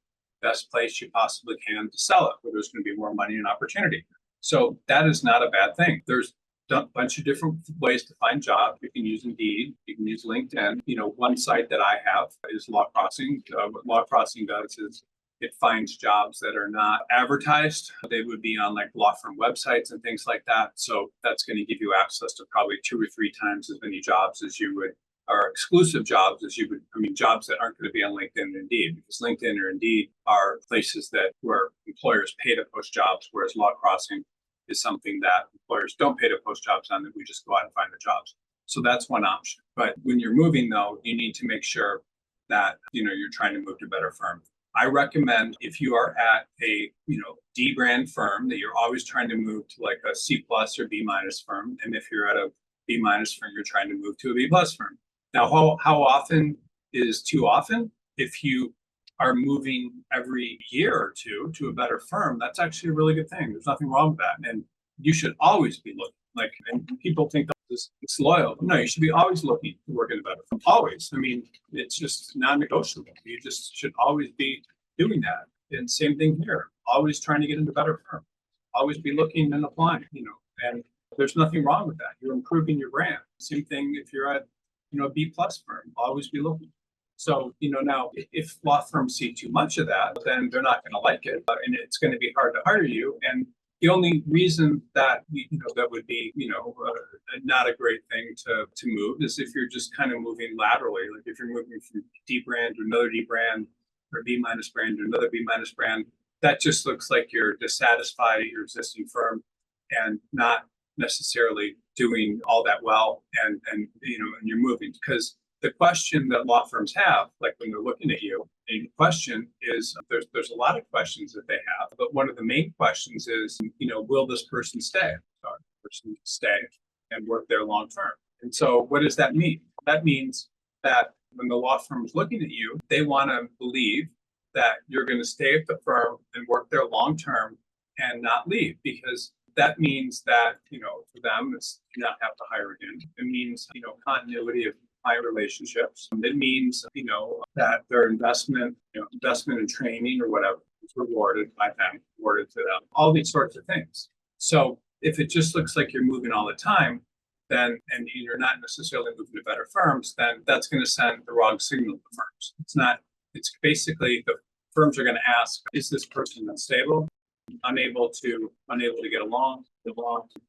best place you possibly can to sell it, where there's going to be more money and opportunity. So that is not a bad thing. There's a bunch of different ways to find jobs. You can use Indeed, you can use LinkedIn. One site that I have is Law Crossing. What Law Crossing does is it finds jobs that are not advertised. They would be on like law firm websites and things like that. So that's going to give you access to probably 2 or 3 times as many jobs as you would, or exclusive jobs as you would, jobs that aren't going to be on LinkedIn and Indeed, because LinkedIn or Indeed are places where employers pay to post jobs, whereas Law Crossing is something that employers don't pay to post jobs on, that we just go out and find the jobs. So that's one option. But when you're moving though, you need to make sure that, you're trying to move to a better firm. I recommend if you are at a, D brand firm, that you're always trying to move to like a C plus or B minus firm. And if you're at a B minus firm, you're trying to move to a B plus firm. Now, how often is too often? If you are moving every year or two to a better firm, that's actually a really good thing. There's nothing wrong with that. And you should always be looking. And people think it's loyal. No, you should be always looking to work in a better firm. Always. It's just non-negotiable. You just should always be doing that. And same thing here. Always trying to get into a better firm. Always be looking and applying, and there's nothing wrong with that. You're improving your brand. Same thing if you're at, a B plus firm, always be looking. So, now if law firms see too much of that, then they're not going to like it, and it's going to be hard to hire you. And the only reason that, that would be, not a great thing to move is if you're just kind of moving laterally. Like if you're moving from D brand to another D brand, or B minus brand to another B minus brand, that just looks like you're dissatisfied at your existing firm and not necessarily doing all that well, and you're moving. Because the question that law firms have, like when they're looking at you, and the question is there's a lot of questions that they have, but one of the main questions is, will this person stay? Person stay and work there long term. And so what does that mean? That means that when the law firm is looking at you, they want to believe that you're going to stay at the firm and work there long term and not leave, because that means that, for them, it's not have to hire again. It means, continuity of client relationships. It means, that their investment in training or whatever is rewarded by them, rewarded to them, all these sorts of things. So if it just looks like you're moving all the time, then, and you're not necessarily moving to better firms, then that's going to send the wrong signal to firms. It's basically the firms are going to ask, is this person unstable, unable to get along,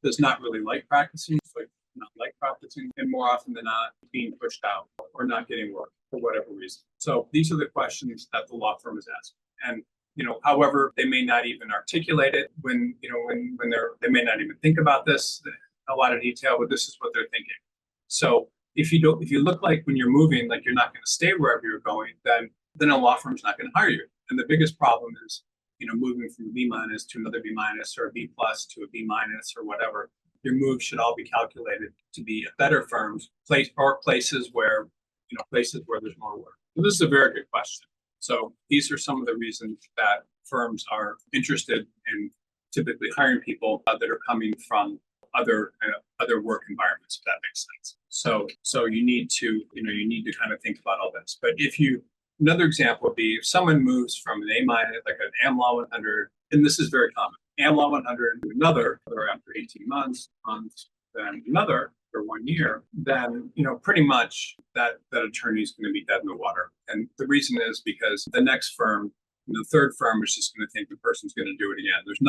does not really like practicing, and more often than not, being pushed out or not getting work for whatever reason. So these are the questions that the law firm is asking. And however, they may not even articulate it when they may not even think about this in a lot of detail, but this is what they're thinking. So if you look like when you're moving, like you're not going to stay wherever you're going, then a law firm's not going to hire you. And the biggest problem is, moving from a B minus to another B minus or a B plus to a B minus or whatever. Your move should all be calculated to be at better firms, places where there's more work. So this is a very good question. So these are some of the reasons that firms are interested in typically hiring people that are coming from other work environments, if that makes sense. So you need to kind of think about all this. But another example would be if someone moves from an A minus, like an AmLaw 100, and this is very common, AmLaw 100 to another after 18 months, then another for 1 year, then pretty much that attorney is going to be dead in the water. And the reason is because the next firm, the third firm, is just going to think the person's going to do it again. There's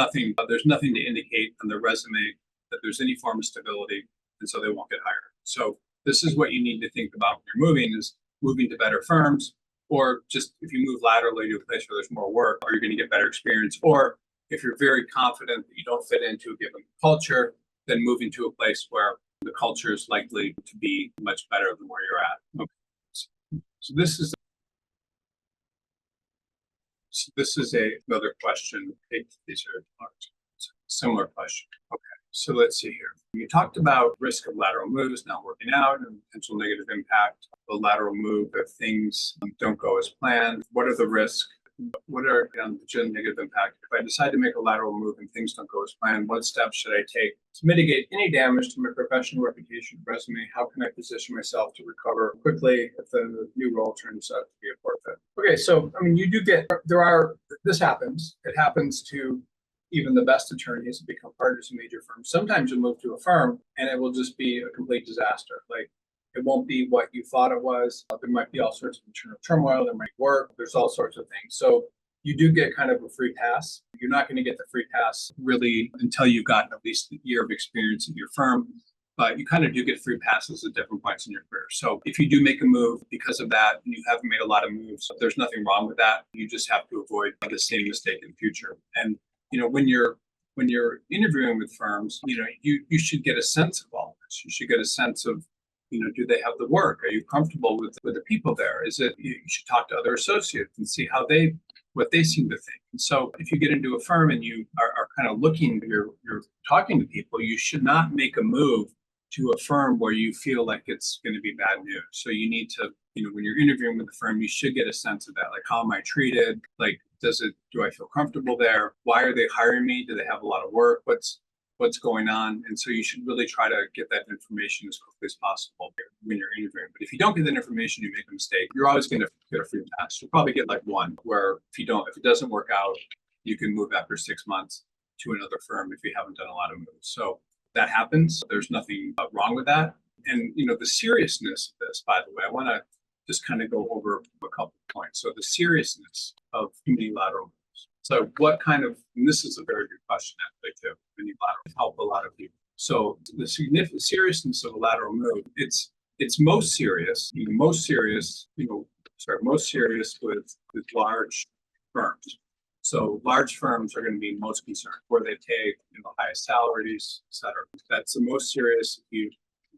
nothing to indicate on the resume that there's any form of stability, and so they won't get hired. So this is what you need to think about when you're moving: is moving to better firms, or just if you move laterally to a place where there's more work, are you going to get better experience? Or if you're very confident that you don't fit into a given culture, then moving to a place where the culture is likely to be much better than where you're at. Okay. So this is another question. These are similar question. Okay. So let's see here. You talked about risk of lateral moves not working out and potential negative impact of a lateral move if things don't go as planned. What are the risks? What are the negative impact? If I decide to make a lateral move and things don't go as planned, what steps should I take to mitigate any damage to my professional reputation, resume? How can I position myself to recover quickly if the new role turns out to be a forfeit? Okay, so you do get this happens. It happens to even the best attorneys become partners in major firms. Sometimes you'll move to a firm and it will just be a complete disaster. Like, it won't be what you thought it was. There might be all sorts of internal turmoil. There might work. There's all sorts of things. So you do get kind of a free pass. You're not going to get the free pass really until you've gotten at least a year of experience in your firm. But you kind of do get free passes at different points in your career. So if you do make a move because of that, and you haven't made a lot of moves, there's nothing wrong with that. You just have to avoid the same mistake in the future. And when you're interviewing with firms, you should get a sense of all this. You should get a sense of, do they have the work? Are you comfortable with the people there? You should talk to other associates and see what they seem to think. And so if you get into a firm and you are kind of you're talking to people, you should not make a move to a firm where you feel like it's going to be bad news. So you need to, when you're interviewing with the firm, you should get a sense of that. Like, how am I treated? Like, do I feel comfortable there? Why are they hiring me? Do they have a lot of work? What's going on? And so you should really try to get that information as quickly as possible when you're interviewing. But if you don't get that information, you make a mistake, you're always going to get a free pass. You'll probably get like one, where if it doesn't work out, you can move after 6 months to another firm if you haven't done a lot of moves. So that happens. There's nothing wrong with that. And the seriousness of this, by the way, I want to just kind of go over a couple of points. So the seriousness of committing lateral moves. So and this is a very good question actually too, committing lateral help a lot of people. So the significant seriousness of a lateral move, it's most serious with large firms. So large firms are going to be most concerned where they pay the highest salaries, et cetera. That's the most serious if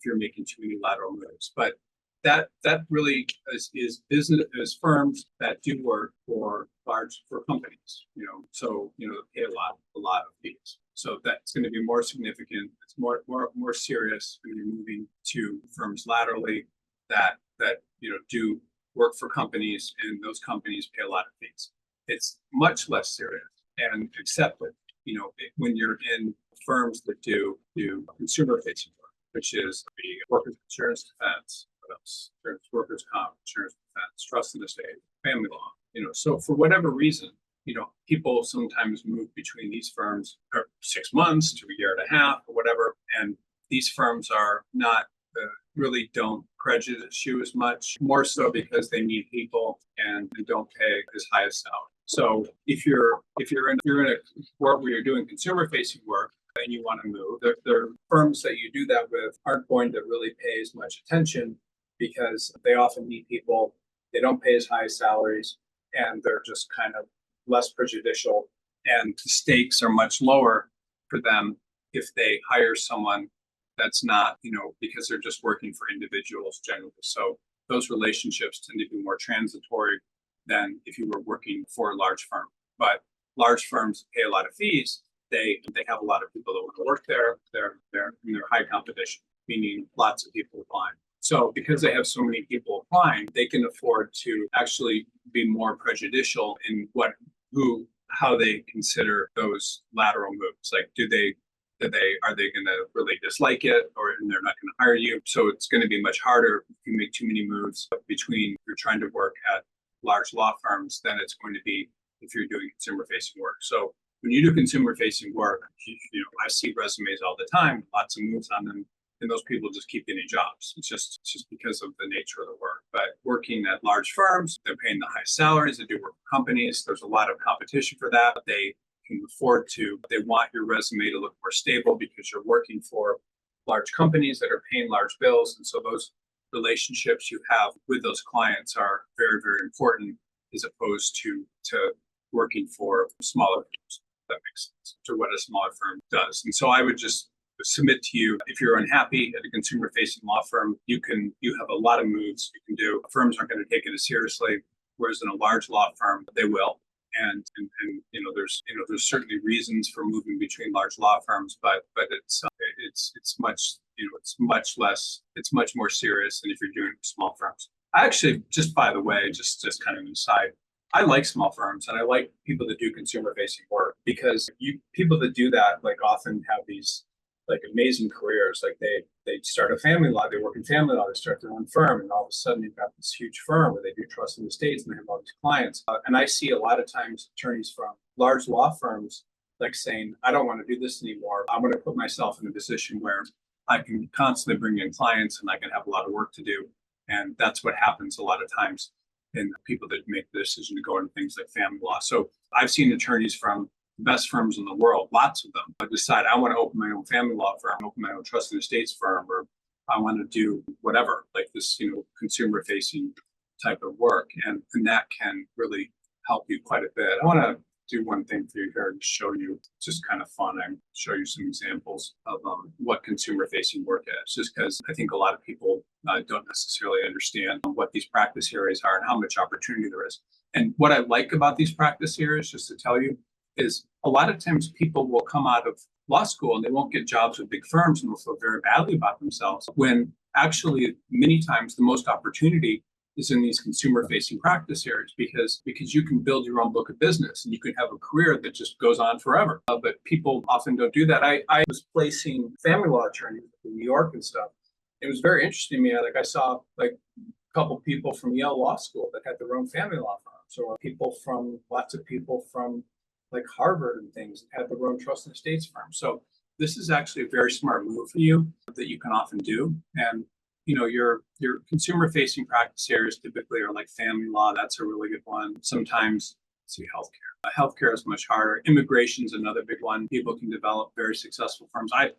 you're making too many lateral moves. But that really is business is firms that do work for companies, so they pay a lot of fees. So that's going to be more significant. It's more serious when you're moving to firms laterally that do work for companies, and those companies pay a lot of fees. It's much less serious and accepted, when you're in firms that do consumer facing work, which is the workers' insurance defense, what else? There's workers' comp, insurance defense, trust and estate, family law. So for whatever reason, people sometimes move between these firms for 6 months to a year and a half or whatever, and these firms are not really don't prejudice you as much, more so because they need people and they don't pay as high a salary. So if you're in a work where you're doing consumer facing work and you want to move, the firms that you do that with aren't going to really pay as much attention because they often need people. They don't pay as high salaries, and they're just kind of less prejudicial, and the stakes are much lower for them if they hire someone that's not, because they're just working for individuals generally. So those relationships tend to be more transitory than if you were working for a large firm. But large firms pay a lot of fees. They have a lot of people that want to work there. They're high competition, meaning lots of people applying. So because they have so many people applying, they can afford to actually be more prejudicial in how they consider those lateral moves. Like, are they going to really dislike it, or they're not going to hire you? So it's going to be much harder if you make too many moves between you're trying to work at large law firms than it's going to be if you're doing consumer facing work. So when you do consumer facing work, I see resumes all the time, lots of moves on them, and those people just keep getting jobs. It's just because of the nature of the work. But working at large firms, they're paying the high salaries. They do work for companies. There's a lot of competition for that. They can afford to. They want your resume to look more stable because you're working for large companies that are paying large bills. And so those relationships you have with those clients are very, very important, as opposed to working for smaller firms. That makes sense, to what a smaller firm does. And so I would just submit to you, if you're unhappy at a consumer facing law firm, you have a lot of moves you can do. Firms aren't going to take it as seriously, whereas in a large law firm, they will. And there's certainly reasons for moving between large law firms, but it's much more serious than if you're doing small firms. I actually, just by the way, just kind of an aside, I like small firms and I like people that do consumer facing work, because people that do that often have these amazing careers. Like they start a family law, they work in family law, they start their own firm, and all of a sudden you've got this huge firm where they do trust in the states and they have all these clients. And I see a lot of times attorneys from large law firms saying, I don't want to do this anymore. I want to put myself in a position where I can constantly bring in clients and I can have a lot of work to do. And that's what happens a lot of times in people that make the decision to go into things like family law. So I've seen attorneys from the best firms in the world, lots of them, decide I want to open my own family law firm, open my own trust and estates firm, or I want to do whatever, this, consumer facing type of work. And that can really help you quite a bit. I want to do one thing for you here and show you, just kind of fun, and show you some examples of what consumer facing work is, just because I think a lot of people don't necessarily understand what these practice areas are and how much opportunity there is. And what I like about these practice areas, just to tell you, is a lot of times people will come out of law school and they won't get jobs with big firms and will feel very badly about themselves, when actually many times the most opportunity is in these consumer facing practice areas, because you can build your own book of business and you can have a career that just goes on forever. But people often don't do that. I was placing family law attorneys in New York and stuff. It was very interesting to me. I saw a couple people from Yale Law School that had their own family law firms, or lots of people from Harvard and things that had their own trust and estates firm. So this is actually a very smart move for you that you can often do. And your consumer facing practice areas typically are family law. That's a really good one. Sometimes, see, healthcare. Healthcare is much harder. Immigration is another big one. People can develop very successful firms. I've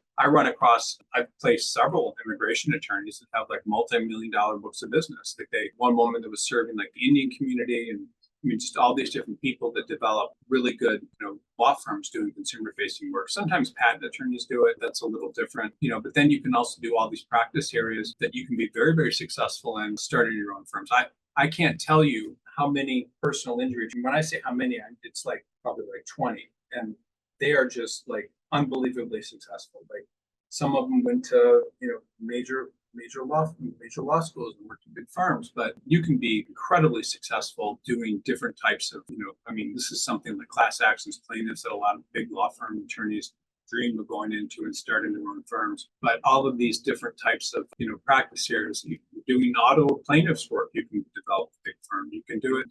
placed several immigration attorneys that have multi-million-dollar books of business. One woman that was serving the Indian community, and I mean, just all these different people that develop really good, law firms doing consumer facing work. Sometimes patent attorneys do it. That's a little different, but then you can also do all these practice areas that you can be very, very successful in starting your own firms. I can't tell you how many personal injury. When I say how many, it's like probably like 20. And they are just like unbelievably successful. Like some of them went to, major law schools and worked in big firms, but you can be incredibly successful doing different types of, this is something like class actions plaintiffs that a lot of big law firm attorneys dream of going into and starting their own firms. But all of these different types of, practice areas, doing auto plaintiffs work, you can develop a big firm. You can do it,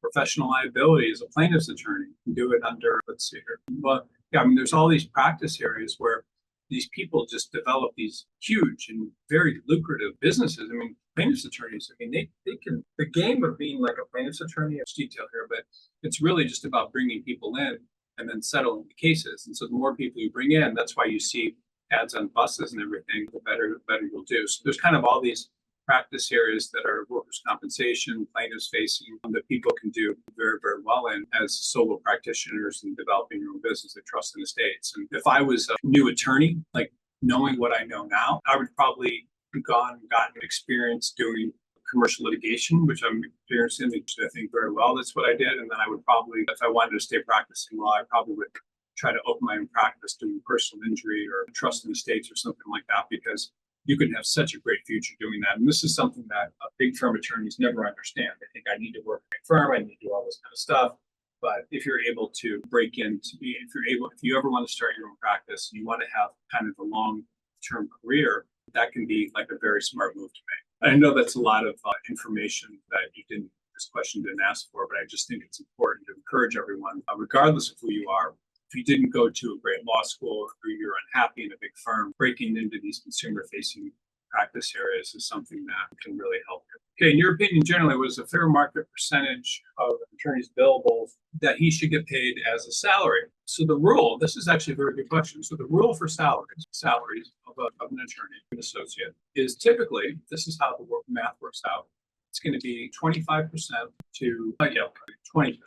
professional liability as a plaintiff's attorney. You can do it under, let's see here. But yeah, there's all these practice areas where these people just develop these huge and very lucrative businesses. Plaintiff's attorneys, they can, the game of being like a plaintiff's attorney, it's detailed here, but it's really just about bringing people in and then settling the cases. And so the more people you bring in, that's why you see ads on buses and everything, the better you'll do. So there's kind of all these practice areas that are workers' compensation, plaintiffs facing, that people can do very, very well in as solo practitioners and developing your own business at trust in estates. And if I was a new attorney, like knowing what I know now, I would probably have gotten experience doing commercial litigation, which I'm experienced in, which I think very well. That's what I did. And then I would probably, if I wanted to stay practicing law, I probably would try to open my own practice doing personal injury or trust in estates or something like that, because you can have such a great future doing that. And this is something that big firm attorneys never understand. They think I need to work in a firm, I need to do all this kind of stuff. But if you're able to break into, if you ever want to start your own practice, and you want to have kind of a long-term career, that can be like a very smart move to make. I know that's a lot of information that this question didn't ask for, but I just think it's important to encourage everyone, regardless of who you are. If you didn't go to a great law school or you're unhappy in a big firm, breaking into these consumer-facing practice areas is something that can really help you. Okay, in your opinion, generally, what is a fair market percentage of an attorney's billable that he should get paid as a salary? So the rule, this is actually a very good question. So the rule for salaries of an attorney, an associate, is typically, this is how the math works out. It's going to be 25% to 20%.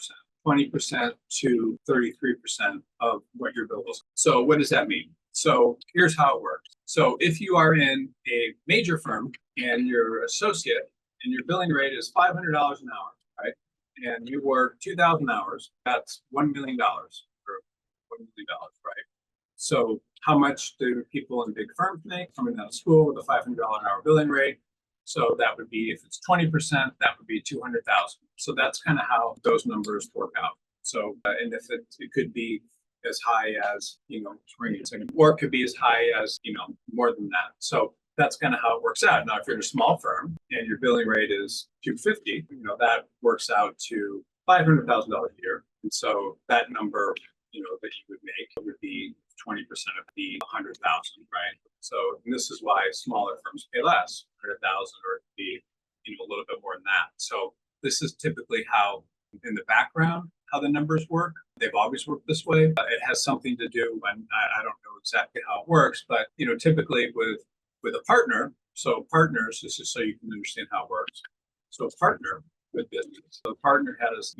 20% to 33% of what your bill is. So what does that mean? So here's how it works. So if you are in a major firm and you're associate and your billing rate is $500 an hour, right? And you work 2,000 hours, that's $1 million or $1 million, right? So how much do people in big firms make coming out of school with a $500 an hour billing rate? So that would be, if it's 20%, that would be 200,000. So that's kind of how those numbers work out. So, and if it could be as high as, or it could be as high as, more than that. So that's kind of how it works out. Now, if you're in a small firm and your billing rate is 250, that works out to $500,000 a year. And so that number, that you would make would be 20% of the 100,000, right? So and this is why smaller firms pay less, 100,000, or it could be, a little bit more than that. So this is typically how, in the background, how the numbers work. They've always worked this way. It has something to do, and I don't know exactly how it works, but typically with a partner. So partners, this is so you can understand how it works. So a partner with business. So a partner has,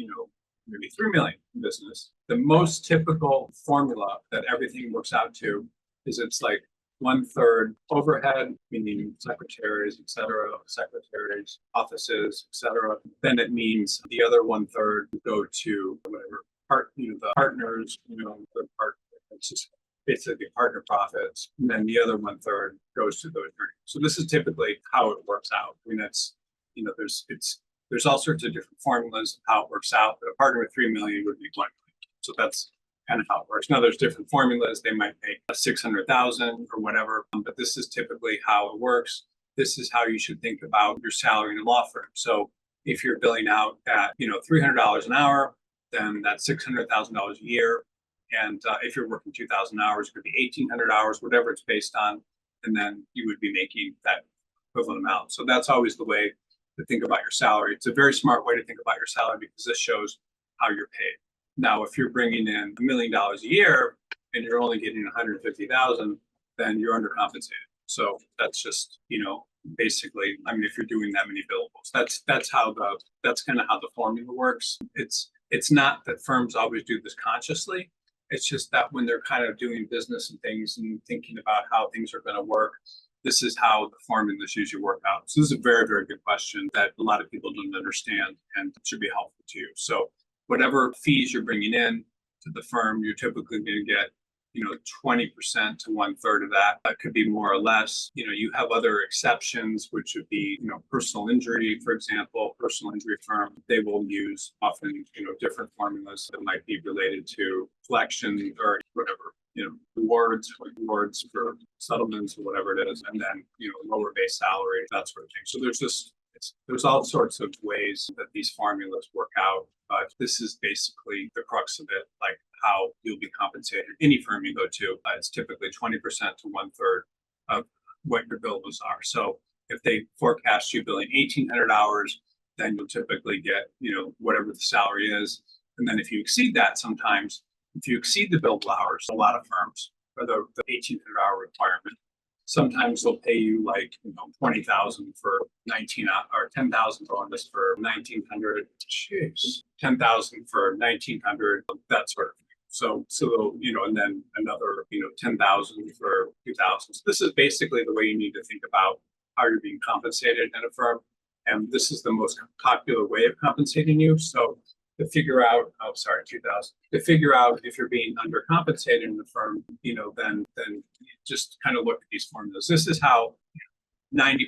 maybe 3 million in business. The most typical formula that everything works out to is it's like 1/3 overhead, meaning secretaries, et cetera, secretaries, offices, et cetera. Then it means the other 1/3 go to whatever the partners, the part, it's just basically partner profits. And then the other 1/3 goes to the attorney. So this is typically how it works out. That's, there's all sorts of different formulas of how it works out, but a partner with 3 million would be 1 million. So that's kind of how it works. Now there's different formulas. They might pay 600,000 or whatever, but this is typically how it works. This is how you should think about your salary in a law firm. So if you're billing out at, $300 an hour, then that's $600,000 a year. And if you're working 2,000 hours, it could be 1,800 hours, whatever it's based on. And then you would be making that equivalent amount. So that's always the way to think about your salary. It's a very smart way to think about your salary because this shows how you're paid. Now, if you're bringing in $1 million a year and you're only getting 150,000, then you're undercompensated. So that's just, basically, I mean, if you're doing that many billables, that's kind of how the formula works. It's not that firms always do this consciously. It's just that when they're kind of doing business and things and thinking about how things are going to work, this is how the formulas usually work out. So this is a very, very good question that a lot of people don't understand and should be helpful to you. So whatever fees you're bringing in to the firm, you're typically going to get 20% to one third of that. That could be more or less. You have other exceptions, which would be, personal injury, for example, personal injury firm. They will use often, different formulas that might be related to collection or whatever, rewards for settlements or whatever it is, and then, lower base salary, that sort of thing. So there's all sorts of ways that these formulas work out, but this is basically the crux of it, like how you'll be compensated. Any firm you go to, it's typically 20% to one third of what your billables are. So if they forecast you billing 1,800 hours, then you'll typically get, whatever the salary is. And then if you exceed that, sometimes if you exceed the billable hours, a lot of firms, or the 1,800 hour requirement, sometimes they'll pay you like 20,000 for 19 or 10,000 on this for 1,900. Jeez, 10,000 for 1,900, that sort of thing. So and then another 10,000 for 2,000. So this is basically the way you need to think about how you're being compensated in a firm, and this is the most popular way of compensating you. So to figure out, 2,000. To figure out if you're being undercompensated in the firm, then just kind of look at these formulas. This is how 90%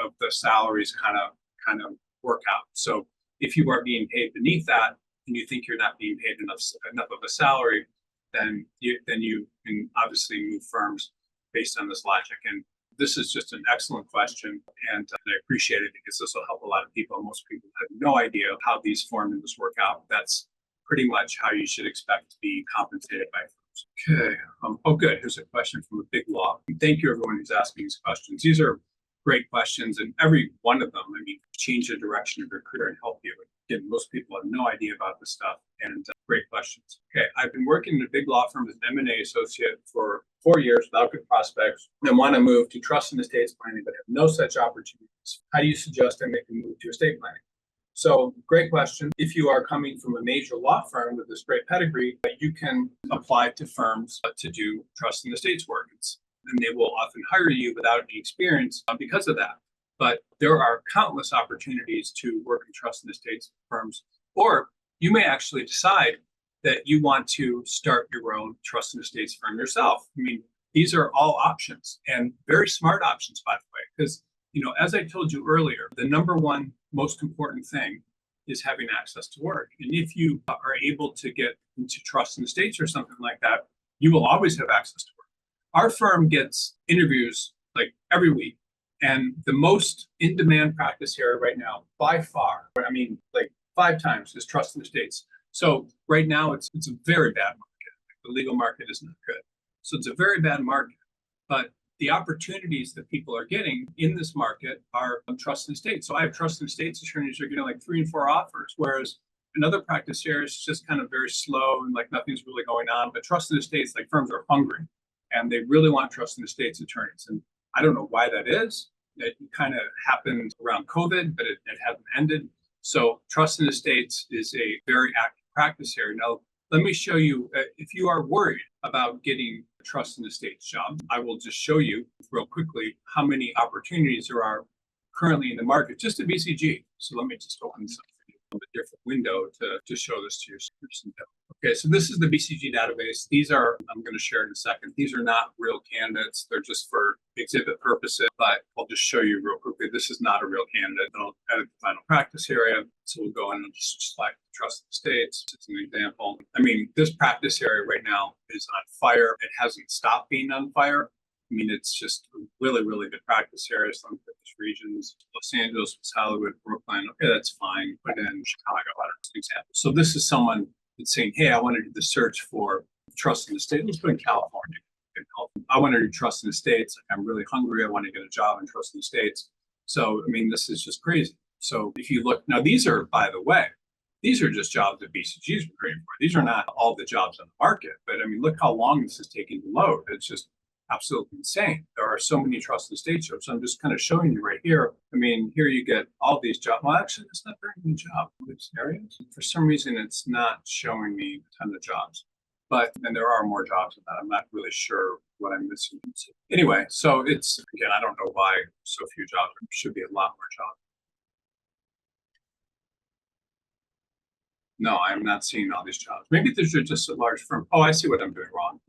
of the salaries kind of work out. So if you are being paid beneath that and you think you're not being paid enough of a salary, then you can obviously move firms based on this logic. And this is just an excellent question, and I appreciate it because this will help a lot of people. Most people have no idea how these formulas work out. That's pretty much how you should expect to be compensated by firms. Okay. Oh, good. Here's a question from a big law. Thank you, everyone who's asking these questions. These are great questions, and every one of them, change the direction of your career and help you. Again, most people have no idea about this stuff, and great questions. Okay, I've been working in a big law firm as an M&A associate for 4 years without good prospects and want to move to trust and estates planning, but have no such opportunities. How do you suggest I make a move to estate planning? So great question. If you are coming from a major law firm with this great pedigree, you can apply to firms to do trust and estates work. And they will often hire you without any experience because of that. But there are countless opportunities to work in trust and estates firms, or you may actually decide that you want to start your own trust and estates firm yourself. These are all options, and very smart options, by the way, because, as I told you earlier, the number one most important thing is having access to work. And if you are able to get into trust and estates or something like that, you will always have access to work. Our firm gets interviews like every week. And the most in-demand practice area right now, by far, like 5 times, is trust and estates. So right now, it's a very bad market. The legal market is not good. So it's a very bad market. But the opportunities that people are getting in this market are trust and estates. So I have trust and estates attorneys who are getting like 3 and 4 offers, whereas another practice area is just kind of very slow and like nothing's really going on. But trust and estates, like firms are hungry and they really want trust and estates attorneys. And I don't know why that is. It kind of happened around COVID, but it hasn't ended. So trust and estates is a very active practice area. Now, let me show you, if you are worried about getting a trust and estates job, I will just show you real quickly how many opportunities there are currently in the market, just at BCG. So let me just open this up for you a different window to show this to your students. Okay, so this is the BCG database. These are, I'm going to share in a second. These are not real candidates. They're just for exhibit purposes, but I'll just show you real quickly. This is not a real candidate. I'll edit the final practice area. So we'll go in and just select trust estates. It's an example. This practice area right now is on fire. It hasn't stopped being on fire. It's just a really, really good practice area. Some fitness regions, Los Angeles, Hollywood, Brooklyn. Okay, that's fine. Put in Chicago, as an example. So this is someone that's saying, hey, I want to do the search for trust in the state. Let's put in California. I want to do trust in the states. I'm really hungry. I want to get a job in trust in the states. So, this is just crazy. So if you look, now these are, by the way, these are just jobs that BCG is recruiting for. These are not all the jobs on the market. But look how long this is taking to load. It's just, absolutely insane. There are so many trust and estate jobs. I'm just kind of showing you right here. I mean, here you get all these jobs. Well, actually, it's not very many jobs in these areas. For some reason, it's not showing me a ton of jobs. But and there are more jobs than that. I'm not really sure what I'm missing. Anyway, so it's again, I don't know why so few jobs. There should be a lot more jobs. No, I'm not seeing all these jobs. Maybe these are just a large firm. Oh, I see what I'm doing wrong.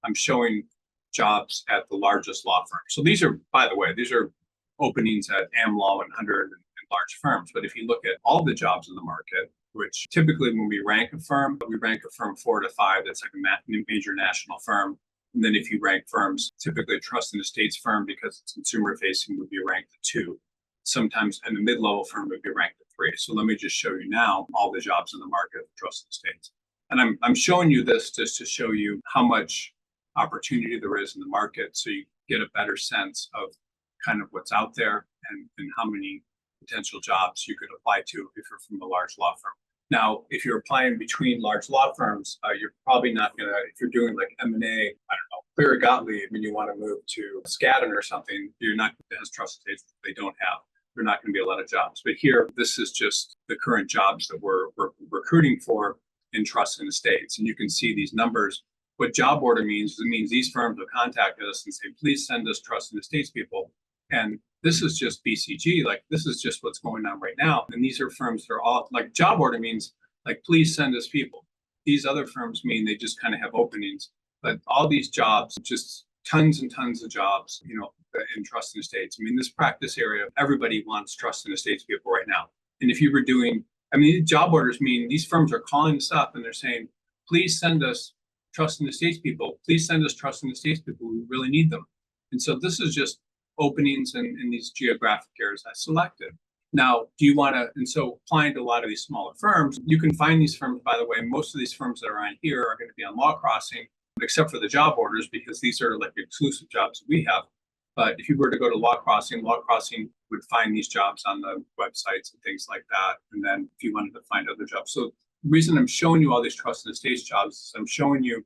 I'm showing jobs at the largest law firm. So these are, by the way, these are openings at AmLaw and 100 and large firms. But if you look at all the jobs in the market, which typically when we rank a firm, we rank a firm 4 to 5. That's like a major national firm. And then if you rank firms, typically a trust and estates firm, because it's consumer facing, would be ranked at 2. Sometimes in the mid-level firm would be ranked at 3. So let me just show you now all the jobs in the market for trust and estates. And I'm showing you this just to show you how much opportunity there is in the market, so you get a better sense of kind of what's out there and how many potential jobs you could apply to if you're from a large law firm. Now, if you're applying between large law firms, you're probably not going to, if you're doing like M&A, I don't know, Clear Gottlieb, and you want to move to Skadden or something, you're not, as trust estates, they don't have. There are not going to be a lot of jobs. But here, this is just the current jobs that we're recruiting for in trust and estates. And you can see these numbers. What job order means is it means these firms will contact us and say, please send us trust and estates people. And this is just BCG, like this is just what's going on right now. And these are firms that are all like job order means like, please send us people. These other firms mean they just kind of have openings, but all these jobs, just tons and tons of jobs, in trust and estates. I mean, this practice area, everybody wants trust and estates people right now. And if you were doing, I mean, job orders mean these firms are calling us up and they're saying, please send us trust and estates people. Please send us trust and estates people. We really need them. And so this is just openings in these geographic areas I selected. Now, do you want to, and so applying to a lot of these smaller firms, you can find these firms, by the way, most of these firms that are on here are going to be on Law Crossing, except for the job orders, because these are like exclusive jobs that we have. But if you were to go to Law Crossing would find these jobs on the websites and things like that. And then if you wanted to find other jobs. So the reason I'm showing you all these trust and estates jobs is I'm showing you,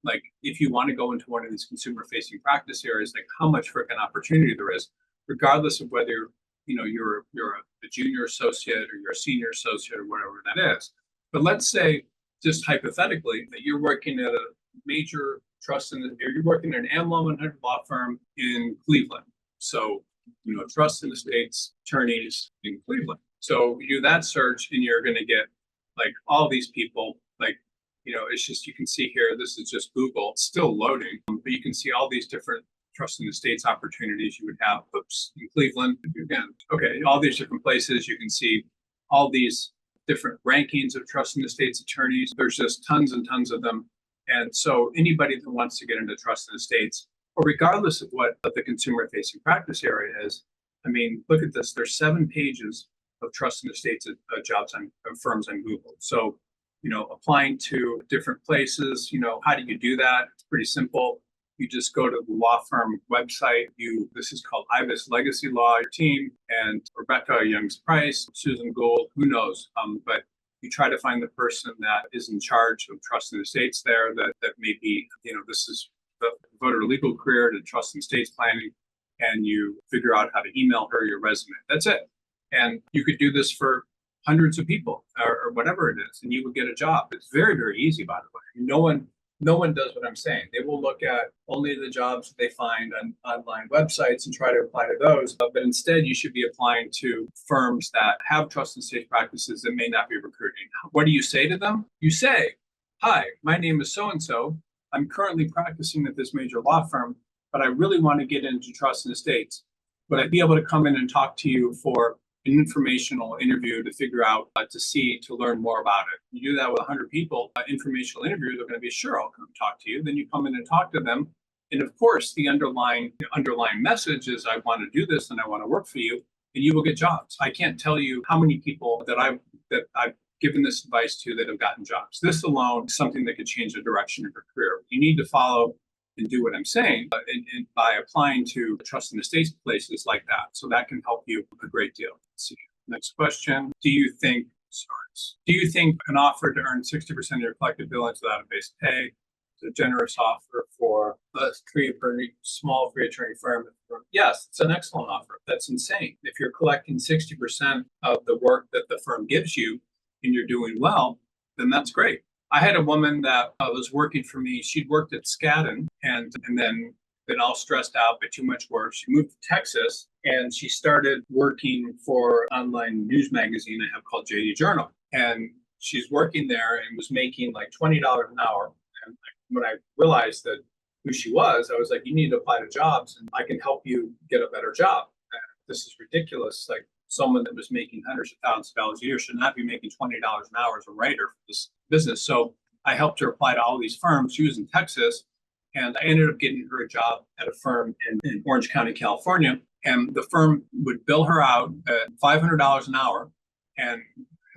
like, if you want to go into one of these consumer facing practice areas, like how much freaking opportunity there is, regardless of whether, you're a junior associate or you're a senior associate or whatever that is. But let's say, just hypothetically, that you're working at a major trust you're working at an AmLaw 100 law firm in Cleveland. So, trust and estates attorneys in Cleveland. So you do that search and you're going to get like all these people, like, it's just, you can see here, this is just Google, it's still loading, but you can see all these different trust and estates opportunities you would have. Oops, in Cleveland, again, okay, all these different places, you can see all these different rankings of trust and estates attorneys. There's just tons and tons of them. And so anybody that wants to get into trust and estates, or regardless of what the consumer facing practice area is, I mean, look at this, there's 7 pages of trust and estates jobs on firms on Google. So, applying to different places, how do you do that? It's pretty simple. You just go to the law firm website. This is called Ibis Legacy Law, your team, and Rebecca Young's Price, Susan Gould, who knows? But you try to find the person that is in charge of trust and estates there, that may be, this is the voter legal career to trust and estates planning, and you figure out how to email her your resume. That's it. And you could do this for hundreds of people or whatever it is, and you would get a job. It's very, very easy, by the way. No one does what I'm saying. They will look at only the jobs that they find on online websites and try to apply to those. But instead, you should be applying to firms that have trust and estate practices that may not be recruiting. What do you say to them? You say, hi, my name is so-and-so. I'm currently practicing at this major law firm, but I really want to get into trust and estates. Would I be able to come in and talk to you for an informational interview to figure out, to learn more about it? You do that with 100 people, informational interview, they're going to be, sure, I'll come talk to you. Then you come in and talk to them. And of course, the underlying message is, I want to do this and I want to work for you, and you will get jobs. I can't tell you how many people that I've given this advice to that have gotten jobs. This alone is something that could change the direction of your career. You need to follow and do what I'm saying, and by applying to trust and estates places like that. So that can help you a great deal. Let's see. Next question. Do you think an offer to earn 60% of your collected billings without a base pay a generous offer for a small free attorney firm. Yes, it's an excellent offer. That's insane. If you're collecting 60% of the work that the firm gives you and you're doing well, then that's great. I had a woman that was working for me. She'd worked at Skadden and then been all stressed out by too much work. She moved to Texas and she started working for an online news magazine I have called JD Journal. And she's working there and was making like $20 an hour. And when I realized that who she was, I was like, you need to apply to jobs and I can help you get a better job. And this is ridiculous. Like someone that was making hundreds of thousands of dollars a year should not be making $20 an hour as a writer for this business. So I helped her apply to all these firms. She was in Texas and I ended up getting her a job at a firm in Orange County, California. And the firm would bill her out at $500 an hour and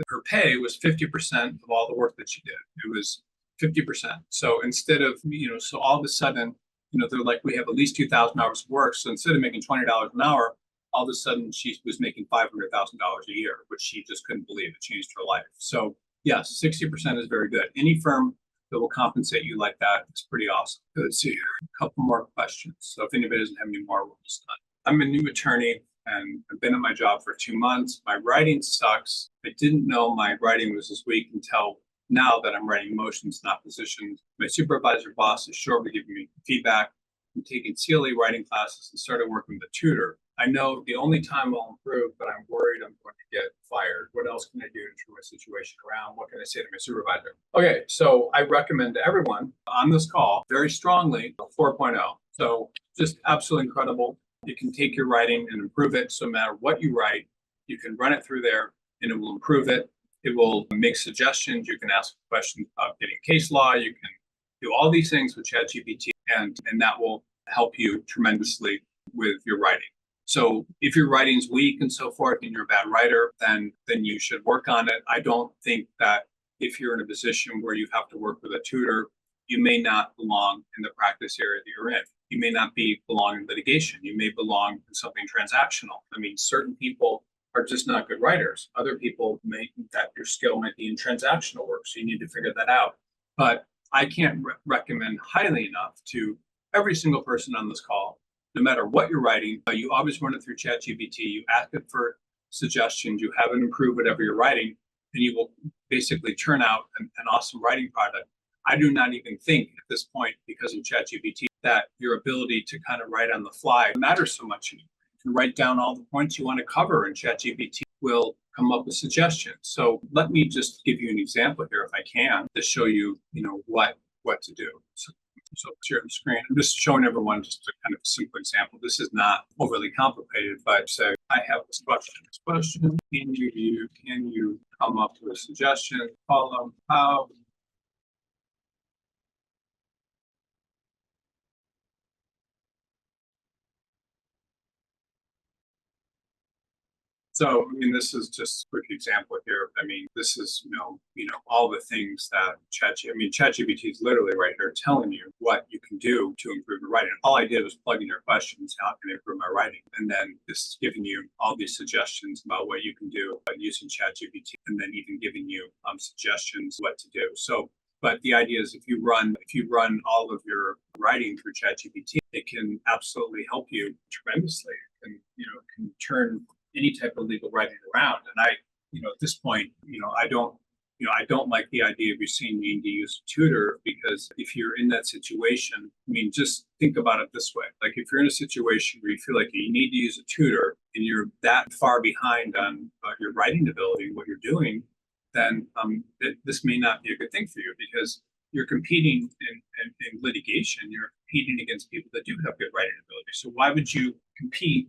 her pay was 50% of all the work that she did. It was 50%. So instead of, so all of a sudden, they're like, we have at least 2,000 hours of work. So instead of making $20 an hour, all of a sudden she was making $500,000 a year, which she just couldn't believe. It changed her life. So yes, 60% is very good. Any firm that will compensate you like that is pretty awesome. Let's see here. A couple more questions. So if anybody doesn't have any more, we'll just done. I'm a new attorney and I've been at my job for 2 months. My writing sucks. I didn't know my writing was this weak until now that I'm writing motions, not positions. My supervisor boss is shortly giving me feedback. I'm taking CLE writing classes and started working with a tutor. I know the only time I'll improve, but I'm worried I'm going to get fired. What else can I do to turn my situation around? What can I say to my supervisor? Okay, so I recommend to everyone on this call very strongly 4.0. So just absolutely incredible. You can take your writing and improve it. So no matter what you write, you can run it through there and it will improve it. It will make suggestions. You can ask questions about getting case law. You can do all these things with ChatGPT and that will help you tremendously with your writing. So if your writing's weak and so forth and you're a bad writer, then you should work on it. I don't think that if you're in a position where you have to work with a tutor, you may not belong in the practice area that you're in. You may not belong in litigation. You may belong in something transactional. I mean, certain people are just not good writers. Other people that your skill might be in transactional work. So you need to figure that out. But I can't recommend highly enough to every single person on this call, no matter what you're writing, you always run it through ChatGPT. You ask it for suggestions. You have it improve whatever you're writing, and you will basically turn out an awesome writing product. I do not even think at this point, because of ChatGPT, that your ability to kind of write on the fly matters so much anymore. You can write down all the points you want to cover, and ChatGPT will come up with suggestions. So let me just give you an example here, if I can, to show you, what to do. So share the screen. I'm just showing everyone just a kind of simple example. This is not overly complicated, but say I have this question. Can you come up with a suggestion? Column how? So, I mean, this is just a quick example here. I mean, this is, all the things that ChatGPT is literally right here telling you what you can do to improve your writing. All I did was plug in your questions, how can I improve my writing? And then this is giving you all these suggestions about what you can do by using ChatGPT, and then even giving you suggestions what to do. So, but the idea is if you run all of your writing through ChatGPT, it can absolutely help you tremendously. And, can turn any type of legal writing around. And at this point, I don't like the idea of you seeing needing to use a tutor, because if you're in that situation, I mean, just think about it this way. Like if you're in a situation where you feel like you need to use a tutor and you're that far behind on your writing ability, what you're doing, then this may not be a good thing for you, because you're competing in litigation. You're competing against people that do have good writing ability. So why would you compete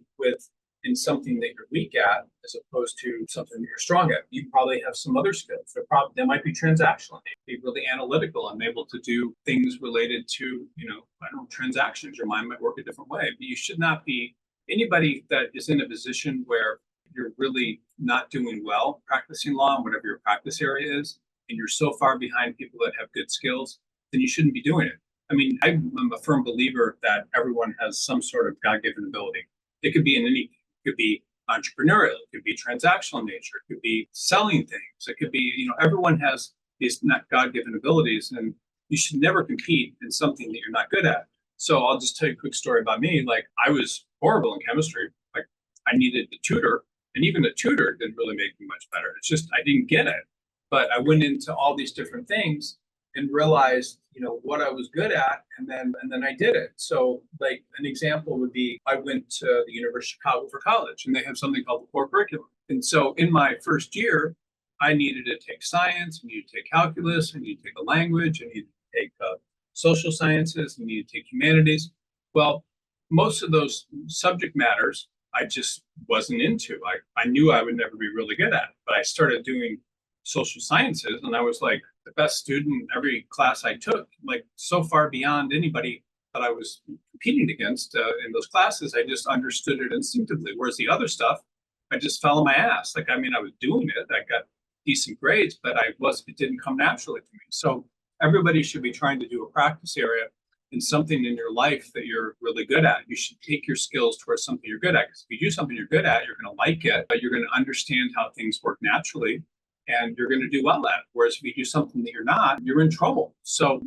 in something that you're weak at as opposed to something that you're strong at? You probably have some other skills. They might be transactional. They be really analytical and able to do things related to, transactions. Your mind might work a different way. But you should not be anybody that is in a position where you're really not doing well practicing law in whatever your practice area is, and you're so far behind people that have good skills, then you shouldn't be doing it. I mean, I'm a firm believer that everyone has some sort of God-given ability. It could be in any. It could be entrepreneurial, it could be transactional nature, it could be selling things, it could be, everyone has these not God-given abilities. And you should never compete in something that you're not good at. So I'll just tell you a quick story about me. Like I was horrible in chemistry. Like I needed a tutor, and even a tutor didn't really make me much better. It's just I didn't get it. But I went into all these different things and realized, what I was good at, and then I did it. So like an example would be I went to the University of Chicago for college, and they have something called the core curriculum. And so in my first year, I needed to take science, I needed to take calculus, I needed to take a language, I needed to take social sciences, I needed to take humanities. Well, most of those subject matters I just wasn't into. I knew I would never be really good at, but I started doing social sciences, and I was like the best student in every class I took, like so far beyond anybody that I was competing against in those classes. I just understood it instinctively. Whereas the other stuff, I just fell on my ass. Like, I mean, I was doing it. I got decent grades, but it didn't come naturally to me. So everybody should be trying to do a practice area in something in your life that you're really good at. You should take your skills towards something you're good at. Because if you do something you're good at, you're going to like it, but you're going to understand how things work naturally, and you're going to do well at it. Whereas if you do something that you're not, you're in trouble. So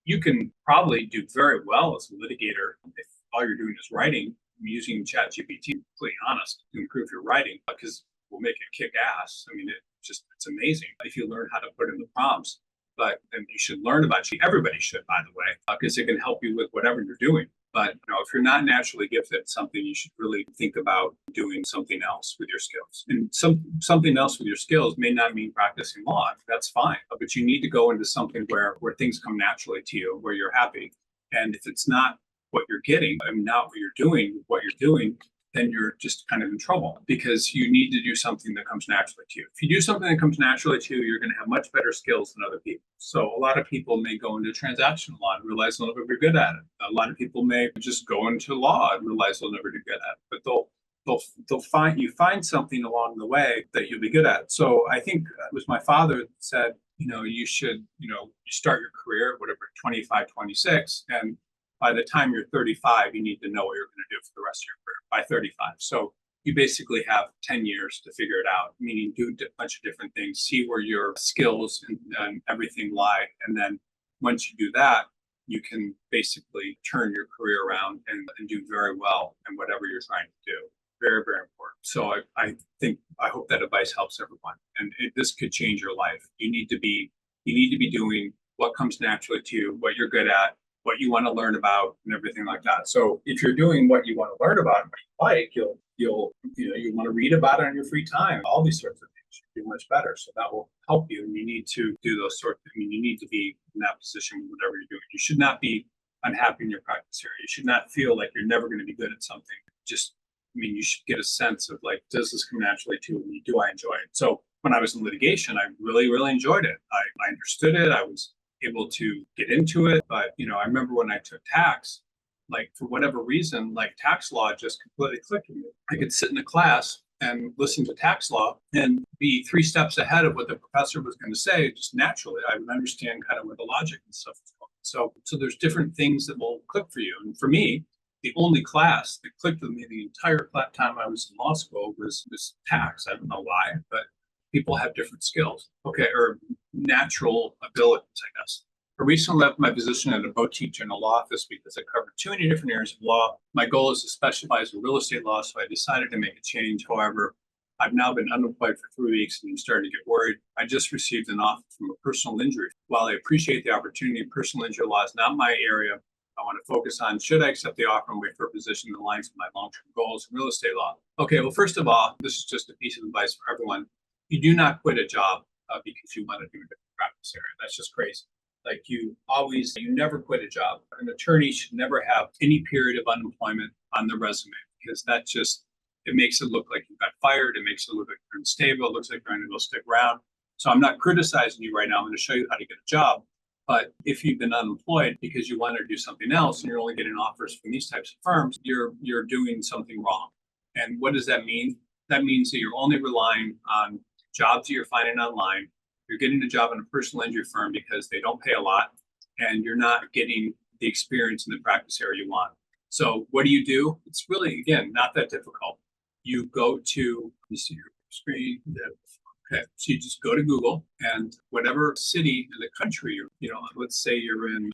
you can probably do very well as a litigator if all you're doing is writing using ChatGPT, to be completely honest, to improve your writing, because we'll make it kick ass. I mean, it's amazing if you learn how to put in the prompts. But and you should learn about it. Everybody should, by the way, because it can help you with whatever you're doing. But if you're not naturally gifted at something, you should really think about doing something else with your skills. And something else with your skills may not mean practicing law. That's fine. But you need to go into something where things come naturally to you, where you're happy. And if it's not what you're getting, I mean, not what you're doing, then you're just kind of in trouble, because you need to do something that comes naturally to you. If you do something that comes naturally to you, you're going to have much better skills than other people. So a lot of people may go into transactional law and realize they'll never be good at it. A lot of people may just go into law and realize they'll never be good at it. But they'll find something along the way that you'll be good at. So I think it was my father that said, you should, you start your career at whatever, 25, 26, and by the time you're 35, you need to know what you're going to do for the rest of your career by 35. So you basically have 10 years to figure it out, meaning do a bunch of different things, see where your skills and everything lie. And then once you do that, you can basically turn your career around and do very well in whatever you're trying to do. Very, very important. So I hope that advice helps everyone. And this could change your life. You need to be doing what comes naturally to you, what you're good at, what you want to learn about, and everything like that. So if you're doing what you want to learn about and what you like, you want to read about it in your free time. All these sorts of things, you do much better. So that will help you. And you need to do those sorts of. I mean, you need to be in that position with whatever you're doing. You should not be unhappy in your practice area. You should not feel like you're never going to be good at something. You should get a sense of like, does this come naturally to me? Do I enjoy it? So when I was in litigation, I really, really enjoyed it. I understood it. I was able to get into it. But, I remember when I took tax, like for whatever reason, like tax law just completely clicked with me. I could sit in a class and listen to tax law and be 3 steps ahead of what the professor was going to say, just naturally. I would understand kind of where the logic and stuff is going. So there's different things that will click for you. And for me, the only class that clicked with me the entire time I was in law school was tax. I don't know why, but people have different skills, or natural abilities, I guess. I recently left my position at a boutique general law office because I covered too many different areas of law. My goal is to specialize in real estate law, so I decided to make a change. However, I've now been unemployed for 3 weeks and I'm starting to get worried. I just received an offer from a personal injury. While I appreciate the opportunity, personal injury law is not my area. I want to focus on, should I accept the offer and wait for a position that aligns with my long-term goals in real estate law? Okay, well, first of all, this is just a piece of advice for everyone. You do not quit a job because you want to do a different practice area. That's just crazy. Like you never quit a job. An attorney should never have any period of unemployment on their resume, because it makes it look like you got fired. It makes it look like you're unstable. It looks like you're going to go stick around. So I'm not criticizing you right now. I'm going to show you how to get a job. But if you've been unemployed because you want to do something else and you're only getting offers from these types of firms, you're doing something wrong. And what does that mean? That means that you're only relying on jobs that you're finding online. You're getting a job in a personal injury firm because they don't pay a lot, and you're not getting the experience in the practice area you want. So what do? It's really, again, not that difficult. You go to, let me see your screen. Okay, so you just go to Google and whatever city in the country, let's say you're in,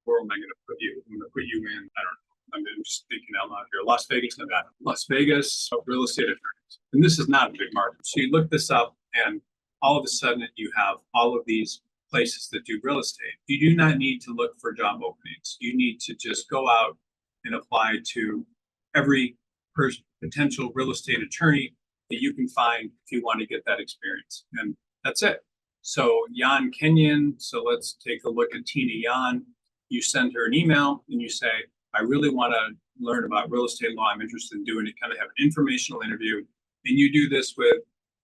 where am I going to put you? I'm going to put you in, I don't know. I'm just thinking out loud here. Las Vegas, Nevada. Las Vegas real estate attorneys. And this is not a big market. So you look this up and all of a sudden you have all of these places that do real estate. You do not need to look for job openings. You need to just go out and apply to every potential real estate attorney that you can find if you want to get that experience. And that's it. So Jan Kenyon, so let's take a look at Tina Yan. You send her an email and you say, I really want to learn about real estate law. I'm interested in doing it, kind of have an informational interview. And you do this with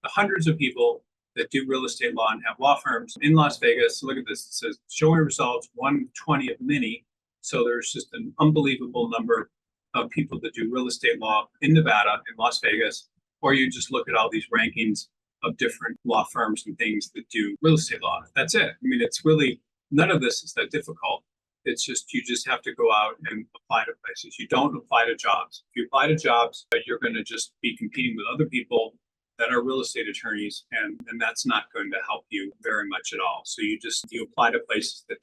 the hundreds of people that do real estate law and have law firms in Las Vegas. So look at this. It says showing results 1/20 of many. So there's just an unbelievable number of people that do real estate law in Nevada, in Las Vegas, or you just look at all these rankings of different law firms and things that do real estate law. That's it. I mean, it's really, none of this is that difficult. It's just, you just have to go out and apply to places. You don't apply to jobs. If you apply to jobs, you're going to just be competing with other people that are real estate attorneys, and that's not going to help you very much at all. So you apply to places that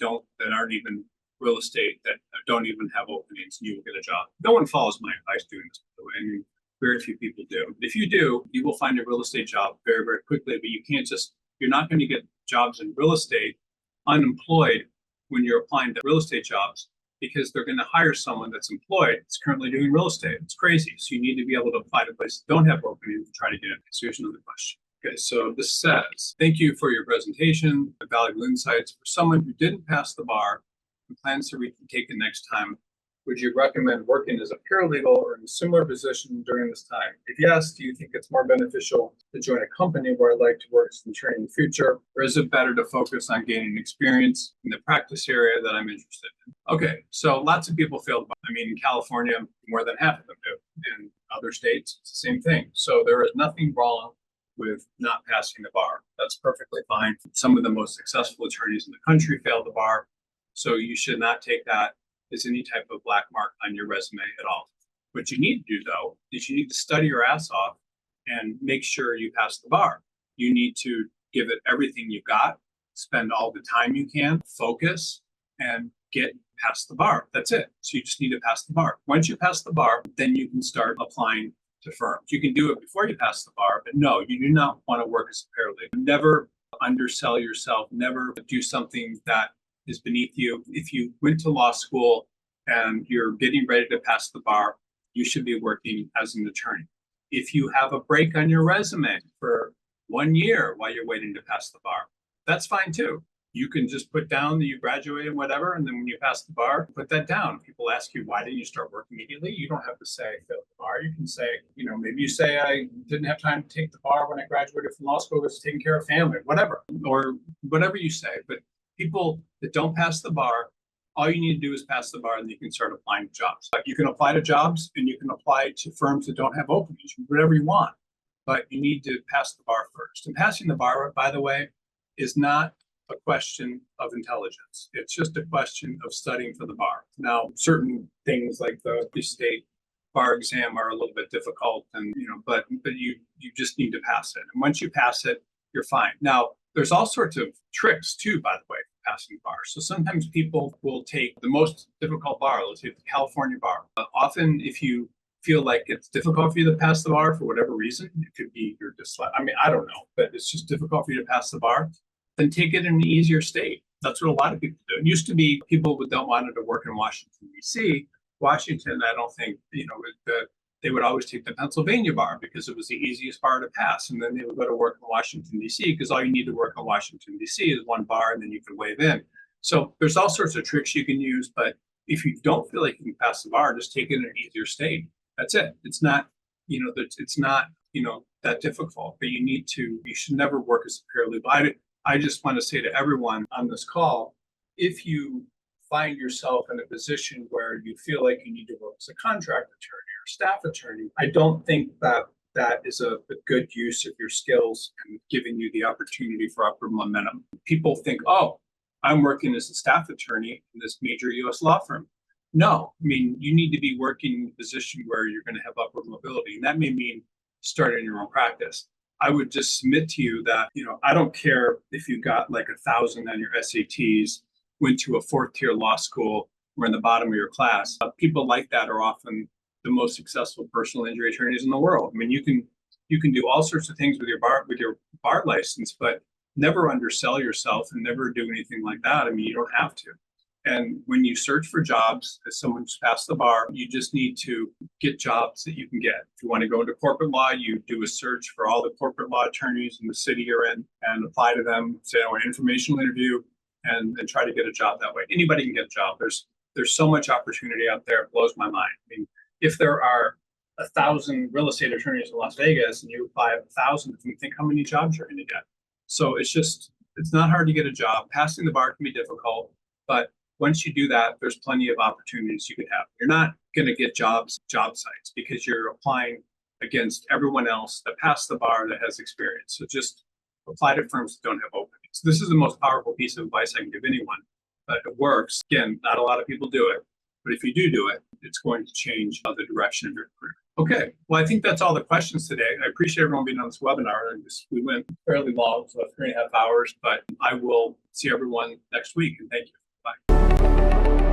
aren't even real estate, that don't even have openings, and you will get a job. No one follows my advice doing this, by the way. I mean, very few people do. If you do, you will find a real estate job very, very quickly, but you're not going to get jobs in real estate unemployed when you're applying to real estate jobs, because they're going to hire someone that's employed, that's currently doing real estate. It's crazy. So you need to be able to apply to places that don't have openings and try to get it. So here's another question. Okay, so this says, thank you for your presentation, valuable insights. For someone who didn't pass the bar and plans to retake it next time, would you recommend working as a paralegal or in a similar position during this time? If yes, do you think it's more beneficial to join a company where I'd like to work as an attorney in the future? Or is it better to focus on gaining experience in the practice area that I'm interested in? Okay, so lots of people fail the bar. I mean, in California, more than half of them do. In other states, it's the same thing. So there is nothing wrong with not passing the bar. That's perfectly fine. Some of the most successful attorneys in the country failed the bar. So you should not take that as any type of black mark on your resume at all. What you need to do, though, is you need to study your ass off and make sure you pass the bar. You need to give it everything you've got, spend all the time you can, focus, and get past the bar. That's it. So you just need to pass the bar. Once you pass the bar, then you can start applying to firms. You can do it before you pass the bar, but no, you do not want to work as a paralegal. Never undersell yourself. Never do something that is beneath you. If you went to law school and you're getting ready to pass the bar, you should be working as an attorney. If you have a break on your resume for 1 year while you're waiting to pass the bar, that's fine too. You can just put down that you graduated, whatever, and then when you pass the bar, put that down. If people ask you, why didn't you start work immediately? You don't have to say, I failed the bar. You can say, maybe you say, I didn't have time to take the bar when I graduated from law school, I was taking care of family, whatever, or whatever you say. But people that don't pass the bar, all you need to do is pass the bar and you can start applying to jobs. Like, you can apply to jobs and you can apply to firms that don't have openings, whatever you want, but you need to pass the bar first. And passing the bar, by the way, is not a question of intelligence. It's just a question of studying for the bar. Now, certain things like the state bar exam are a little bit difficult, and but you just need to pass it. And once you pass it, you're fine. Now, there's all sorts of tricks too, by the way, passing the bar. So sometimes people will take the most difficult bar. Let's say the California bar. Often, if you feel like it's difficult for you to pass the bar for whatever reason, it could be your dyslexia. I mean, I don't know, but it's just difficult for you to pass the bar. Then take it in an easier state. That's what a lot of people do. It used to be people who don't want to work in Washington, D.C. Washington, I don't think, they would always take the Pennsylvania bar because it was the easiest bar to pass. And then they would go to work in Washington, D.C. because all you need to work in Washington, D.C. is one bar, and then you can wave in. So there's all sorts of tricks you can use. But if you don't feel like you can pass the bar, just take it in an easier state. That's it. It's not, it's not, that difficult. But you should never work as a paralegal. I just want to say to everyone on this call, if you find yourself in a position where you feel like you need to work as a contract attorney or staff attorney, I don't think that is a good use of your skills and giving you the opportunity for upward momentum. People think, oh, I'm working as a staff attorney in this major U.S. law firm. No, I mean, you need to be working in a position where you're going to have upward mobility. And that may mean starting your own practice. I would just submit to you that, I don't care if you got like 1,000 on your SATs, went to a fourth tier law school, were in the bottom of your class. People like that are often the most successful personal injury attorneys in the world. I mean, you can do all sorts of things with your bar license, but never undersell yourself and never do anything like that. I mean, you don't have to. And when you search for jobs as someone who's passed the bar, you just need to get jobs that you can get. If you want to go into corporate law, you do a search for all the corporate law attorneys in the city you're in and apply to them, say, an informational interview, and try to get a job that way. Anybody can get a job. There's so much opportunity out there. It blows my mind. I mean, if there are 1,000 real estate attorneys in Las Vegas and you apply 1,000, you think how many jobs you're going to get. So it's not hard to get a job. Passing the bar can be difficult, but once you do that, there's plenty of opportunities you could have. You're not going to get job sites because you're applying against everyone else that passed the bar that has experience. So just apply to firms that don't have openings. This is the most powerful piece of advice I can give anyone, but it works. Again, not a lot of people do it, but if you do it, it's going to change the direction of your career. Okay, well, I think that's all the questions today. I appreciate everyone being on this webinar. We went fairly long, so 3.5 hours, but I will see everyone next week, and thank you. Bye.